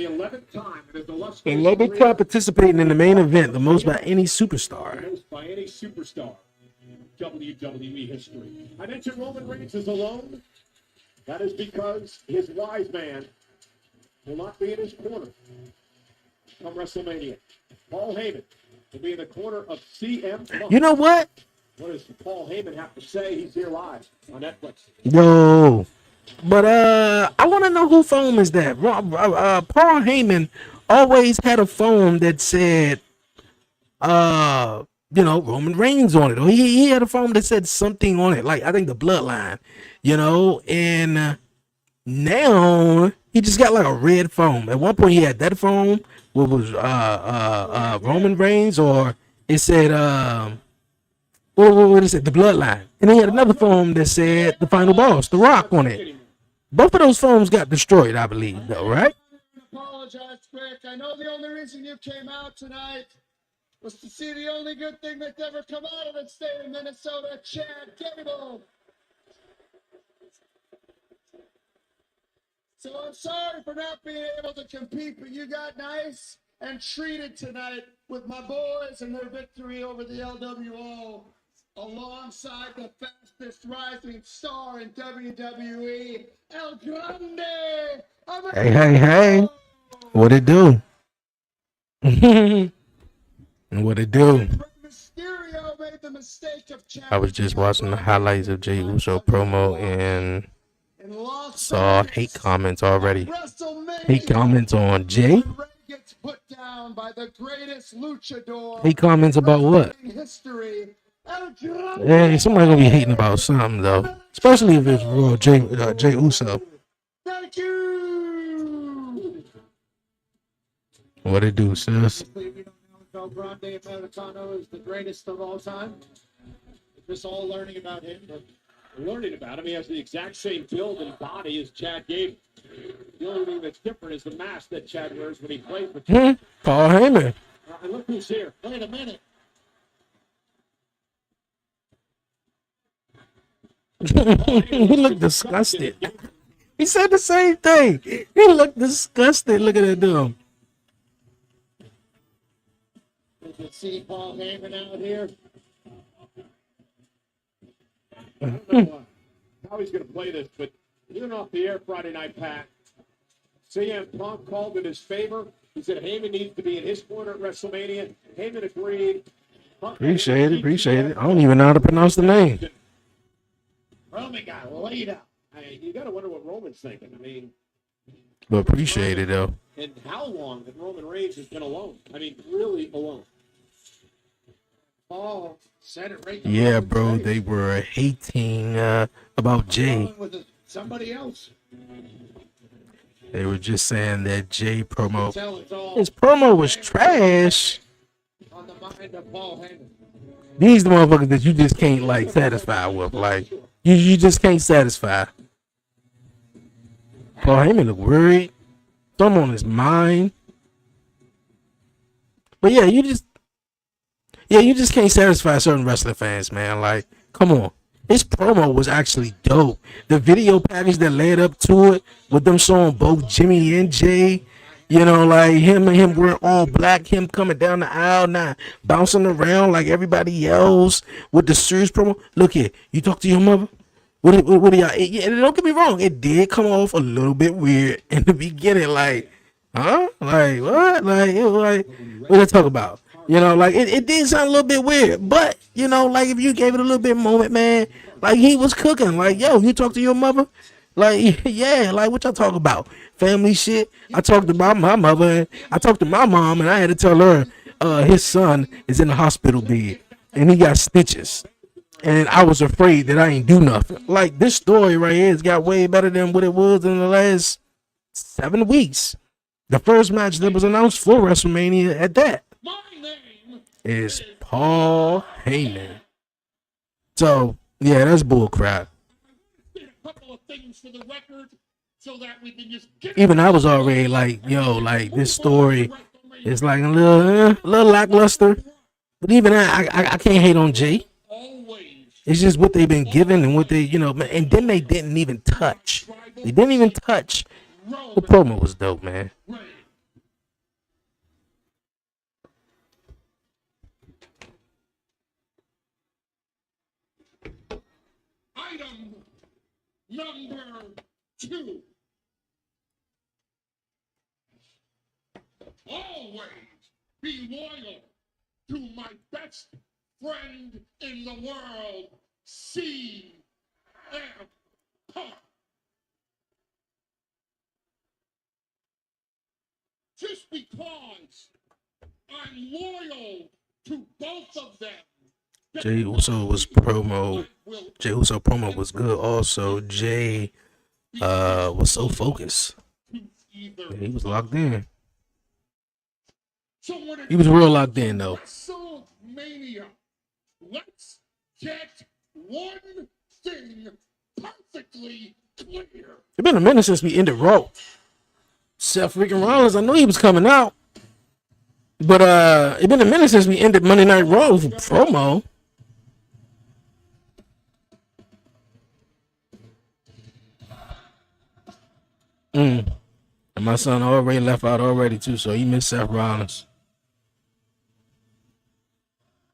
time. 11th time participating in the main event, the most by any superstar. Most by any superstar in WWE history. I mentioned Roman Reigns is alone. That is because his wise man will not be in his corner come WrestleMania. Paul Heyman will be in the corner of CM Punk. You know what? What does Paul Heyman have to say? He's here live on Netflix. Yo, but I want to know who phone is that. Paul Heyman always had a phone that said, Roman Reigns on it, or he had a phone that said something on it, like I think the Bloodline, and now he just got like a red phone. At one point he had that phone, what was Roman Reigns, or it said what is it? The Bloodline. And he had another phone that said the Final Boss, The Rock on it. Both of those phones got destroyed, I believe, though, right? I apologize, Rick. I know the only reason you came out tonight was to see the only good thing that's ever come out of the state of Minnesota, Chad Gable. So I'm sorry for not being able to compete, but you got nice and treated tonight with my boys and their victory over the LWO, alongside the fastest rising star in WWE, El Grande. Hey. What it do? What it do? Mysterio made the mistake of I was just watching the highlights of Jey Uso promo and saw hate comments already. Hate comments on Jay? gets put down by the greatest luchador. Hate comments about what? History. Hey, somebody gonna be hating about something though, especially if it's real Jey Uso. Thank you. What it do, sis? El Grande Americano is the greatest of all time. Just all learning about him. Learning about him, he has the exact same build and body as Chad Gable. The only thing that's different is the mask that Chad wears when he plays with Paul Heyman. And look who's here. Wait a minute. He looked disgusted. He said the same thing. He looked disgusted. Look at that dude. You can see Paul Heyman out here. I don't know how he's going to play this, but even off the air Friday night, Pat, CM Punk called in his favor. He said Heyman needs to be in his corner at WrestleMania. Heyman agreed. Appreciate it. I don't even know how to pronounce the name. Roman got laid out. You got to wonder what Roman's thinking. I mean, But appreciate it though. and how long that Roman Reigns has been alone. I mean, really alone. Paul said it right. Yeah, bro, they were hating about Jay. With somebody else. They were just saying that Jay promo, his promo was trash. On the mind of Paul Heyman. These the motherfuckers that you just can't like satisfy with. Like you just can't satisfy. Paul Heyman look worried. Something on his mind. But yeah, you just can't satisfy certain wrestling fans, man. Like, come on. His promo was actually dope. The video package that led up to it, with them showing both Jimmy and Jay, you know, like him wearing all black, him coming down the aisle, not bouncing around like everybody else with the serious promo. Look here, you talk to your mother? What do y'all? Yeah, don't get me wrong, it did come off a little bit weird in the beginning, like, huh? Like, what? Like, it was like, what they talk about? You know, like it did sound a little bit weird, but you know, like if you gave it a little bit of moment, man, like he was cooking. Like, yo, you talk to your mother? Like, yeah, like what y'all talk about? Family shit. I talked about my mother. And I talked to my mom, and I had to tell her his son is in the hospital bed and he got stitches, and I was afraid that I ain't do nothing. Like this story right here has got way better than what it was in the last 7 weeks. The first match that was announced for WrestleMania at that is Paul Heyman. So yeah, that's bull crap. Even I was already like, yo, like this story is like a little lackluster. But even I can't hate on Jay. It's just what they've been given and what they, you know, and then they didn't even touch. They didn't even touch. The promo was dope, man. Item number 2. Always be loyal to my best friend in the world, CM Punk. Just because I'm loyal to both of them. Jey Uso promo was good. Also, Jay was so focused. Yeah, he was locked in. He was real locked in though. WrestleMania. Let's get one thing perfectly clear. It's been a minute since we ended Raw. Seth freaking Rollins, I knew he was coming out. But it's been a minute since we ended Monday Night Raw with a promo. And my son already left out already too, so he missed Seth Rollins.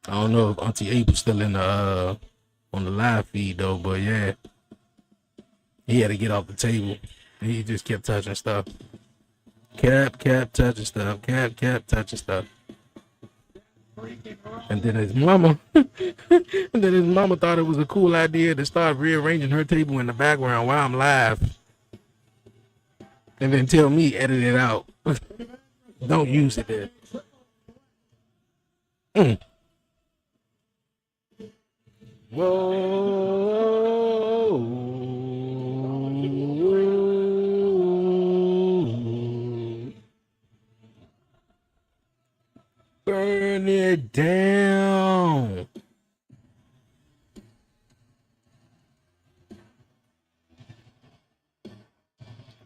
I don't know if Auntie April's still in the on the live feed though, but yeah, he had to get off the table. He just kept touching stuff. Kept touching stuff. Kept touching stuff. And then his mama, thought it was a cool idea to start rearranging her table in the background while I'm live, and then tell me edit it out. Don't use it there. Whoa. Burn it down.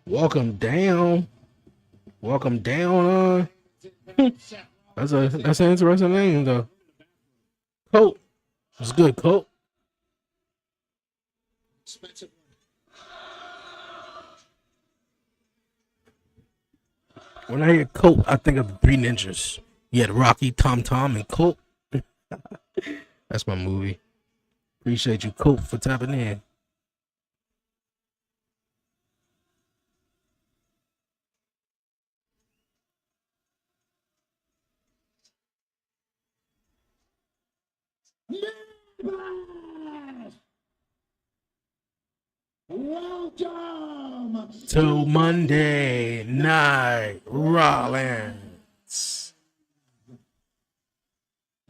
Welcome down. Welcome down. That's an interesting name though. Colt. It's good, Colt. Expensive. When I hear Colt, I think of the Three Ninjas. You had Rocky, Tom Tom, and Colt. That's my movie. Appreciate you, Colt, for tapping in. Welcome to Monday Night Rollins.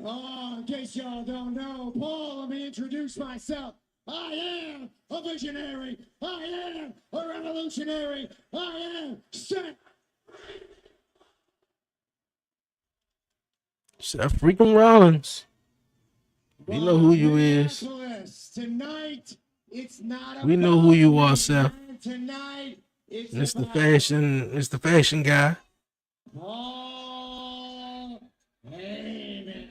Oh, in case y'all don't know, Paul, let me introduce myself. I am a visionary. I am a revolutionary. I am Seth freaking Rollins. We know who you is. Tonight, it's not we know who you are, Seth. Tonight, it's Mr. Fashion guy. Paul Heyman.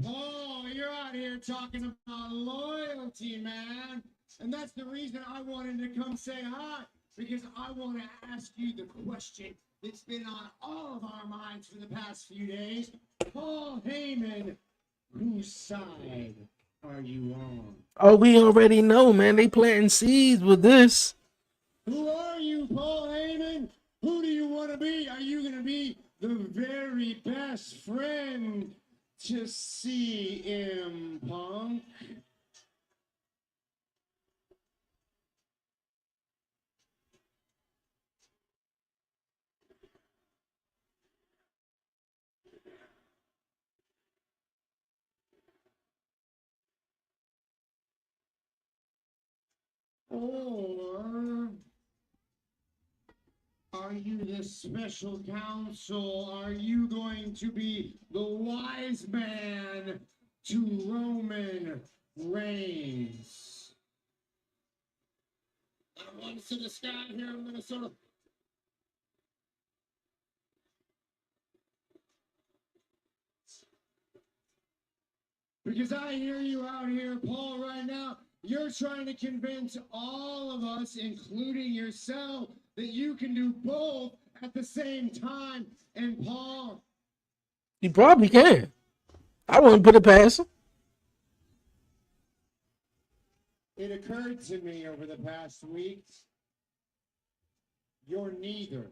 Paul, you're out here talking about loyalty, man. And that's the reason I wanted to come say hi, because I want to ask you the question that's been on all of our minds for the past few days. Paul Heyman, whose side are you on? Oh, we already know, man. They planting seeds with this. Who are you, Paul Heyman? Who do you want to be? Are you going to be the very best friend to CM Punk? Or are you the special counsel? Are you going to be the wise man to Roman Reigns? I want to see the sky here in Minnesota. Because I hear you out here, Paul, right now. You're trying to convince all of us, including yourself, that you can do both at the same time. And Paul, he probably can. I wouldn't put it past him. It occurred to me over the past week, you're neither.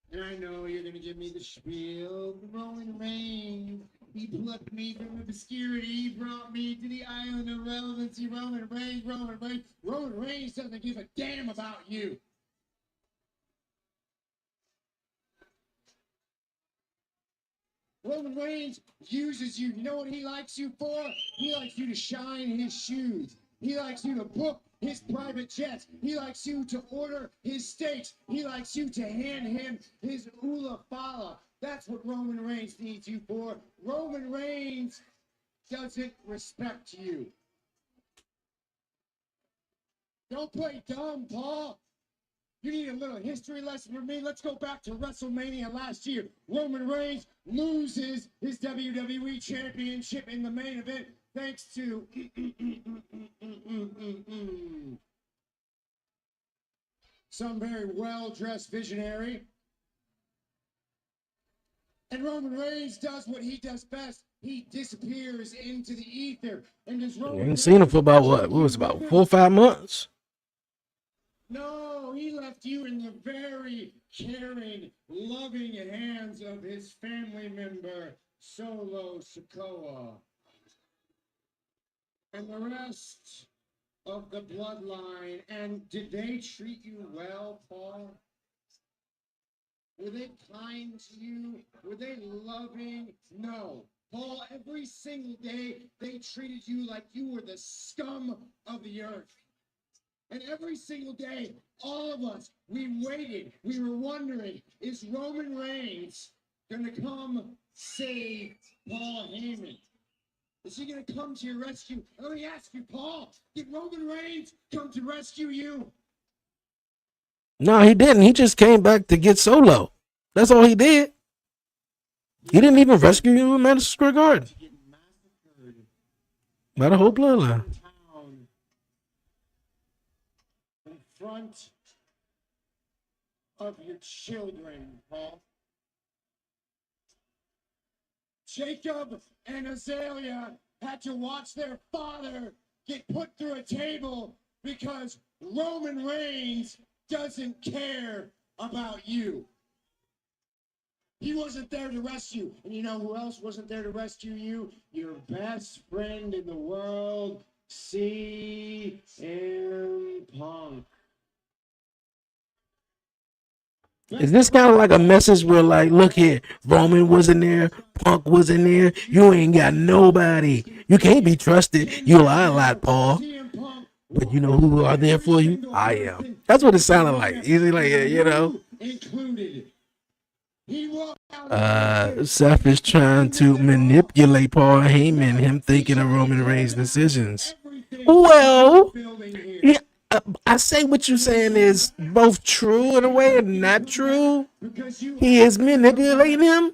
And I know you're going to give me the spiel. Roman Reigns, he plucked me from obscurity. He brought me to the island of relevancy. Roman Reigns. Roman Reigns doesn't give a damn about you. Roman Reigns uses you. You know what he likes you for? He likes you to shine his shoes. He likes you to book his private jets. He likes you to order his steaks. He likes you to hand him his Ula Fala. That's what Roman Reigns needs you for. Roman Reigns doesn't respect you. Don't play dumb, Paul. You need a little history lesson from me? Let's go back to WrestleMania last year. Roman Reigns loses his WWE Championship in the main event thanks to some very well-dressed visionary. And Roman Reigns does what he does best. He disappears into the ether. And does I Roman ain't seen him for about what was it, about 4 or 5 months. No, he left you in the very caring, loving hands of his family member, Solo Sikoa. And the rest of the bloodline. And did they treat you well, Paul? Were they kind to you? Were they loving? No. Paul, every single day, they treated you like you were the scum of the earth. And every single day, all of us, we waited. We were wondering, is Roman Reigns going to come save Paul Heyman? Is he going to come to your rescue? Let me ask you, Paul, did Roman Reigns come to rescue you? No, he didn't. He just came back to get Solo. That's all he did. He didn't even rescue you in Madison Square Garden. By the whole bloodline. In front of your children, Paul. Jacob and Azalea had to watch their father get put through a table because Roman Reigns doesn't care about you. He wasn't there to rescue. And you know who else wasn't there to rescue you? Your best friend in the world, CM Punk. Is this kind of like a message where, like, look here, Roman wasn't there, Punk wasn't there, you ain't got nobody. You can't be trusted. You lie a lot, Paul. But you know who are there for you? I am. That's what it sounded like. Easy, like, you know. Seth is trying to manipulate Paul Heyman, him thinking of Roman Reigns' decisions. Well, yeah, I say what you're saying is both true in a way and not true. He is manipulating him,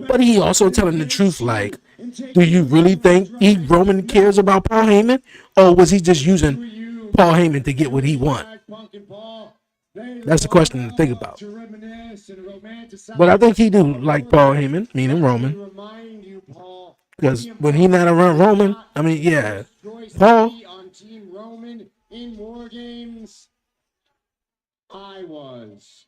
but he also telling the truth. Like, do you really think Roman cares about Paul Heyman, or was he just using Paul Heyman to get what he want? That's the question to think about. But I think he do like Paul Heyman, meaning Roman. Because when he not around Roman, I mean, yeah, Paul. On Team Roman in War Games, I was.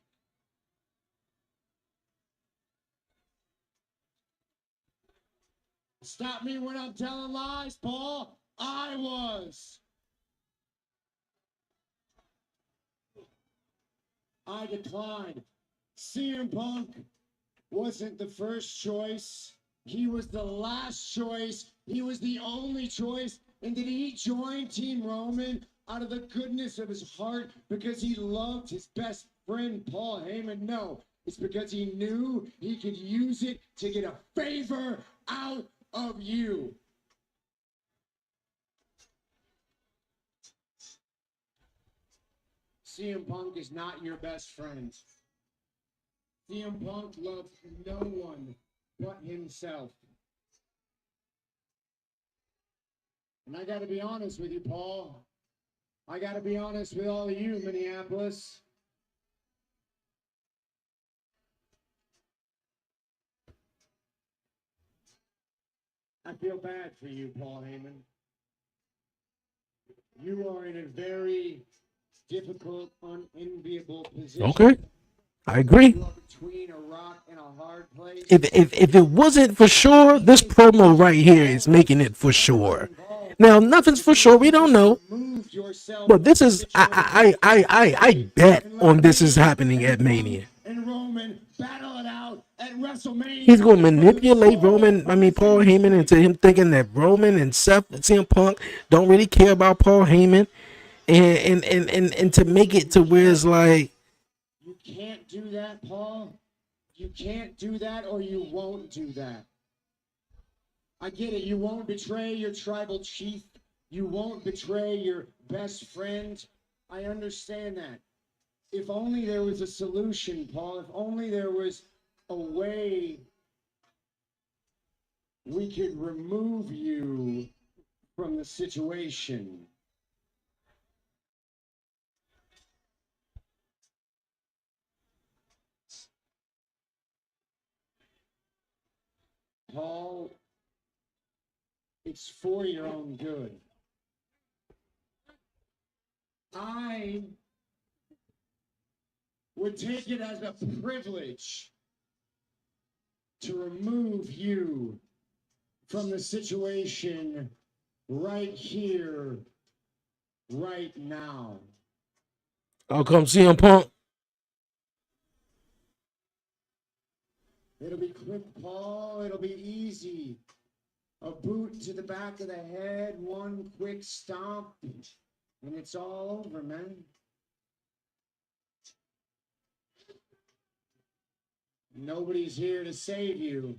Stop me when I'm telling lies, Paul. I was. I declined. CM Punk wasn't the first choice. He was the last choice. He was the only choice. And did he join Team Roman out of the goodness of his heart because he loved his best friend, Paul Heyman? No, it's because he knew he could use it to get a favor out of you. CM Punk is not your best friend. CM Punk loved no one but himself. And I got to be honest with you, Paul. I got to be honest with all of you, Minneapolis. I feel bad for you, Paul Heyman. You are in a very difficult, unenviable position. Okay, I agree. Between a rock and a hard place. If it wasn't for sure, this promo right here is making it for sure. Now nothing's for sure. We don't know, but this is I bet on this is happening at Mania. And Roman battle it out at WrestleMania. He's gonna manipulate Paul Heyman into him thinking that Roman and CM Punk don't really care about Paul Heyman, and to make it to where it's like. You can't do that, Paul. You can't do that, or you won't do that. I get it. You won't betray your tribal chief. You won't betray your best friend. I understand that. If only there was a solution, Paul. If only there was a way we could remove you from the situation. Paul, it's for your own good. I would take it as a privilege to remove you from the situation right here, right now. I'll come see him, Punk. It'll be quick, Paul. It'll be easy. A boot to the back of the head, one quick stomp, and it's all over, man. Nobody's here to save you.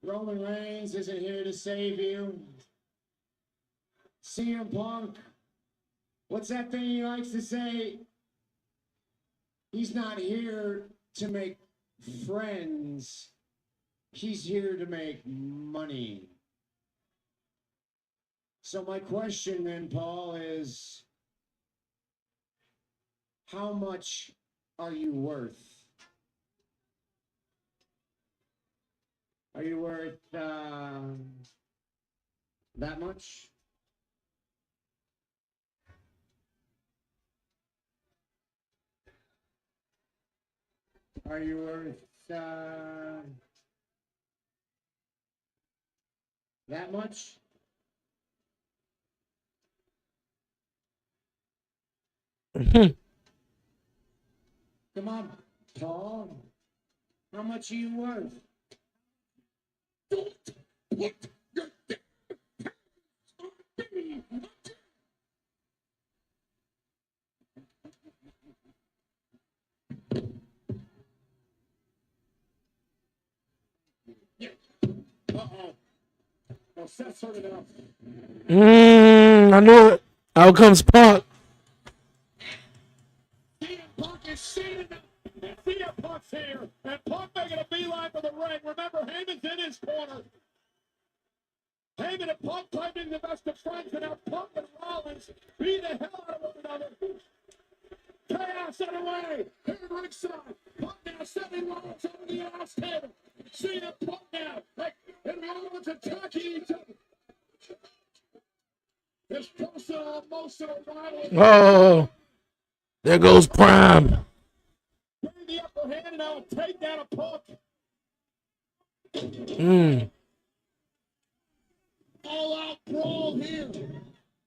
Roman Reigns isn't here to save you. CM Punk, what's that thing he likes to say? He's not here to make friends. He's here to make money. So my question then, Paul, is how much are you worth? Are you worth that much? Are you worth that much? Come on, Paul. How much are you worth? Don't put your Well, Seth's heard enough. I knew it. Out comes Punk. CM Punk is seated. And CM Punk's here. And Punk making a beeline for the ring. Remember, Heyman's in his corner. Heyman and Punk fighting the best of friends. And now Punk and Rollins beat the hell out of one another. Chaos on the way. Here at ringside. Punk now sending Rollins over the ass table. CM Punk now. And Rollins attacking each other. This personal, emotional rivalry. Oh, there goes Prime. The upper hand and I'll take down a Punk. All out brawl here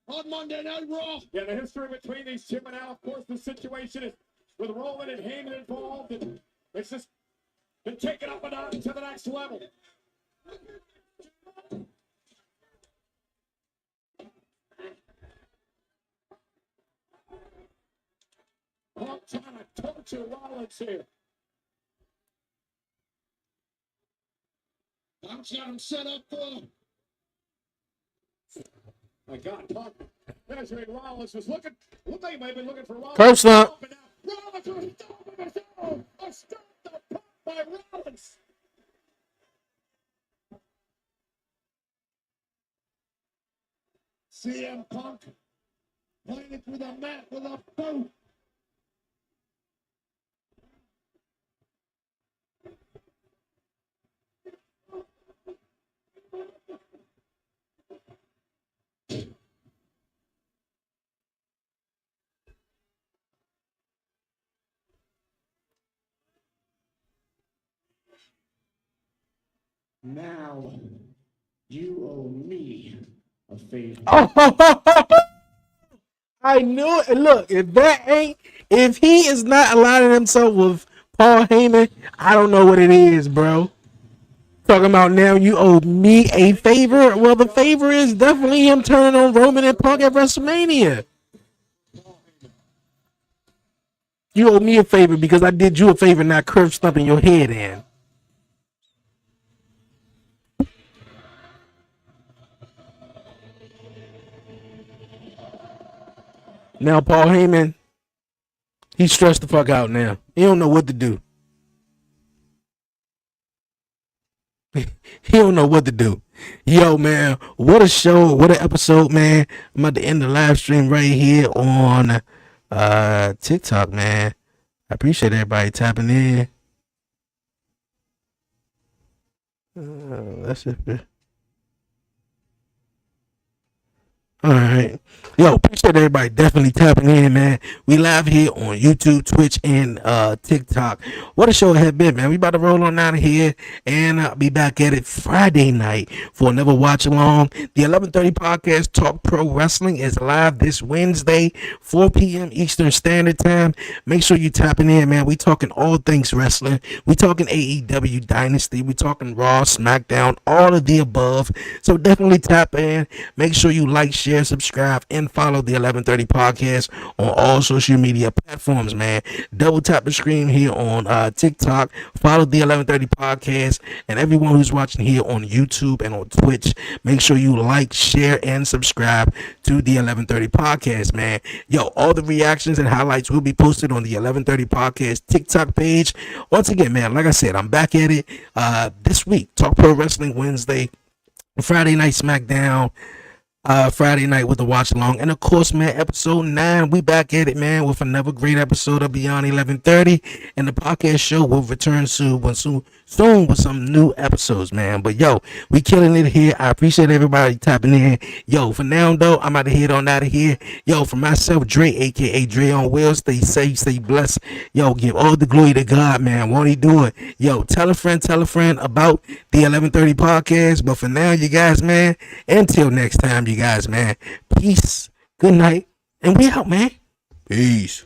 on Monday Night Raw. Yeah, the history between these two, and now, of course, the situation is with Roman and Heyman involved, and it's just been taken up a notch to the next level. Punk trying to torture Rollins here. Punk's got him set up for. My God, Punk. Measuring Rollins was looking. Looked like he might have been looking for Rollins. Curb stomp. Rollins was stomping his own. A stomp to Punk by Rollins. CM Punk playing it through the mat with a boot. Now, you owe me a favor. I knew it. And look, if he is not aligning himself with Paul Heyman, I don't know what it is, bro. Talking about now you owe me a favor. Well, the favor is definitely him turning on Roman and Punk at WrestleMania. You owe me a favor because I did you a favor, not curve stumping your head in. Now Paul Heyman, he's stressed the fuck out now. He don't know what to do. He don't know what to do. Yo, man, what a show, what an episode, man. I'm about to end the live stream right here on TikTok, man. I appreciate everybody tapping in. That's it. All right. Yo, appreciate everybody definitely tapping in, man. We live here on YouTube, Twitch, and TikTok. What a show it had been, man. We about to roll on out of here and be back at it Friday night for another watch along. The 11:30 podcast Talk Pro Wrestling is live this Wednesday, 4 p.m. Eastern Standard Time. Make sure you tapping in, man. We talking all things wrestling. We talking AEW Dynasty. We talking Raw, SmackDown, all of the above. So definitely tap in. Make sure you like, share, subscribe, and follow the 11:30 podcast on all social media platforms, man. Double tap the screen here on TikTok. Follow the 11:30 podcast, and everyone who's watching here on YouTube and on Twitch, make sure you like, share, and subscribe to the 11:30 podcast, man. Yo, all the reactions and highlights will be posted on the 11:30 podcast TikTok page. Once again, man, like I said, I'm back at it this week. Talk Pro Wrestling Wednesday, Friday night SmackDown. Friday night with the watch along, and of course, man, episode 9, we back at it, man, with another great episode of Beyond 11:30, and the podcast show will return soon with some new episodes, man. But yo, we killing it here. I appreciate everybody tapping in. Yo, for now though, I'm about to head on out of here. Yo, for myself, Dre, aka Dre on Wheels, stay safe, stay blessed. Yo, give all the glory to God, man. Won't he do it? Yo, tell a friend about the 11:30 podcast. But for now, you guys, man, until next time, you guys, man, peace, good night, and we out, man. Peace.